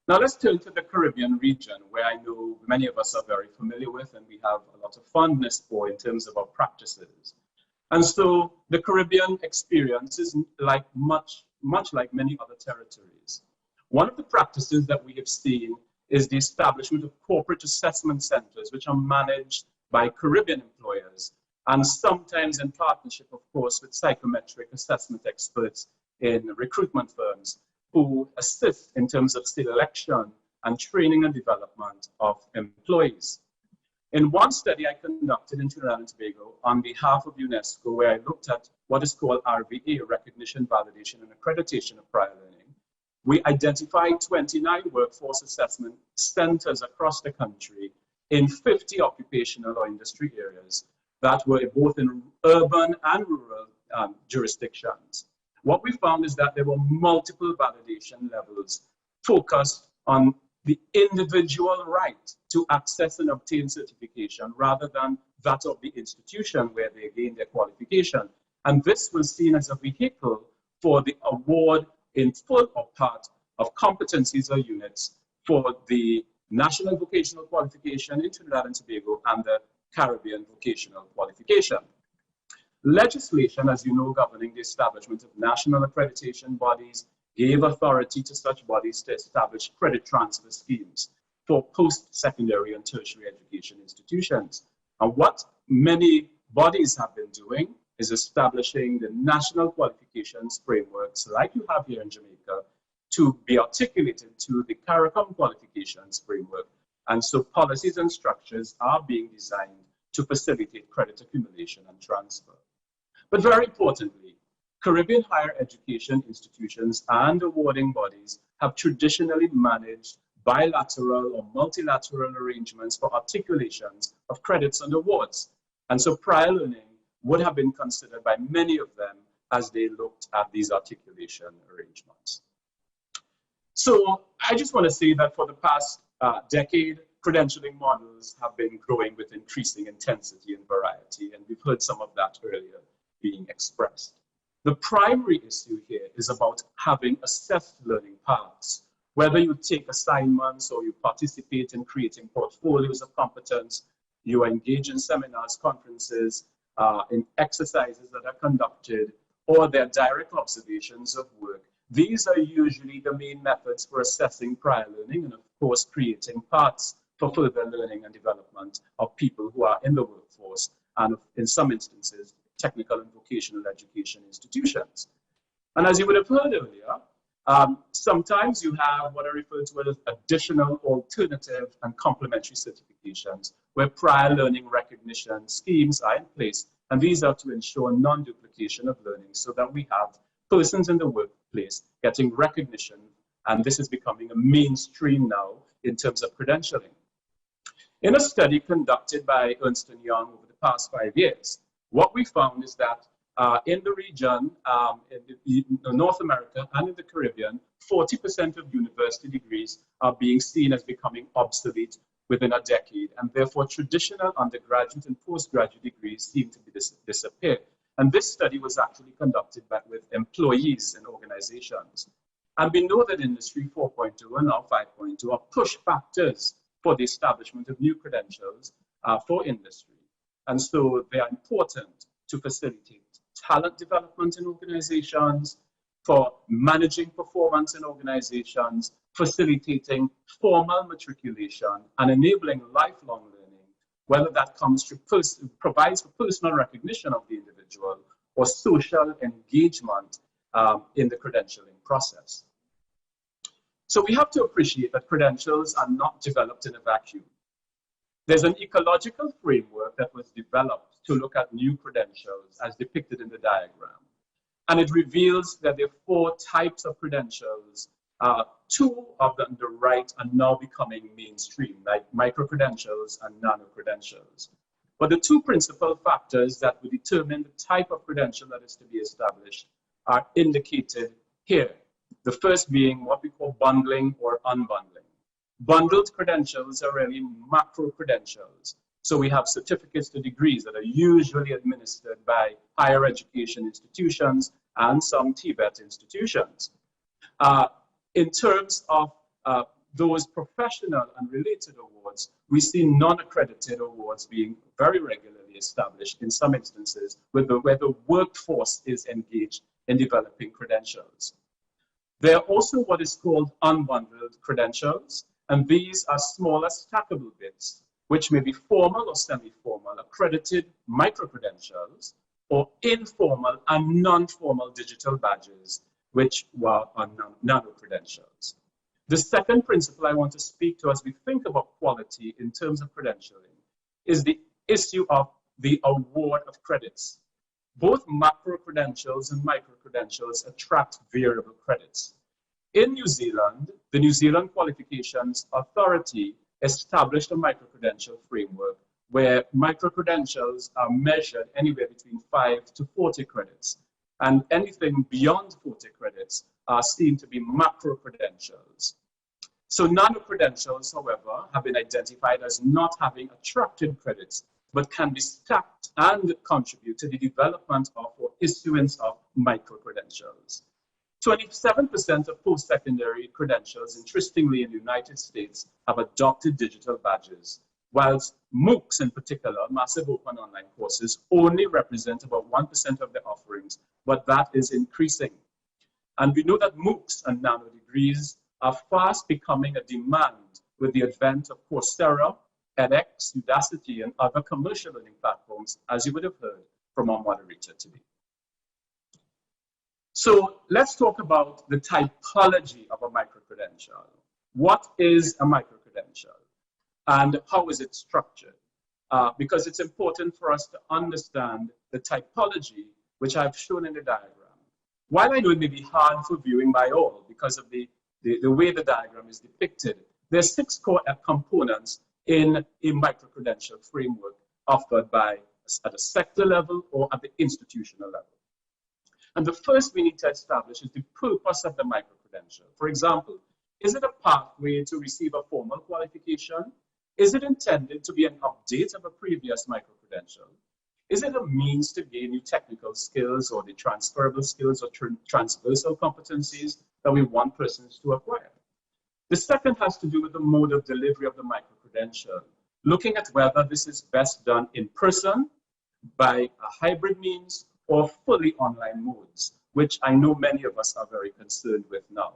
Now let's turn to the Caribbean region, where I know many of us are very familiar with and we have a lot of fondness for in terms of our practices. And so the Caribbean experience is like much like many other territories. One of the practices that we have seen is the establishment of corporate assessment centers, which are managed by Caribbean employers, and sometimes in partnership, of course, with psychometric assessment experts in recruitment firms who assist in terms of selection and training and development of employees. In one study I conducted in Trinidad and Tobago on behalf of UNESCO, where I looked at what is called RVA, Recognition, Validation, and Accreditation of Prior Learning, we identified 29 workforce assessment centers across the country in 50 occupational or industry areas that were both in urban and rural jurisdictions. What we found is that there were multiple validation levels focused on the individual right to access and obtain certification rather than that of the institution where they gained their qualification. And this was seen as a vehicle for the award in full or part of competencies or units for the National Vocational Qualification in Trinidad and Tobago and the Caribbean Vocational Qualification. Legislation, as you know, governing the establishment of national accreditation bodies gave authority to such bodies to establish credit transfer schemes for post-secondary and tertiary education institutions. And what many bodies have been doing is establishing the national qualifications frameworks like you have here in Jamaica to be articulated to the CARICOM qualifications framework. And so policies and structures are being designed to facilitate credit accumulation and transfer. But very importantly, Caribbean higher education institutions and awarding bodies have traditionally managed bilateral or multilateral arrangements for articulations of credits and awards. And so prior learning would have been considered by many of them as they looked at these articulation arrangements. So I just want to say that for the past decade, credentialing models have been growing with increasing intensity and variety, and we've heard some of that earlier being expressed. The primary issue here is about having assessed learning paths. Whether you take assignments or you participate in creating portfolios of competence, you engage in seminars, conferences, in exercises that are conducted, or their direct observations of work. These are usually the main methods for assessing prior learning and, of course, creating paths for further learning and development of people who are in the workforce and, in some instances, technical and vocational education institutions. And as you would have heard earlier, sometimes you have what are referred to as additional, alternative, and complementary certifications, where prior learning recognition schemes are in place, and these are to ensure non-duplication of learning so that we have persons in the workplace getting recognition, and this is becoming a mainstream now in terms of credentialing. In a study conducted by Ernst & Young over the past 5 years, what we found is that in the region, in North America and in the Caribbean, 40% of university degrees are being seen as becoming obsolete within a decade, and therefore traditional undergraduate and postgraduate degrees seem to be disappear. And this study was actually conducted with employees in organizations. And we know that Industry 4.2 and now 5.2 are push factors for the establishment of new credentials for industry. And so they are important to facilitate talent development in organizations, for managing performance in organizations, facilitating formal matriculation, and enabling lifelong learning, whether that comes through provides for personal recognition of the individual or social engagement in the credentialing process. So we have to appreciate that credentials are not developed in a vacuum. There's an ecological framework that was developed to look at new credentials as depicted in the diagram. And it reveals that there are 4 types of credentials. 2 of them on the right are now becoming mainstream, like micro-credentials and nano-credentials. But the 2 principal factors that will determine the type of credential that is to be established are indicated here. The first being what we call bundling or unbundling. Bundled credentials are really macro credentials. So we have certificates to degrees that are usually administered by higher education institutions and some TVET institutions. In terms of those professional and related awards, we see non-accredited awards being very regularly established in some instances where the workforce is engaged in developing credentials. There are also what is called unbundled credentials, and these are smaller stackable bits, which may be formal or semi-formal, accredited micro-credentials, or informal and non-formal digital badges, which are nano-credentials. The second principle I want to speak to as we think about quality in terms of credentialing is the issue of the award of credits. Both macro-credentials and micro-credentials attract variable credits. In New Zealand, the New Zealand Qualifications Authority established a micro-credential framework where micro-credentials are measured anywhere between 5 to 40 credits, and anything beyond 40 credits are seen to be macro-credentials. So nano-credentials, however, have been identified as not having attracted credits, but can be stacked and contribute to the development of or issuance of micro-credentials. 27% of post-secondary credentials, interestingly in the United States, have adopted digital badges, whilst MOOCs in particular, massive open online courses, only represent about 1% of their offerings, but that is increasing. And we know that MOOCs and nano degrees are fast becoming a demand with the advent of Coursera, edX, Udacity, and other commercial learning platforms, as you would have heard from our moderator today. So let's talk about the typology of a micro-credential. What is a micro-credential and how is it structured? because it's important for us to understand the typology, which I've shown in the diagram. While I know it may be hard for viewing by all because of the way the diagram is depicted, there's 6 core components in a micro-credential framework offered by at a sector level or at the institutional level. And the first we need to establish is the purpose of the micro-credential. For example, is it a pathway to receive a formal qualification? Is it intended to be an update of a previous micro-credential? Is it a means to gain new technical skills or the transferable skills or transversal competencies that we want persons to acquire? The second has to do with the mode of delivery of the micro-credential, looking at whether this is best done in person, by a hybrid means, or fully online modes, which I know many of us are very concerned with now.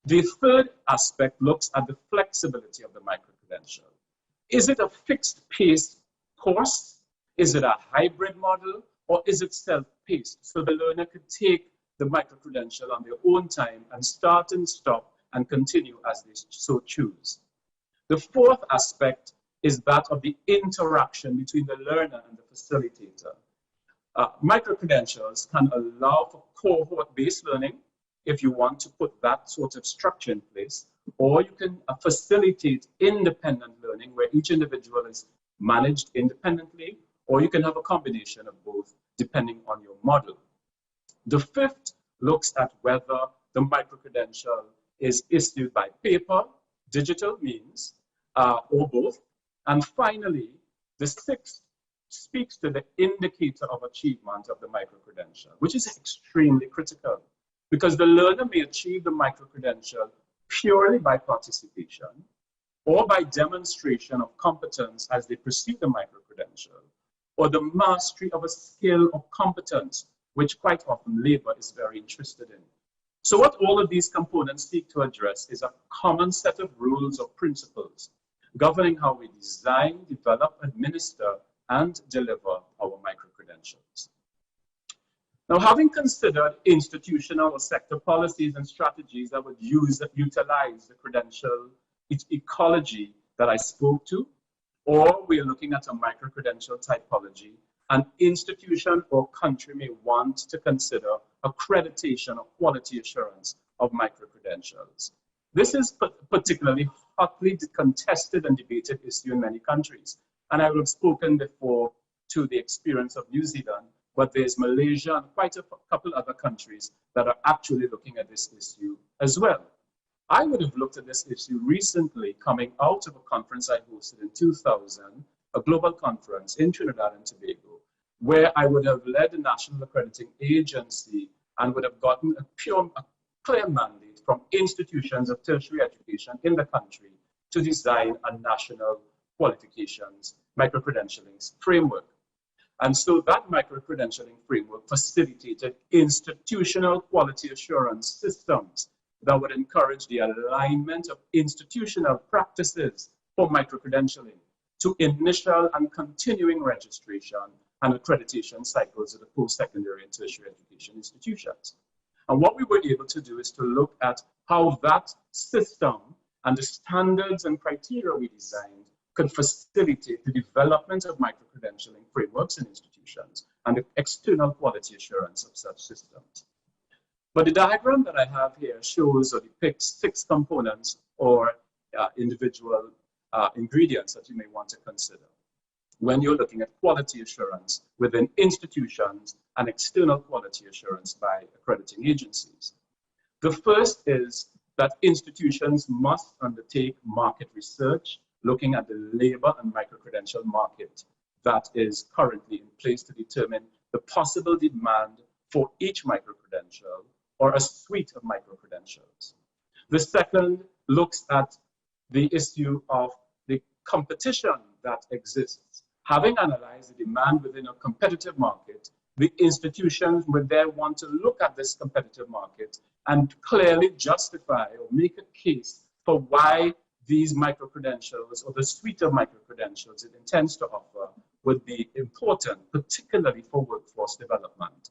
The third aspect looks at the flexibility of the micro-credential. Is it a fixed-paced course? Is it a hybrid model? Or is it self-paced? So the learner could take the micro-credential on their own time and start and stop and continue as they so choose. The fourth aspect is that of the interaction between the learner and the facilitator. Micro-credentials can allow for cohort-based learning if you want to put that sort of structure in place, or you can facilitate independent learning where each individual is managed independently, or you can have a combination of both depending on your model. The fifth looks at whether the micro-credential is issued by paper, digital means, or both. And finally, the sixth speaks to the indicator of achievement of the micro-credential, which is extremely critical because the learner may achieve the micro-credential purely by participation or by demonstration of competence as they pursue the micro-credential, or the mastery of a skill or competence, which quite often labor is very interested in. So what all of these components seek to address is a common set of rules or principles governing how we design, develop, administer, and deliver our micro-credentials. Now, having considered institutional or sector policies and strategies that would utilize the credential ecology that I spoke to, or we're looking at a micro-credential typology, an institution or country may want to consider accreditation or quality assurance of micro-credentials. This is particularly hotly contested and debated issue in many countries. And I would have spoken before to the experience of New Zealand, but there's Malaysia and quite a couple other countries that are actually looking at this issue as well. I would have looked at this issue recently coming out of a conference I hosted in 2000, a global conference in Trinidad and Tobago, where I would have led the National Accrediting Agency and would have gotten a clear mandate from institutions of tertiary education in the country to design a national qualifications micro-credentialing framework. And so that micro-credentialing framework facilitated institutional quality assurance systems that would encourage the alignment of institutional practices for micro-credentialing to initial and continuing registration and accreditation cycles of the post-secondary and tertiary education institutions. And what we were able to do is to look at how that system and the standards and criteria we designed could facilitate the development of micro-credentialing frameworks in institutions and the external quality assurance of such systems. But the diagram that I have here shows or depicts 6 components or individual ingredients that you may want to consider when you're looking at quality assurance within institutions and external quality assurance by accrediting agencies. The first is that institutions must undertake market research looking at the labor and micro-credential market that is currently in place to determine the possible demand for each micro-credential or a suite of micro-credentials. The second looks at the issue of the competition that exists. Having analyzed the demand within a competitive market, the institutions would then want to look at this competitive market and clearly justify or make a case for why these micro-credentials or the suite of micro-credentials it intends to offer would be important, particularly for workforce development.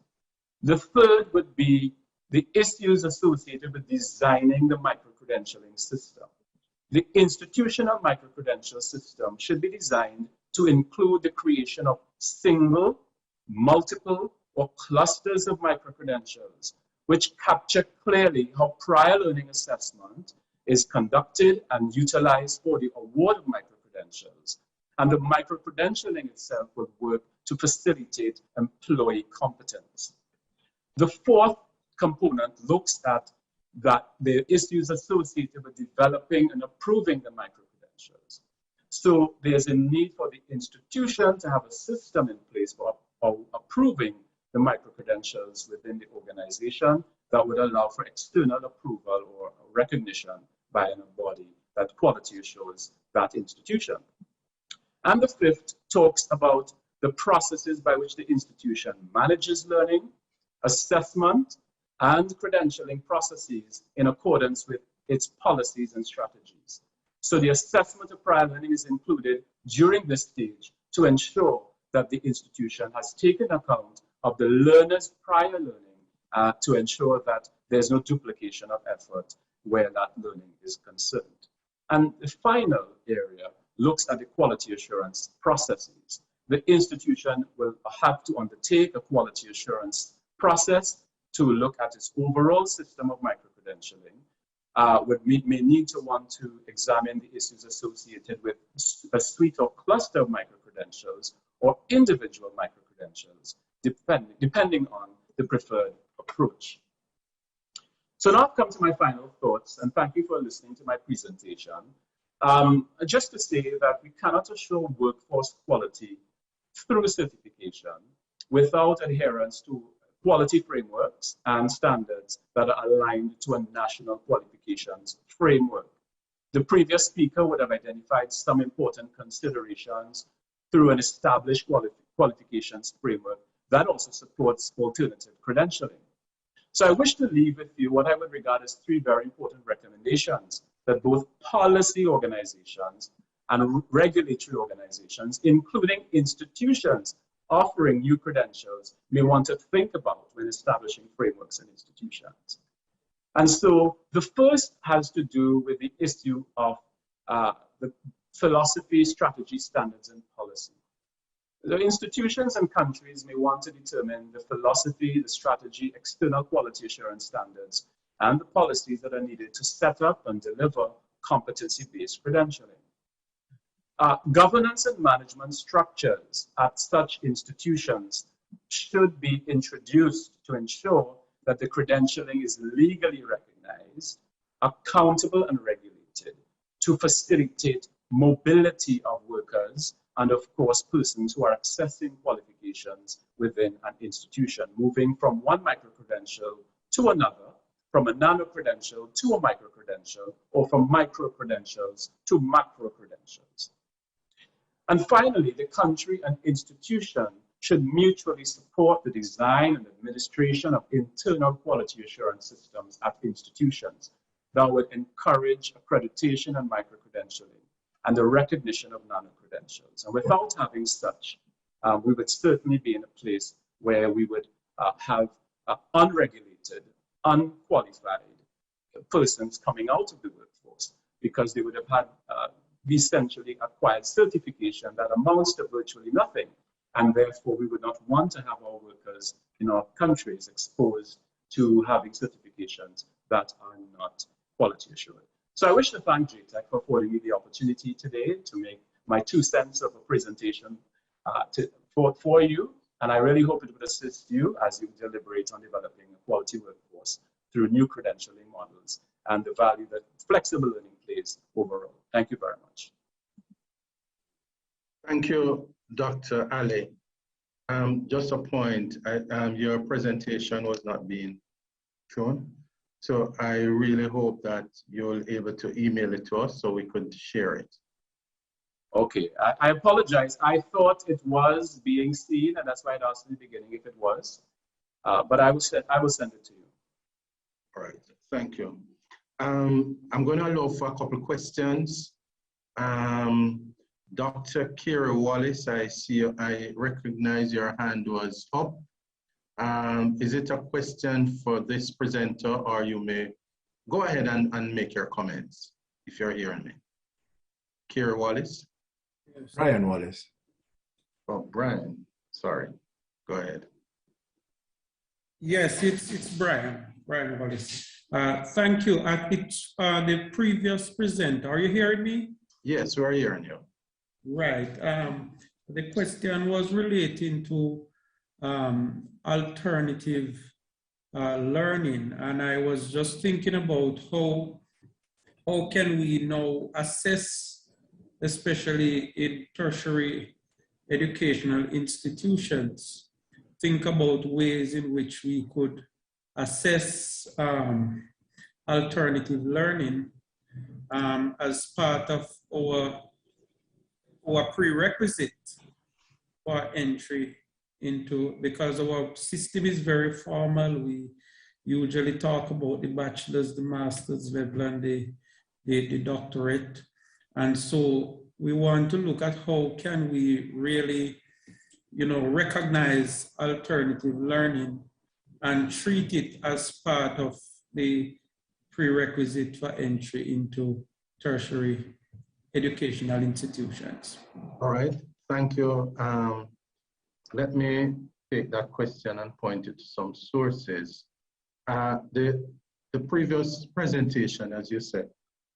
The third would be the issues associated with designing the micro-credentialing system. The institutional micro-credential system should be designed to include the creation of single, multiple, or clusters of microcredentials, which capture clearly how prior learning assessment is conducted and utilized for the award of microcredentials. And the microcredentialing itself will work to facilitate employee competence. The fourth component looks at the issues associated with developing and approving the microcredentials. So there's a need for the institution to have a system in place for approving the microcredentials within the organization that would allow for external approval or recognition by a body that quality assures that institution. And the fifth talks about the processes by which the institution manages learning, assessment, and credentialing processes in accordance with its policies and strategies. So the assessment of prior learning is included during this stage to ensure that the institution has taken account of the learner's prior learning to ensure that there's no duplication of effort where that learning is concerned. And the final area looks at the quality assurance processes. The institution will have to undertake a quality assurance process to look at its overall system of microcredentialing. May need to want to examine the issues associated with a suite or cluster of microcredentials or individual microcredentials, depending on the preferred approach. So now I've come to my final thoughts, and thank you for listening to my presentation. Just to say that we cannot assure workforce quality through certification without adherence to quality frameworks and standards that are aligned to a national qualifications framework. The previous speaker would have identified some important considerations through an established qualifications framework that also supports alternative credentialing. So I wish to leave with you what I would regard as three very important recommendations that both policy organizations and regulatory organizations, including institutions offering new credentials, may want to think about when establishing frameworks and institutions. And so the first has to do with the issue of the philosophy, strategy, standards, and policy. The institutions and countries may want to determine the philosophy, the strategy, external quality assurance standards, and the policies that are needed to set up and deliver competency-based credentialing. Governance and management structures at such institutions should be introduced to ensure that the credentialing is legally recognized, accountable, and regulated to facilitate mobility of workers and, of course, persons who are accessing qualifications within an institution, moving from one microcredential to another, from a nano-credential to a micro-credential, or from micro-credentials to macro-credentials. And finally, the country and institution should mutually support the design and administration of internal quality assurance systems at institutions that would encourage accreditation and micro-credentialing and the recognition of nano-credentials. And without having such, we would certainly be in a place where we would have unregulated, unqualified persons coming out of the workforce because they would have had essentially acquired certification that amounts to virtually nothing. And therefore, we would not want to have our workers in our countries exposed to having certifications that are not quality assured. So I wish to thank J-TEC for affording me the opportunity today to make my 2 cents of a presentation for you. And I really hope it would assist you as you deliberate on developing a quality workforce through new credentialing models and the value that flexible learning plays overall. Thank you very much. Thank you, Dr. Ali. Just a point, your presentation was not being shown. So I really hope that you're able to email it to us so we could share it. Okay, I apologize. I thought it was being seen, and that's why I asked in the beginning if it was. But I will send it to you. All right, thank you. I'm going to allow for a couple of questions. Dr. Kira Wallace, I recognize your hand was up. Is it a question for this presenter, or you may go ahead and make your comments if you're hearing me? Kira Wallace? Ryan Wallace. Oh, Brian, sorry. Go ahead. Yes, it's Brian Wallace. Thank you. I picked the previous presenter. Are you hearing me? Yes, we are hearing you. Right. The question was relating to alternative learning, and I was just thinking about how can we now assess, especially in tertiary educational institutions, think about ways in which we could assess alternative learning as part of our prerequisite for entry into, because our system is very formal. We usually talk about the bachelor's, the master's level, and the doctorate. And so we want to look at how can we really, recognize alternative learning and treat it as part of the prerequisite for entry into tertiary educational institutions. All right, thank you. Let me take that question and point it to some sources. The previous presentation, as you said,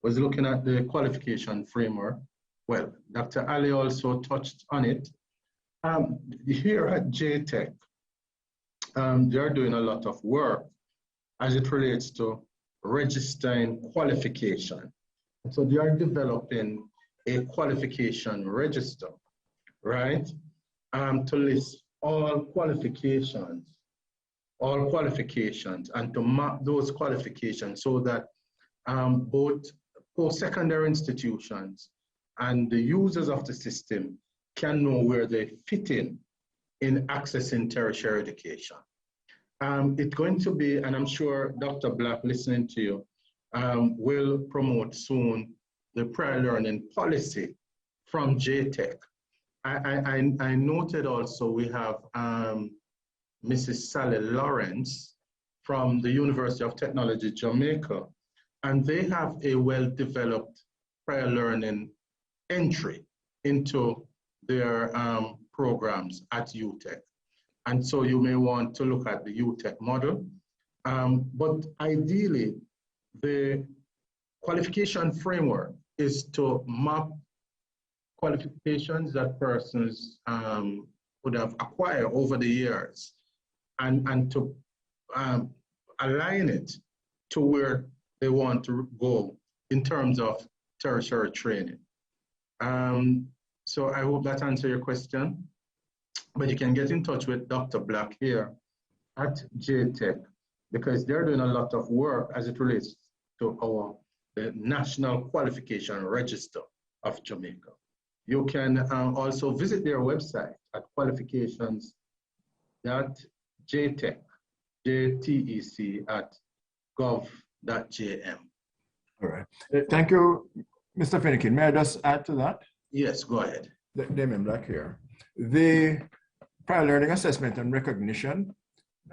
was looking at the qualification framework. Well, Dr. Ali also touched on it. Here at J-TEC, they are doing a lot of work as it relates to registering qualification. So they are developing a qualification register, right? To list all qualifications and to map those qualifications so that both post-secondary institutions and the users of the system can know where they fit in accessing tertiary education. It's going to be, and I'm sure Dr. Black, listening to you, will promote soon the prior learning policy from J-TEC. I noted also we have Mrs. Sally Lawrence from the University of Technology, Jamaica, and they have a well-developed prior learning entry into their programs at UTech. And so you may want to look at the UTech model. But ideally, the qualification framework is to map qualifications that persons would have acquired over the years and to align it to where they want to go in terms of tertiary training. So I hope that answers your question. But you can get in touch with Dr. Black here at J-TEC because they're doing a lot of work as it relates to the National Qualification Register of Jamaica. You can also visit their website at qualifications.jtec, JTEC.gov.jm. All right. Thank you, Mr. Finnegan. May I just add to that? Yes, go ahead. Damien Black here. The prior learning assessment and recognition,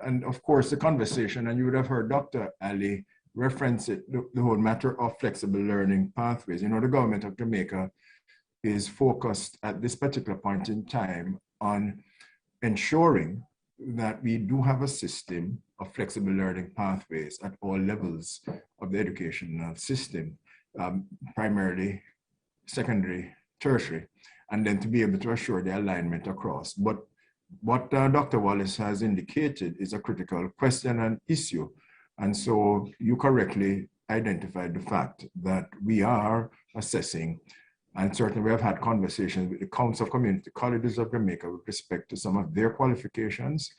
and of course the conversation, and you would have heard Dr. Ali reference it, the whole matter of flexible learning pathways. You know, the government of Jamaica is focused at this particular point in time on ensuring that we do have a system of flexible learning pathways at all levels of the educational system, primarily secondary, tertiary, and then to be able to assure the alignment across. But what Dr. Wallace has indicated is a critical question and issue. And so you correctly identified the fact that we are assessing, and certainly we have had conversations with the Council of Community Colleges of Jamaica with respect to some of their qualifications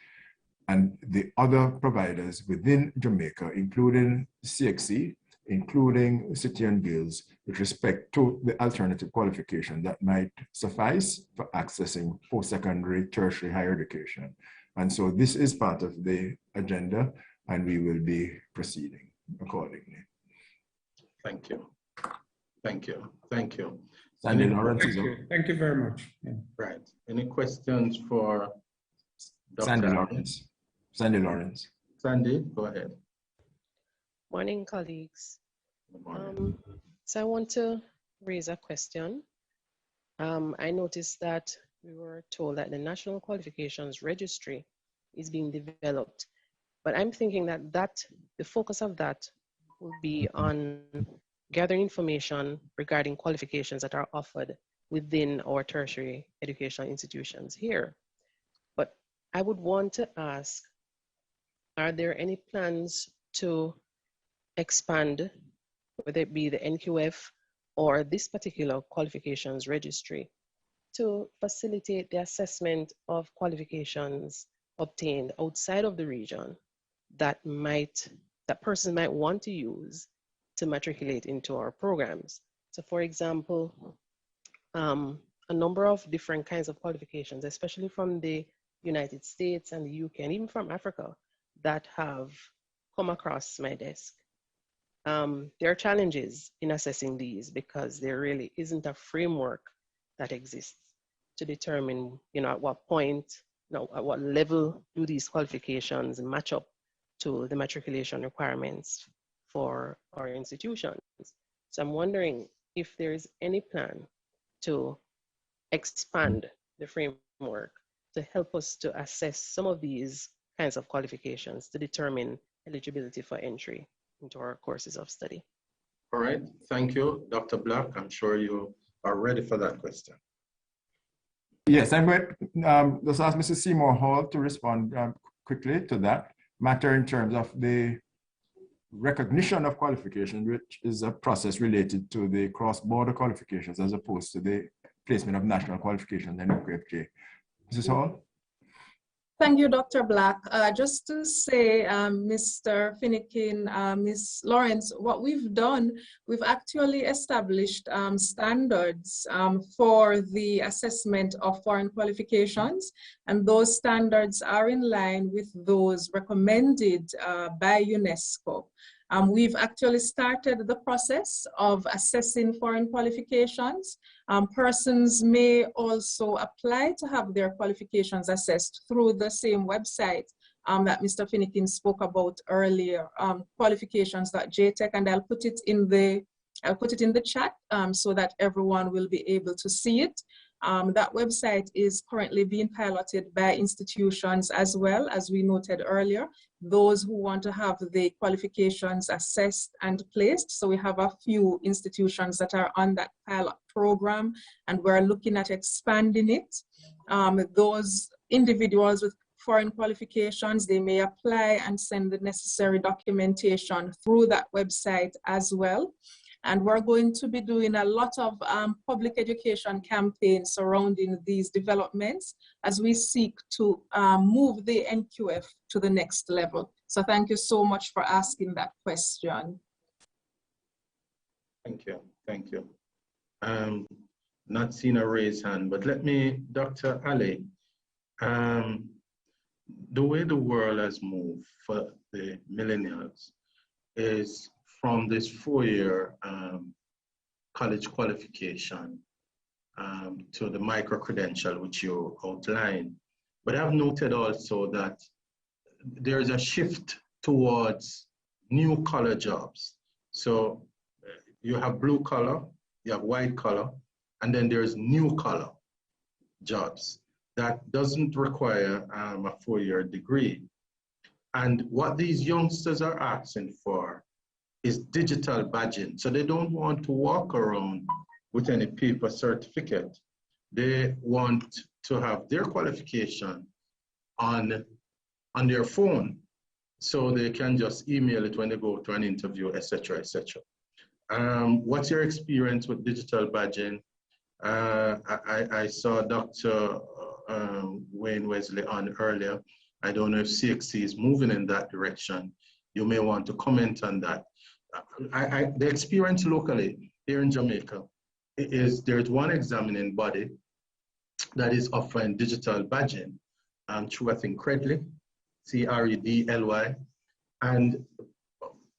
and the other providers within Jamaica, including CXC, including City and Guilds, with respect to the alternative qualification that might suffice for accessing post-secondary, tertiary higher education. And so this is part of the agenda, and we will be proceeding accordingly. Thank you. Thank you. Thank you. Sandy Lawrence. Thank you very much. Yeah. Right. Any questions for Dr. Sandy Lawrence? Sandy Lawrence. Sandy, go ahead. Morning, colleagues. Good morning. So I want to raise a question. I noticed that we were told that the National Qualifications Registry is being developed. But I'm thinking that the focus of that will be on gathering information regarding qualifications that are offered within our tertiary educational institutions here. But I would want to ask, are there any plans to expand, whether it be the NQF or this particular qualifications registry, to facilitate the assessment of qualifications obtained outside of the region that person might want to use to matriculate into our programs? So for example, a number of different kinds of qualifications, especially from the United States and the UK and even from Africa, that have come across my desk. There are challenges in assessing these because there really isn't a framework that exists to determine, at what point, at what level do these qualifications match up to the matriculation requirements for our institutions. So I'm wondering if there is any plan to expand the framework to help us to assess some of these kinds of qualifications to determine eligibility for entry into our courses of study. All right, thank you, Dr. Black. I'm sure you are ready for that question. Yes, I'm going to just ask Mrs. Seymour Hall to respond quickly to that matter in terms of the recognition of qualification, which is a process related to the cross-border qualifications as opposed to the placement of national qualifications and QFJ. Mrs. Hall? Thank you, Dr. Black. Just to say, Mr. Finnegan, Ms. Lawrence, what we've done, we've actually established standards for the assessment of foreign qualifications, and those standards are in line with those recommended by UNESCO. We've actually started the process of assessing foreign qualifications. Persons may also apply to have their qualifications assessed through the same website that Mr. Finnegan spoke about earlier, qualifications.J-TEC, and I'll put it in the chat so that everyone will be able to see it. That website is currently being piloted by institutions as well, as we noted earlier, those who want to have the qualifications assessed and placed. So we have a few institutions that are on that pilot program, and we're looking at expanding it. Those individuals with foreign qualifications, they may apply and send the necessary documentation through that website as well. And we're going to be doing a lot of public education campaigns surrounding these developments as we seek to move the NQF to the next level. So thank you so much for asking that question. Thank you, thank you. Not seen a raised hand, but let me, Dr. Ali, the way the world has moved for the millennials is from this 4-year college qualification to the micro-credential, which you outlined. But I've noted also that there's a shift towards new collar jobs. So you have blue collar, you have white collar, and then there's new collar jobs that doesn't require a 4-year degree. And what these youngsters are asking for is digital badging. So they don't want to walk around with any paper certificate. They want to have their qualification on their phone, so they can just email it when they go to an interview, etc., etc. What's your experience with digital badging? I saw Dr. Wayne Wesley on earlier. I don't know if CXC is moving in that direction. You may want to comment on that. The experience locally here in Jamaica is there's one examining body that is offering digital badging through, I think, Credly, C-R-E-D-L-Y. And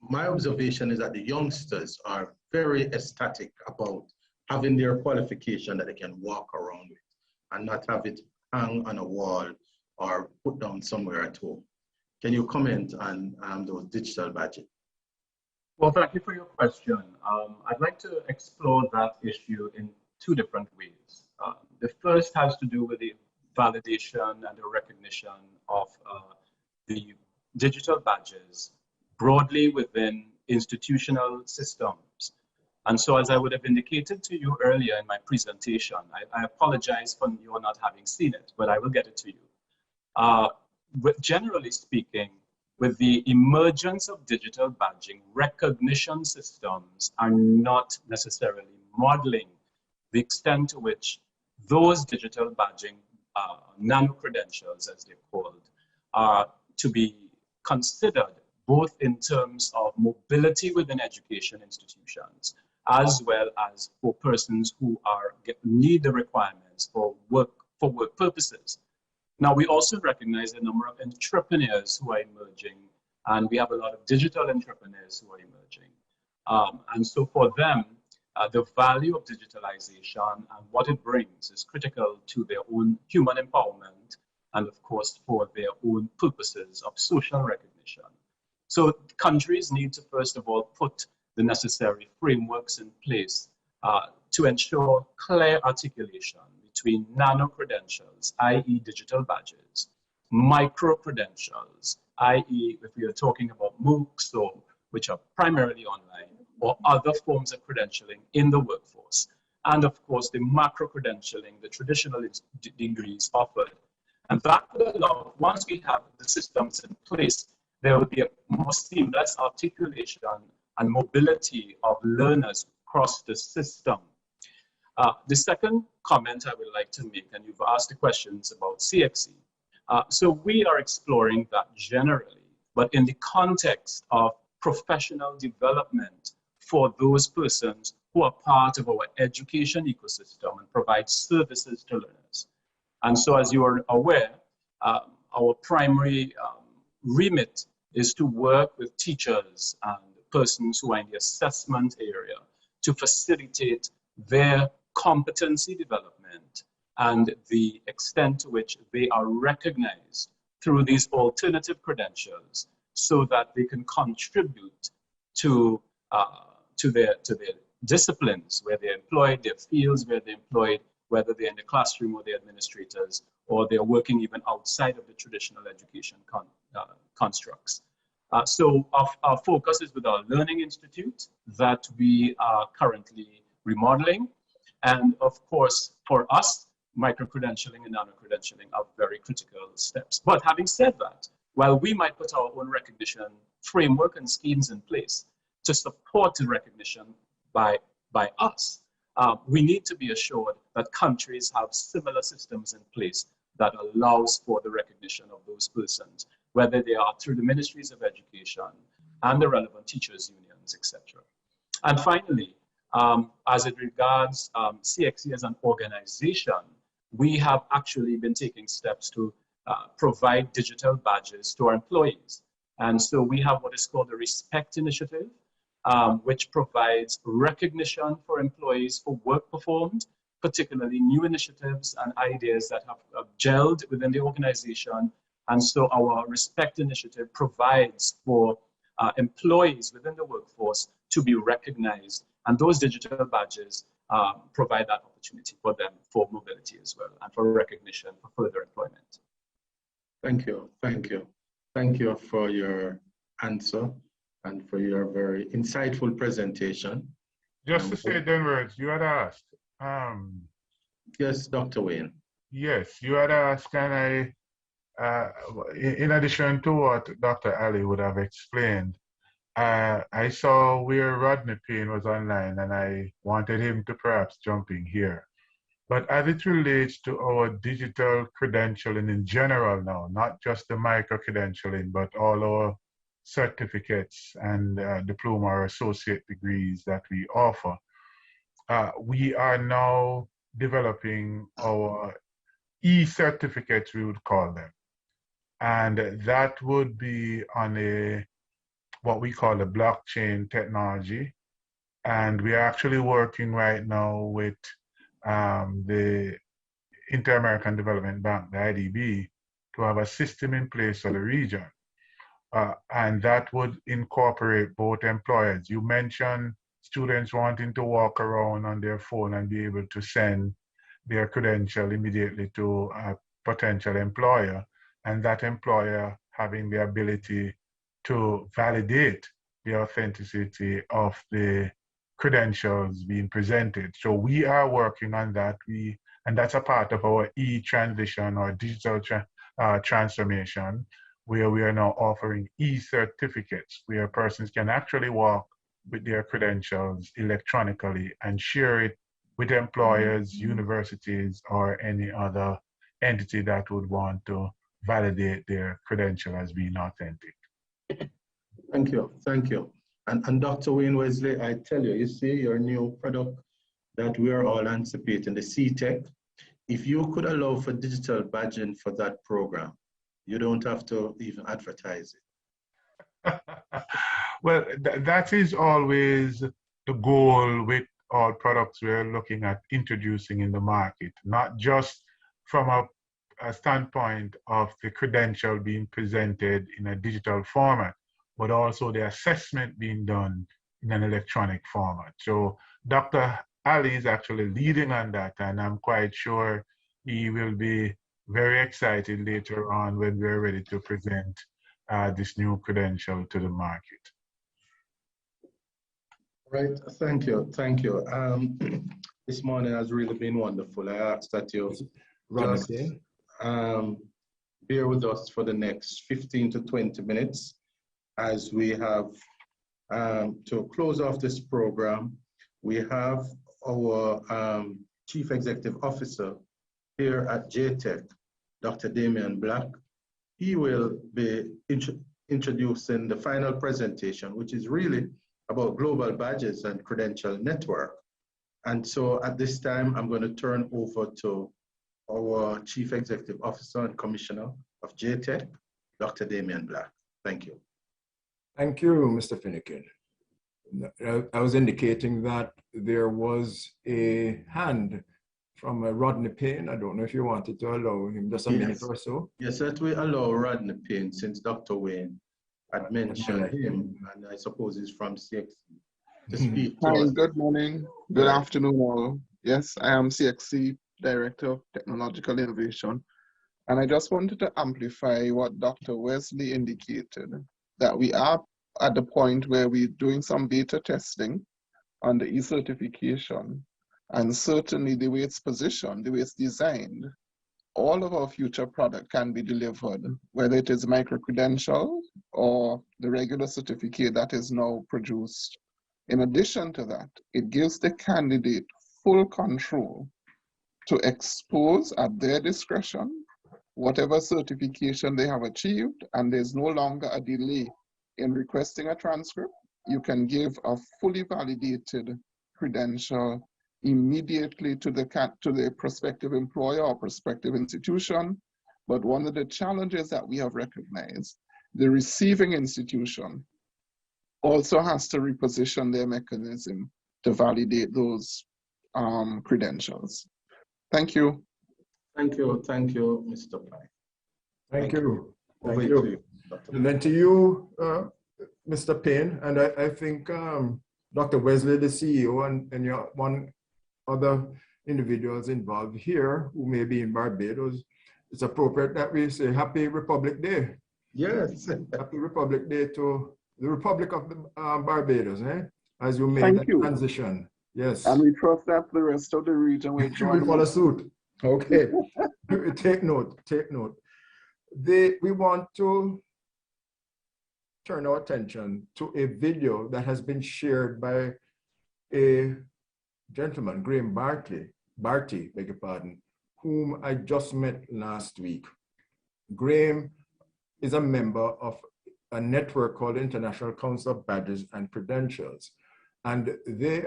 my observation is that the youngsters are very ecstatic about having their qualification that they can walk around with and not have it hang on a wall or put down somewhere at home. Can you comment on those digital badging? Well, thank you for your question. I'd like to explore that issue in two different ways. The first has to do with the validation and the recognition of the digital badges broadly within institutional systems. And so, as I would have indicated to you earlier in my presentation, I apologize for you not having seen it, but I will get it to you. Generally speaking, with the emergence of digital badging, recognition systems are not necessarily modeling the extent to which those digital badging nano-credentials, as they're called, are to be considered both in terms of mobility within education institutions, as well as for persons who need the requirements for work purposes. Now, we also recognize a number of entrepreneurs who are emerging, and we have a lot of digital entrepreneurs who are emerging. And so for them, the value of digitalization and what it brings is critical to their own human empowerment and, of course, for their own purposes of social recognition. So countries need to, first of all, put the necessary frameworks in place to ensure clear articulation between nano-credentials, i.e. digital badges, micro-credentials, i.e. if we are talking about MOOCs, which are primarily online, or other forms of credentialing in the workforce, and of course the macro-credentialing, the traditional degrees offered. And that would allow, once we have the systems in place, there will be a more seamless articulation and mobility of learners across the system. The second comment I would like to make, and you've asked the questions about CXE. So we are exploring that generally, but in the context of professional development for those persons who are part of our education ecosystem and provide services to learners. And so, as you are aware, our primary remit is to work with teachers and persons who are in the assessment area to facilitate their competency development and the extent to which they are recognized through these alternative credentials so that they can contribute to their disciplines where they're employed, their fields where they're employed, whether they're in the classroom or they're administrators, or they're working even outside of the traditional education constructs. So our focus is with our Learning Institute that we are currently remodeling. And of course, for us, micro-credentialing and nano-credentialing are very critical steps. But having said that, while we might put our own recognition framework and schemes in place to support the recognition by us, we need to be assured that countries have similar systems in place that allows for the recognition of those persons, whether they are through the ministries of education and the relevant teachers' unions, etc. And finally, as it regards CXE as an organization, we have actually been taking steps to provide digital badges to our employees. And so we have what is called the Respect Initiative, which provides recognition for employees for work performed, particularly new initiatives and ideas that have gelled within the organization. And so our Respect Initiative provides for employees within the workforce to be recognized. And those digital badges provide that opportunity for them for mobility as well and for recognition for further employment. Thank you. Thank you. Thank you for your answer and for your very insightful presentation. Just to say 10 words, you had asked. Yes, Dr. Wayne. Yes, you had asked, can I, in addition to what Dr. Ali would have explained, I saw where Rodney Payne was online and I wanted him to perhaps jump in here. But as it relates to our digital credentialing in general now, not just the micro-credentialing, but all our certificates and diploma or associate degrees that we offer, we are now developing our e-certificates, we would call them. And that would be on what we call a blockchain technology. And we are actually working right now with the Inter-American Development Bank, the IDB, to have a system in place for the region. And that would incorporate both employers. You mentioned students wanting to walk around on their phone and be able to send their credential immediately to a potential employer, and that employer having the ability to validate the authenticity of the credentials being presented. So we are working on that. And that's a part of our e-transition or digital transformation, where we are now offering e-certificates, where persons can actually walk with their credentials electronically and share it with employers, universities, or any other entity that would want to validate their credential as being authentic. Thank you, thank you. And Dr. Wayne Wesley, I tell you, you see your new product that we are all anticipating, the J-TEC. If you could allow for digital badging for that program, you don't have to even advertise it. Well, that is always the goal with all products we're looking at introducing in the market, not just from a standpoint of the credential being presented in a digital format, but also the assessment being done in an electronic format. So Dr. Ali is actually leading on that, and I'm quite sure he will be very excited later on when we're ready to present this new credential to the market. Right, thank you, thank you. This morning has really been wonderful. I ask that you just bear with us for the next 15 to 20 minutes as we have to close off this program. We have our Chief Executive Officer here at J-TEC, Dr. Damian Black. He will be introducing the final presentation, which is really about global badges and credential network. And so at this time, I'm going to turn over to our Chief Executive Officer and Commissioner of J-TEC, Dr. Damian Black. Thank you. Thank you, Mr. Finnegan. I was indicating that there was a hand from Rodney Payne. I don't know if you wanted to allow him just a minute or so. Yes, that we allow Rodney Payne, since Dr. Wayne had mentioned him, and I suppose he's from CXC, to speak to Hi, us. good morning, good afternoon all. Yes, I am CXC Director of Technological Innovation, and I just wanted to amplify what Dr. Wesley indicated, that we are at the point where we're doing some beta testing on the e-certification, and certainly the way it's positioned, the way it's designed, all of our future product can be delivered, whether it is micro-credential or the regular certificate that is now produced. In addition to that, it gives the candidate full control to expose at their discretion whatever certification they have achieved, and there's no longer a delay in requesting a transcript. You can give a fully validated credential immediately to the prospective employer or prospective institution. But one of the challenges that we have recognized, the receiving institution also has to reposition their mechanism to validate those credentials. Thank you. Thank you, Mr. Black. Thank you. Thank you. And then to you, Mr. Payne, and I think Dr. Wesley, the CEO, and your one other individuals involved here who may be in Barbados, it's appropriate that we say Happy Republic Day. Yes. Happy Republic Day to the Republic of Barbados, as you make the transition. Yes. And we trust that the rest of the region will join. We follow suit. Okay. Take note, take note. We want to turn our attention to a video that has been shared by a gentleman, Graham Barty, beg your pardon, whom I just met last week. Graham is a member of a network called International Council of Badges and Credentials. And they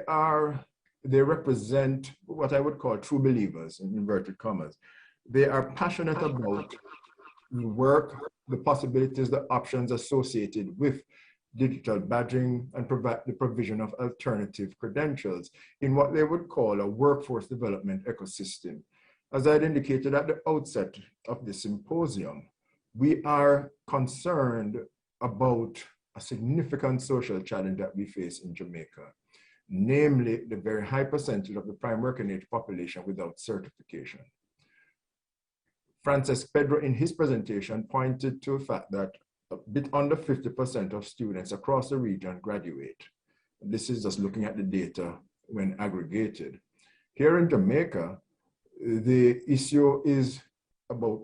represent what I would call true believers, in inverted commas. They are passionate about the work, the possibilities, the options associated with digital badging and the provision of alternative credentials in what they would call a workforce development ecosystem. As I had indicated at the outset of the symposium, we are concerned about a significant social challenge that we face in Jamaica. namely the very high percentage of the prime working age population without certification. Pedro, in his presentation, pointed to the fact that a bit under 50% of students across the region graduate. This is just looking at the data when aggregated. Here in Jamaica, the issue is about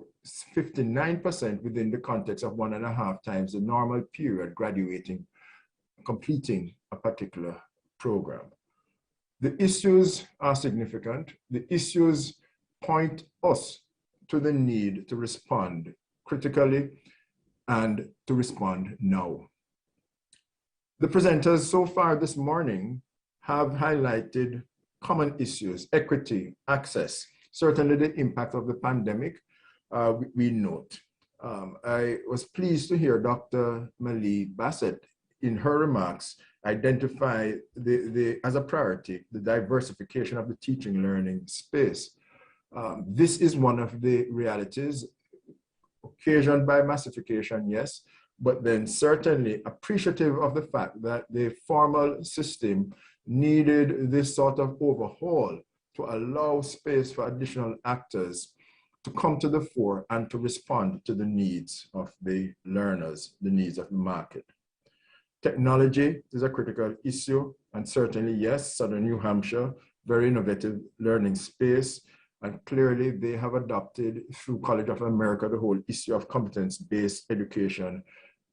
59% within the context of 1.5 times the normal period graduating, completing a particular program. The issues are significant. The issues point us to the need to respond critically and to respond now. The presenters so far this morning have highlighted common issues, equity, access, certainly the impact of the pandemic, we note. I was pleased to hear Dr. Malie Bassett in her remarks identify as a priority the diversification of the teaching learning space. This is one of the realities occasioned by massification, yes, but then certainly appreciative of the fact that the formal system needed this sort of overhaul to allow space for additional actors to come to the fore and to respond to the needs of the learners, the needs of the market. Technology is a critical issue, and certainly, yes, Southern New Hampshire, very innovative learning space, and clearly they have adopted through College of America the whole issue of competence-based education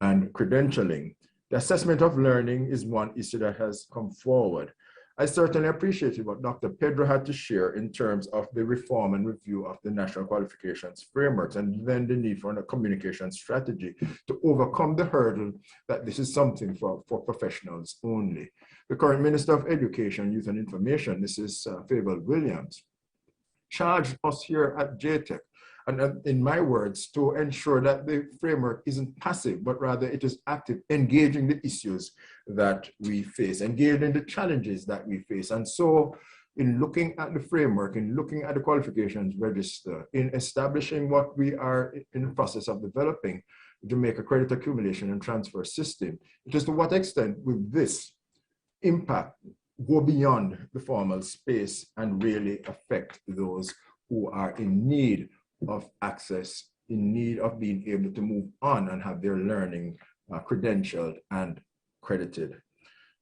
and credentialing. The assessment of learning is one issue that has come forward. I certainly appreciated what Dr. Pedro had to share in terms of the reform and review of the national qualifications frameworks, and then the need for a communication strategy to overcome the hurdle that this is something for professionals only. The current Minister of Education, Youth and Information, Mrs. Fable Williams, charged us here at J-TEC, and in my words, to ensure that the framework isn't passive, but rather it is active, engaging the issues that we face, engaging the challenges that we face. And so in looking at the framework, in looking at the qualifications register, in establishing what we are in the process of developing, Jamaica Credit Accumulation and Transfer System, it is to what extent will this impact go beyond the formal space and really affect those who are in need of access, in need of being able to move on and have their learning credentialed and credited.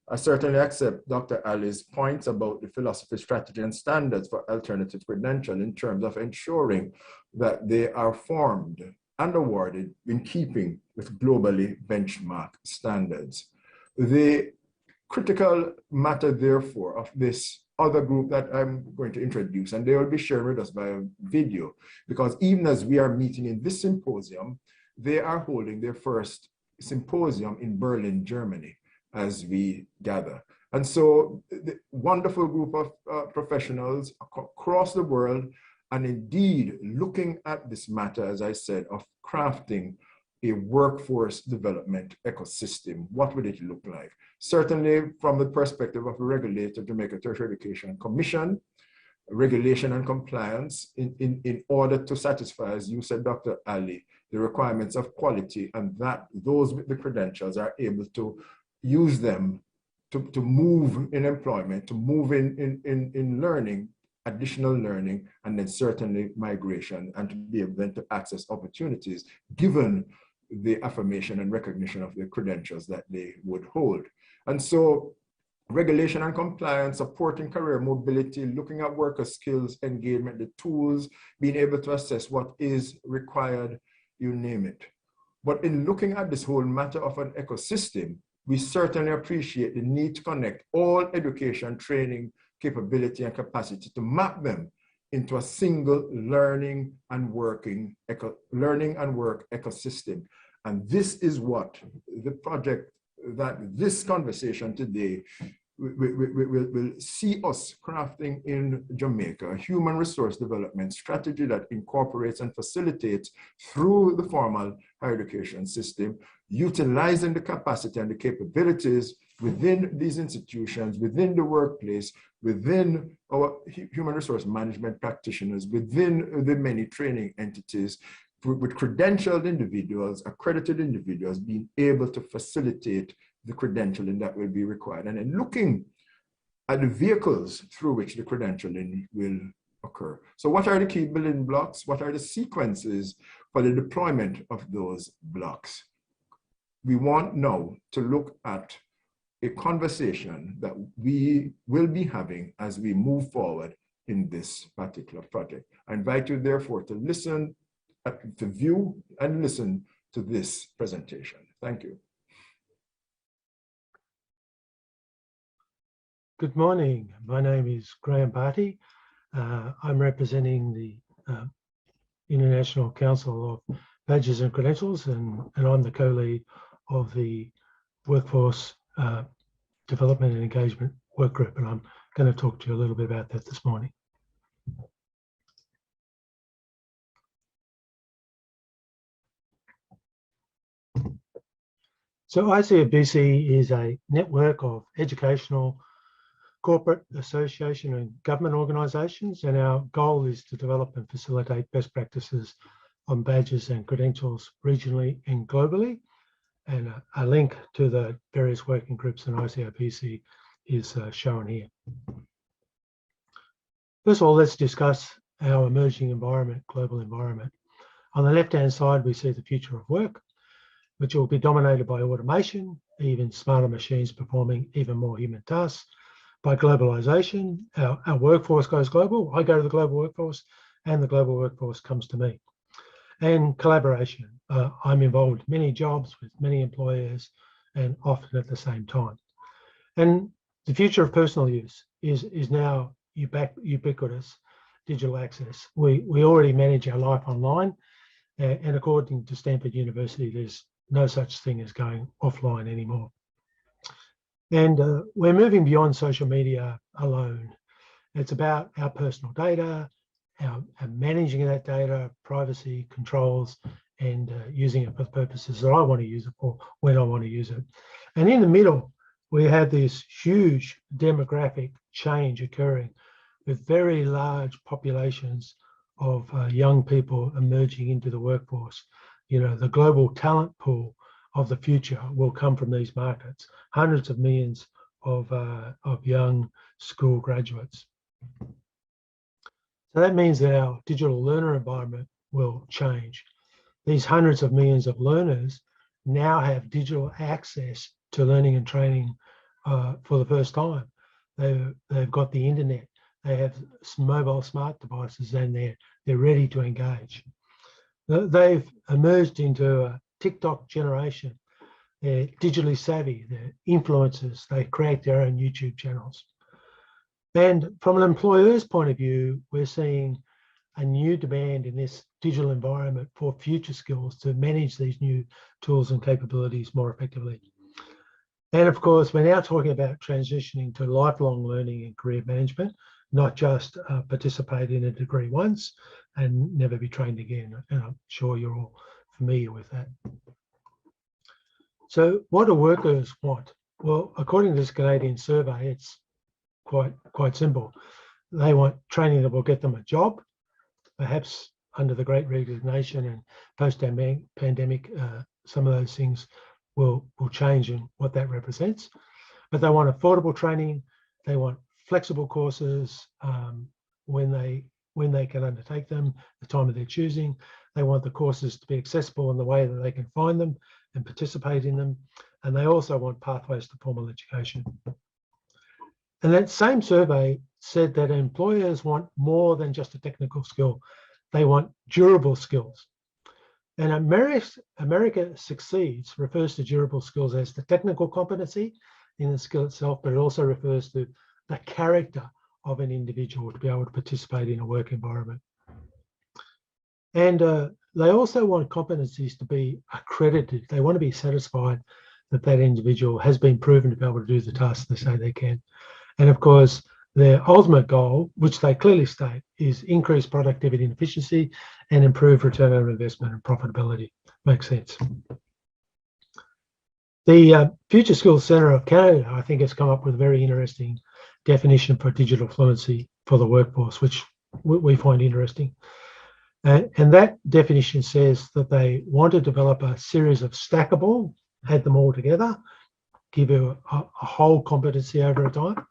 I certainly accept Dr. Ali's points about the philosophy, strategy, and standards for alternative credential in terms of ensuring that they are formed and awarded in keeping with globally benchmark standards. The critical matter, therefore, of this other group that I'm going to introduce, and they will be shared with us via video, because even as we are meeting in this symposium, they are holding their first symposium in Berlin, Germany, as we gather. And so the wonderful group of professionals across the world, and indeed looking at this matter, as I said, of crafting a workforce development ecosystem. What would it look like? Certainly from the perspective of the regulator, Jamaica Tertiary Education Commission, regulation and compliance in order to satisfy, as you said, Dr. Ali, the requirements of quality, and that those with the credentials are able to use them to move in employment, to move in learning, additional learning, and then certainly migration, and to be able then to access opportunities given the affirmation and recognition of the credentials that they would hold. And so regulation and compliance, supporting career mobility, looking at worker skills, engagement, the tools, being able to assess what is required, you name it. But in looking at this whole matter of an ecosystem, we certainly appreciate the need to connect all education, training, capability, and capacity to map them into a single learning and work ecosystem. And this is what the project, that this conversation today will see us crafting in Jamaica, a human resource development strategy that incorporates and facilitates through the formal higher education system, utilizing the capacity and the capabilities within these institutions, within the workplace, within our human resource management practitioners, within the many training entities, with credentialed individuals, accredited individuals, being able to facilitate the credentialing that will be required. And then looking at the vehicles through which the credentialing will occur. So what are the key building blocks? What are the sequences for the deployment of those blocks? We want now to look at a conversation that we will be having as we move forward in this particular project. I invite you therefore to listen, to view and listen to this presentation. Thank you. Good morning. My name is Graham Barty. I'm representing the International Council of Badges and Credentials, and I'm the co-lead of the Workforce Development and Engagement Work Group, and I'm going to talk to you a little bit about that this morning. So ICFBC is a network of educational, corporate, association and government organisations, and our goal is to develop and facilitate best practices on badges and credentials regionally and globally. And a link to the various working groups in ICFBC is shown here. First of all, let's discuss our emerging environment, global environment. On the left-hand side, we see the future of work, which will be dominated by automation, even smarter machines performing even more human tasks. By globalization, our workforce goes global. I go to the global workforce and the global workforce comes to me. And collaboration. I'm involved in many jobs with many employers and often at the same time. And the future of personal use is now ubiquitous digital access. We already manage our life online, and according to Stanford University, there's no such thing as going offline anymore. And we're moving beyond social media alone. It's about our personal data, our managing that data, privacy controls, and using it for the purposes that I want to use it for, when I want to use it. And in the middle, we have this huge demographic change occurring with very large populations of young people emerging into the workforce. You know, the global talent pool of the future will come from these markets, hundreds of millions of young school graduates. So that means that our digital learner environment will change. These hundreds of millions of learners now have digital access to learning and training for the first time. They've got the internet, they have mobile smart devices, and they're ready to engage. They've emerged into a TikTok generation. They're digitally savvy, they're influencers, they create their own YouTube channels. And from an employer's point of view, we're seeing a new demand in this digital environment for future skills to manage these new tools and capabilities more effectively. And of course, we're now talking about transitioning to lifelong learning and career management, not just participate in a degree once and never be trained again. And I'm sure you're all familiar with that. So what do workers want? Well, according to this Canadian survey, it's quite simple. They want training that will get them a job, perhaps under the Great Resignation and post-pandemic, some of those things will change in what that represents. But they want affordable training, they want flexible courses when they can undertake them, the time of their choosing. They want the courses to be accessible in the way that they can find them and participate in them. And they also want pathways to formal education. And that same survey said that employers want more than just a technical skill. They want durable skills. And America Succeeds refers to durable skills as the technical competency in the skill itself, but it also refers to the character of an individual to be able to participate in a work environment. And they also want competencies to be accredited. They want to be satisfied that that individual has been proven to be able to do the tasks they say they can. And of course, their ultimate goal, which they clearly state, is increased productivity and efficiency and improve return on investment and profitability. Makes sense. The Future Skills Centre of Canada, I think, has come up with a very interesting definition for digital fluency for the workforce, which we find interesting. And that definition says that they want to develop a series of stackable, add them all together, give you a whole competency over a time,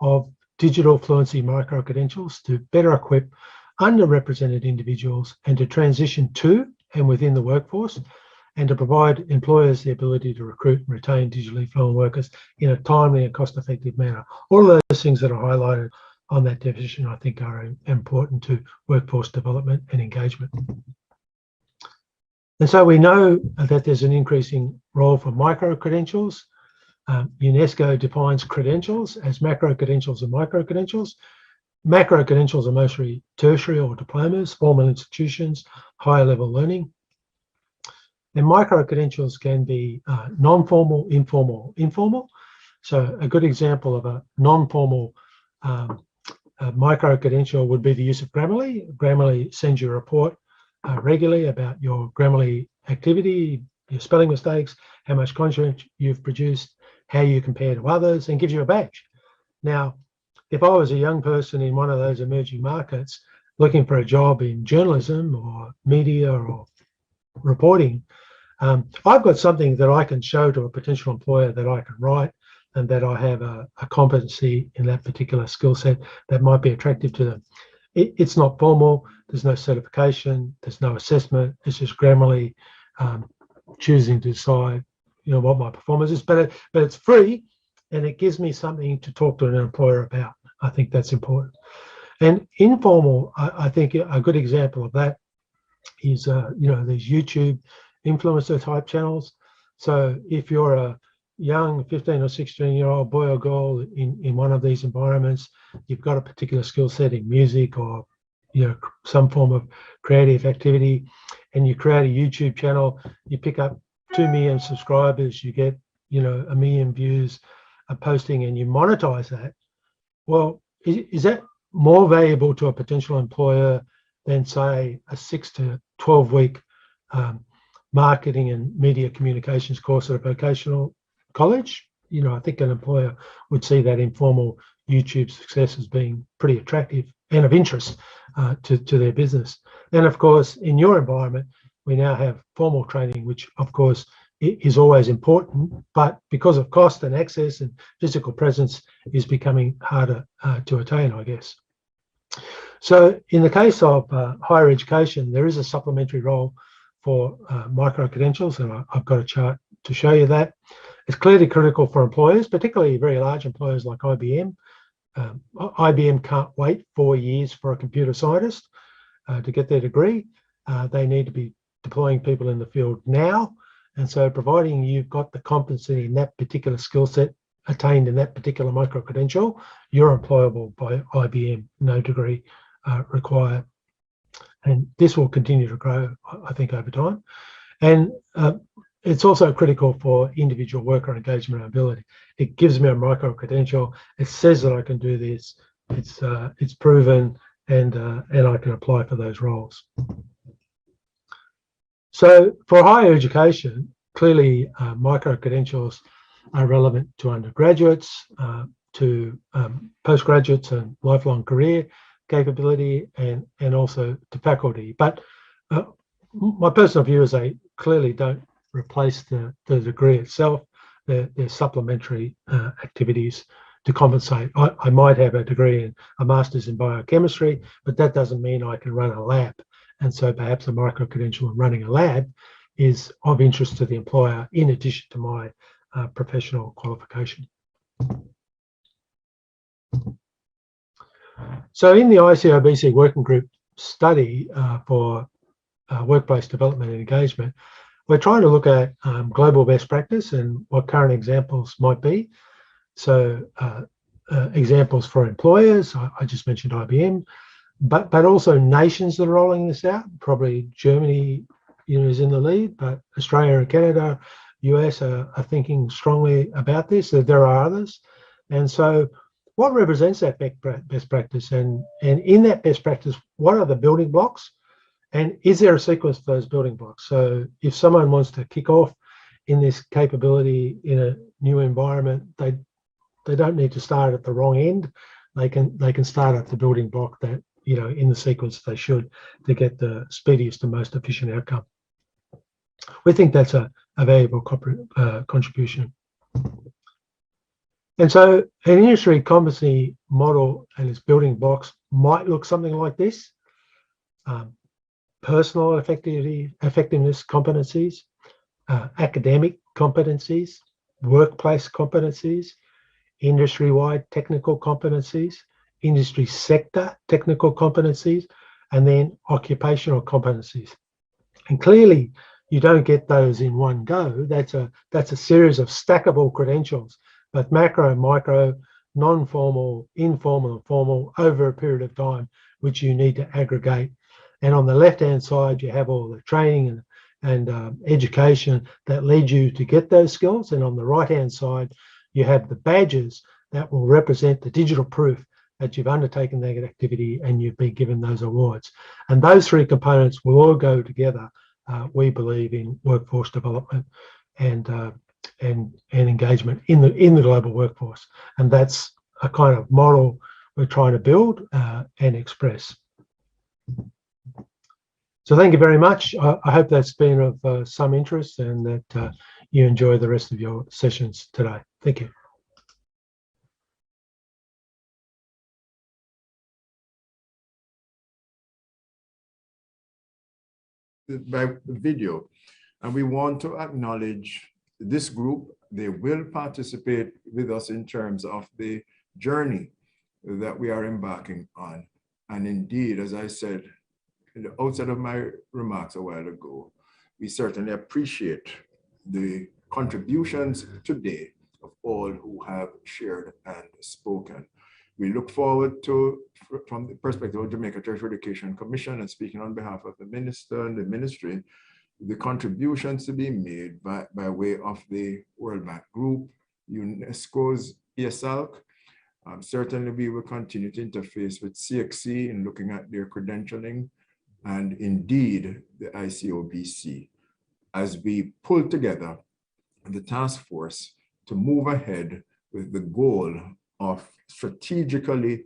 of digital fluency micro-credentials to better equip underrepresented individuals and to transition to and within the workforce, and to provide employers the ability to recruit and retain digitally fluent workers in a timely and cost-effective manner. All of those things that are highlighted on that definition, I think, are important to workforce development and engagement. And so we know that there's an increasing role for micro-credentials. UNESCO defines credentials as macro-credentials and micro-credentials. Macro-credentials are mostly tertiary or diplomas, formal institutions, higher level learning. And micro-credentials can be non-formal, informal. So a good example of a non-formal micro-credential would be the use of Grammarly. Grammarly sends you a report regularly about your Grammarly activity, your spelling mistakes, how much content you've produced, how you compare to others, and gives you a badge. Now, if I was a young person in one of those emerging markets looking for a job in journalism or media or reporting, I've got something that I can show to a potential employer that I can write and that I have a competency in that particular skill set that might be attractive to them. It's not formal, there's no certification, there's no assessment, it's just Grammarly choosing to decide what my performance is, but it's free and it gives me something to talk to an employer about. I think that's important. And informal, I think a good example of that is these YouTube influencer type channels. So if you're a young 15 or 16-year-old boy or girl in one of these environments, you've got a particular skill set in music or some form of creative activity, and you create a YouTube channel, you pick up 2 million subscribers, you get 1 million views a posting, and you monetize that. Well, is that more valuable to a potential employer than, say, a 6 to 12 week marketing and media communications course at a vocational college? I think an employer would see that informal YouTube success as being pretty attractive and of interest to their business. And of course, in your environment, we now have formal training, which of course is always important, but because of cost and access and physical presence is becoming harder to attain, I guess. So in the case of higher education, there is a supplementary role for micro-credentials, and I've got a chart to show you that. It's clearly critical for employers, particularly very large employers like IBM. IBM can't wait 4 years for a computer scientist to get their degree. They need to be deploying people in the field now. And so providing you've got the competency in that particular skill set attained in that particular micro-credential, you're employable by IBM, no degree required. And this will continue to grow, I think, over time. And it's also critical for individual worker engagement and ability. It gives me a micro-credential. It says that I can do this. It's proven, and I can apply for those roles. So for higher education, clearly micro-credentials are relevant to undergraduates, to postgraduates and lifelong career capability, and also to faculty. But my personal view is they clearly don't replace the degree itself. They're supplementary activities to compensate. I might have a degree in a master's in biochemistry, but that doesn't mean I can run a lab. And so perhaps a micro-credential in running a lab is of interest to the employer in addition to my professional qualification. So in the ICOBC working group study for workplace development and engagement, we're trying to look at global best practice and what current examples might be. So examples for employers, I just mentioned IBM, but also nations that are rolling this out. Probably Germany is in the lead, but Australia and Canada, US are thinking strongly about this. There are others. And so what represents that best practice? And in that best practice, what are the building blocks? And is there a sequence for those building blocks? So if someone wants to kick off in this capability in a new environment, they don't need to start at the wrong end. They can start at the building block that, in the sequence they should, to get the speediest and most efficient outcome. We think that's a valuable contribution. And so an industry competency model and its building blocks might look something like this. Personal effectiveness competencies, academic competencies, workplace competencies, industry-wide technical competencies, industry sector technical competencies, and then occupational competencies. And clearly, you don't get those in one go. That's a series of stackable credentials, both macro, micro, non-formal, informal, and formal, over a period of time, which you need to aggregate. And on the left-hand side, you have all the training and education that lead you to get those skills. And on the right-hand side, you have the badges that will represent the digital proof that you've undertaken that activity and you've been given those awards. And those three components will all go together, we believe, in workforce development and engagement in the global workforce. And that's a kind of model we're trying to build and express. So thank you very much. I hope that's been of some interest and that you enjoy the rest of your sessions today. Thank you. By video, and we want to acknowledge this group. They will participate with us in terms of the journey that we are embarking on. And indeed, as I said in the outset of my remarks a while ago, we certainly appreciate the contributions today of all who have shared and spoken. We look forward to, from the perspective of Jamaica Tertiary Education Commission, and speaking on behalf of the Minister and the Ministry, the contributions to be made by way of the World Bank Group, UNESCO's ESALC. Certainly we will continue to interface with CXC in looking at their credentialing, and indeed the ICOBC, as we pull together the task force to move ahead with the goal of strategically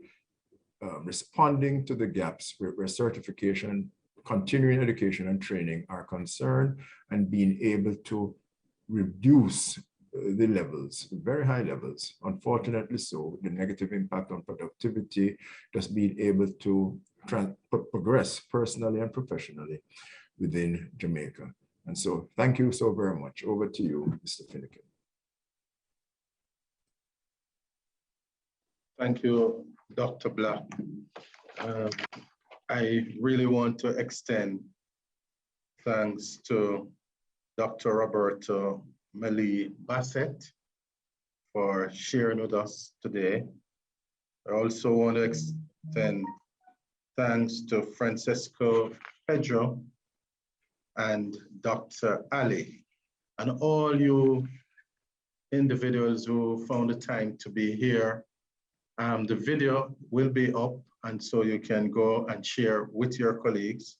responding to the gaps where certification, continuing education and training are concerned, and being able to reduce the levels, very high levels, unfortunately so, the negative impact on productivity, just being able to progress personally and professionally within Jamaica. And so thank you so very much. Over to you, Mr. Finnegan. Thank you, Dr. Black. I really want to extend thanks to Dr. Roberto Meli Bassett for sharing with us today. I also want to extend thanks to Francesco, Pedro, and Dr. Ali, and all you individuals who found the time to be here. The video will be up, and so you can go and share with your colleagues.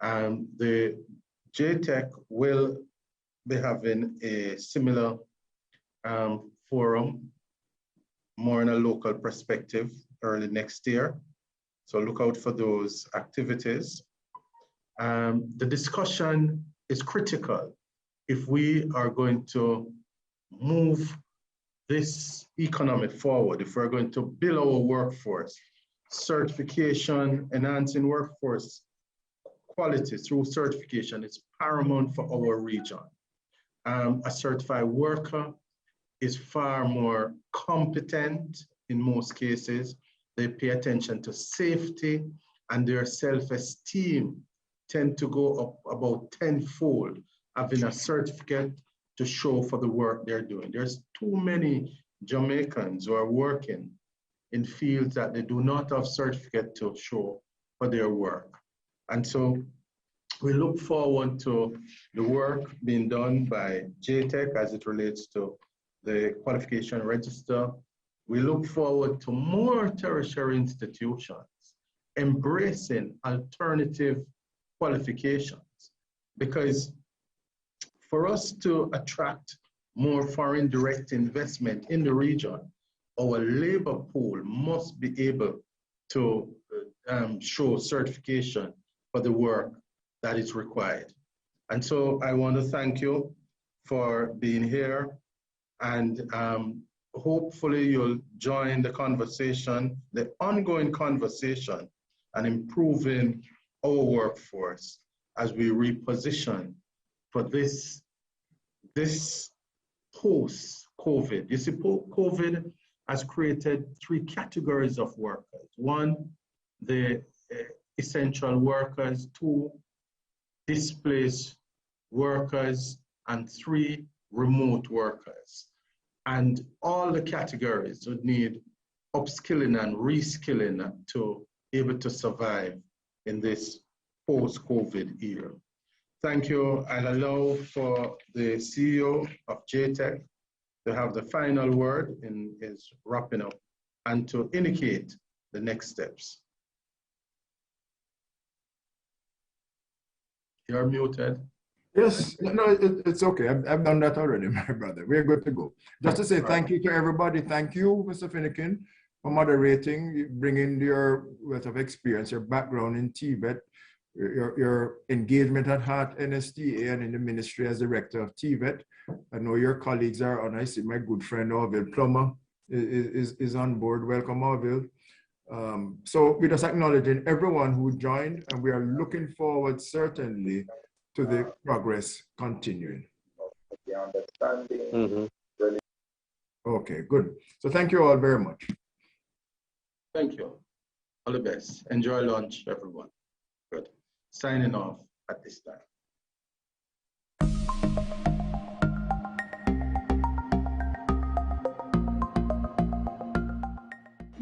The J-TEC will be having a similar forum, more in a local perspective, early next year. So look out for those activities. The discussion is critical if we are going to move this economy forward, if we're going to build our workforce. Certification, enhancing workforce quality through certification is paramount for our region. A certified worker is far more competent in most cases. They pay attention to safety, and their self-esteem tend to go up about tenfold, having a certificate to show for the work they're doing. There's too many Jamaicans who are working in fields that they do not have certificate to show for their work. And so we look forward to the work being done by J-TEC as it relates to the qualification register. We look forward to more tertiary institutions embracing alternative qualifications, because for us to attract more foreign direct investment in the region, our labor pool must be able to show certification for the work that is required. And so I want to thank you for being here, and hopefully you'll join the conversation, the ongoing conversation, and improving our workforce as we reposition for this post-COVID. You see, COVID has created three categories of workers. One, the essential workers. Two, displaced workers. And three, remote workers. And all the categories would need upskilling and reskilling to be able to survive in this post-COVID era. Thank you. I'll allow for the CEO of J-TEC to have the final word in his wrapping up and to indicate the next steps. You're muted. Yes, no, it's okay. I've done that already, my brother. We're good to go. Just to say thank you to everybody. Thank you, Mr. Finnegan, for moderating, bringing your wealth of experience, your background in TVET, your engagement at Heart NSTA and in the ministry as director of TVET. I know your colleagues are on. I see my good friend Orville Plummer is on board. Welcome, Orville. So we're just acknowledging everyone who joined, and we are looking forward certainly to the progress continuing. Okay, good. So thank you all very much. Thank you. All the best. Enjoy lunch, everyone. Good. Signing off at this time.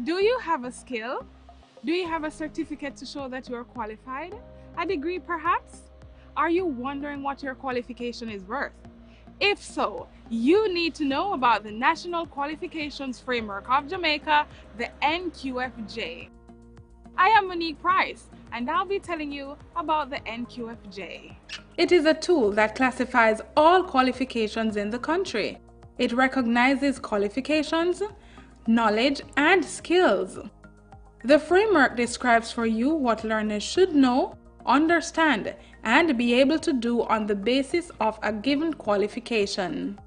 Do you have a skill? Do you have a certificate to show that you are qualified? A degree perhaps? Are you wondering what your qualification is worth? If so, you need to know about the National Qualifications Framework of Jamaica, the NQFJ. I am Monique Price, and I'll be telling you about the NQFJ. It is a tool that classifies all qualifications in the country. It recognizes qualifications, knowledge, and skills. The framework describes for you what learners should know, understand, and be able to do on the basis of a given qualification.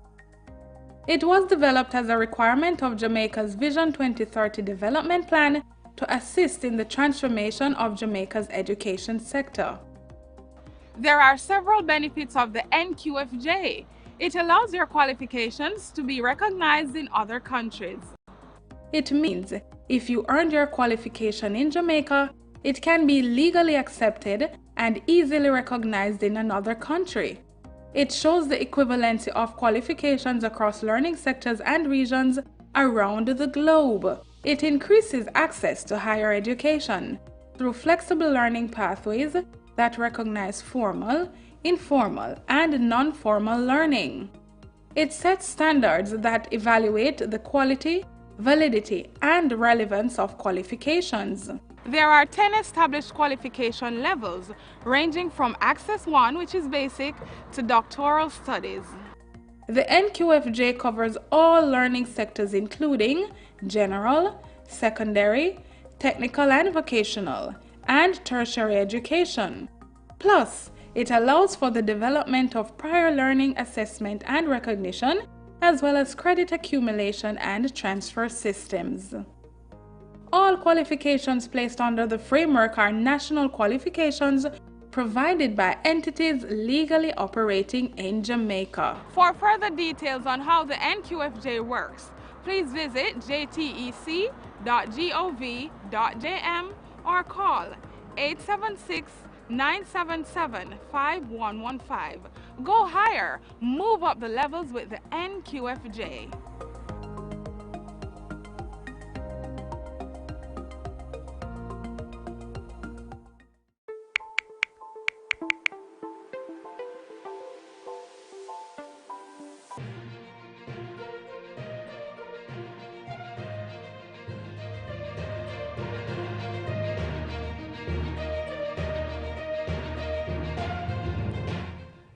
It was developed as a requirement of Jamaica's Vision 2030 development plan to assist in the transformation of Jamaica's education sector. There are several benefits of the NQFJ. It allows your qualifications to be recognized in other countries. It means if you earned your qualification in Jamaica, it can be legally accepted and easily recognized in another country. It shows the equivalency of qualifications across learning sectors and regions around the globe. It increases access to higher education through flexible learning pathways that recognize formal, informal, and non-formal learning. It sets standards that evaluate the quality, validity, and relevance of qualifications. There are 10 established qualification levels, ranging from Access 1, which is basic, to doctoral studies. The NQFJ covers all learning sectors including general, secondary, technical and vocational, and tertiary education. Plus, it allows for the development of prior learning assessment and recognition, as well as credit accumulation and transfer systems. All qualifications placed under the framework are national qualifications provided by entities legally operating in Jamaica. For further details on how the NQFJ works, please visit jtec.gov.jm or call 876-977-5115. Go higher, move up the levels with the NQFJ.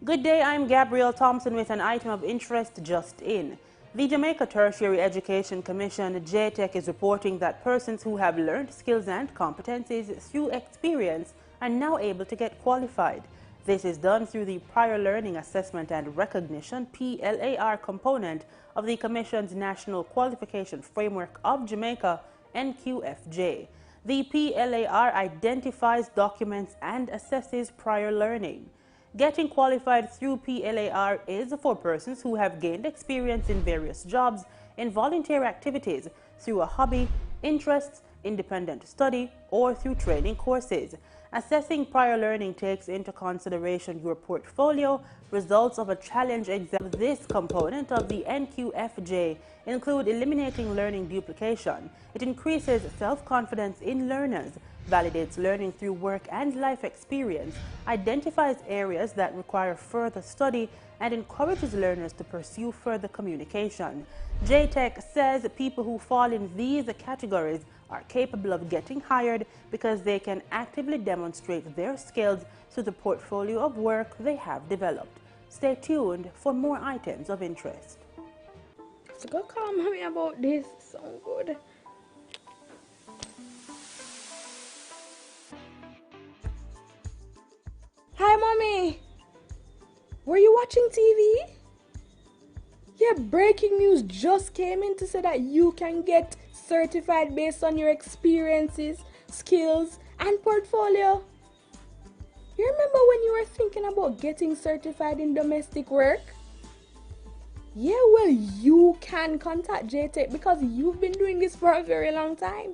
Good day, I'm Gabrielle Thompson with an item of interest just in. The Jamaica Tertiary Education Commission, J-TEC, is reporting that persons who have learned skills and competencies through experience are now able to get qualified. This is done through the Prior Learning Assessment and Recognition (PLAR) component of the Commission's National Qualification Framework of Jamaica, NQFJ. The PLAR identifies, documents, and assesses prior learning. Getting qualified through PLAR is for persons who have gained experience in various jobs and voluntary activities through a hobby, interests, independent study, or through training courses. Assessing prior learning takes into consideration your portfolio. Results of a challenge exam. This component of the NQFJ include eliminating learning duplication. It increases self-confidence in learners, validates learning through work and life experience, identifies areas that require further study, and encourages learners to pursue further communication. J-TEC says people who fall in these categories are capable of getting hired because they can actively demonstrate their skills through the portfolio of work they have developed. Stay tuned for more items of interest. So go call mommy about this. So good. Hi, mommy. Were you watching TV? Yeah, breaking news just came in to say that you can get certified based on your experiences, skills, and portfolio. You remember when you were thinking about getting certified in domestic work? Yeah, well, you can contact J-TEC because you've been doing this for a very long time.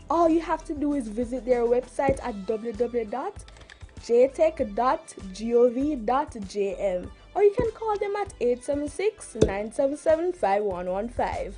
All you have to do is visit their website at www.jtec.gov.jm, or you can call them at 876-977-5115.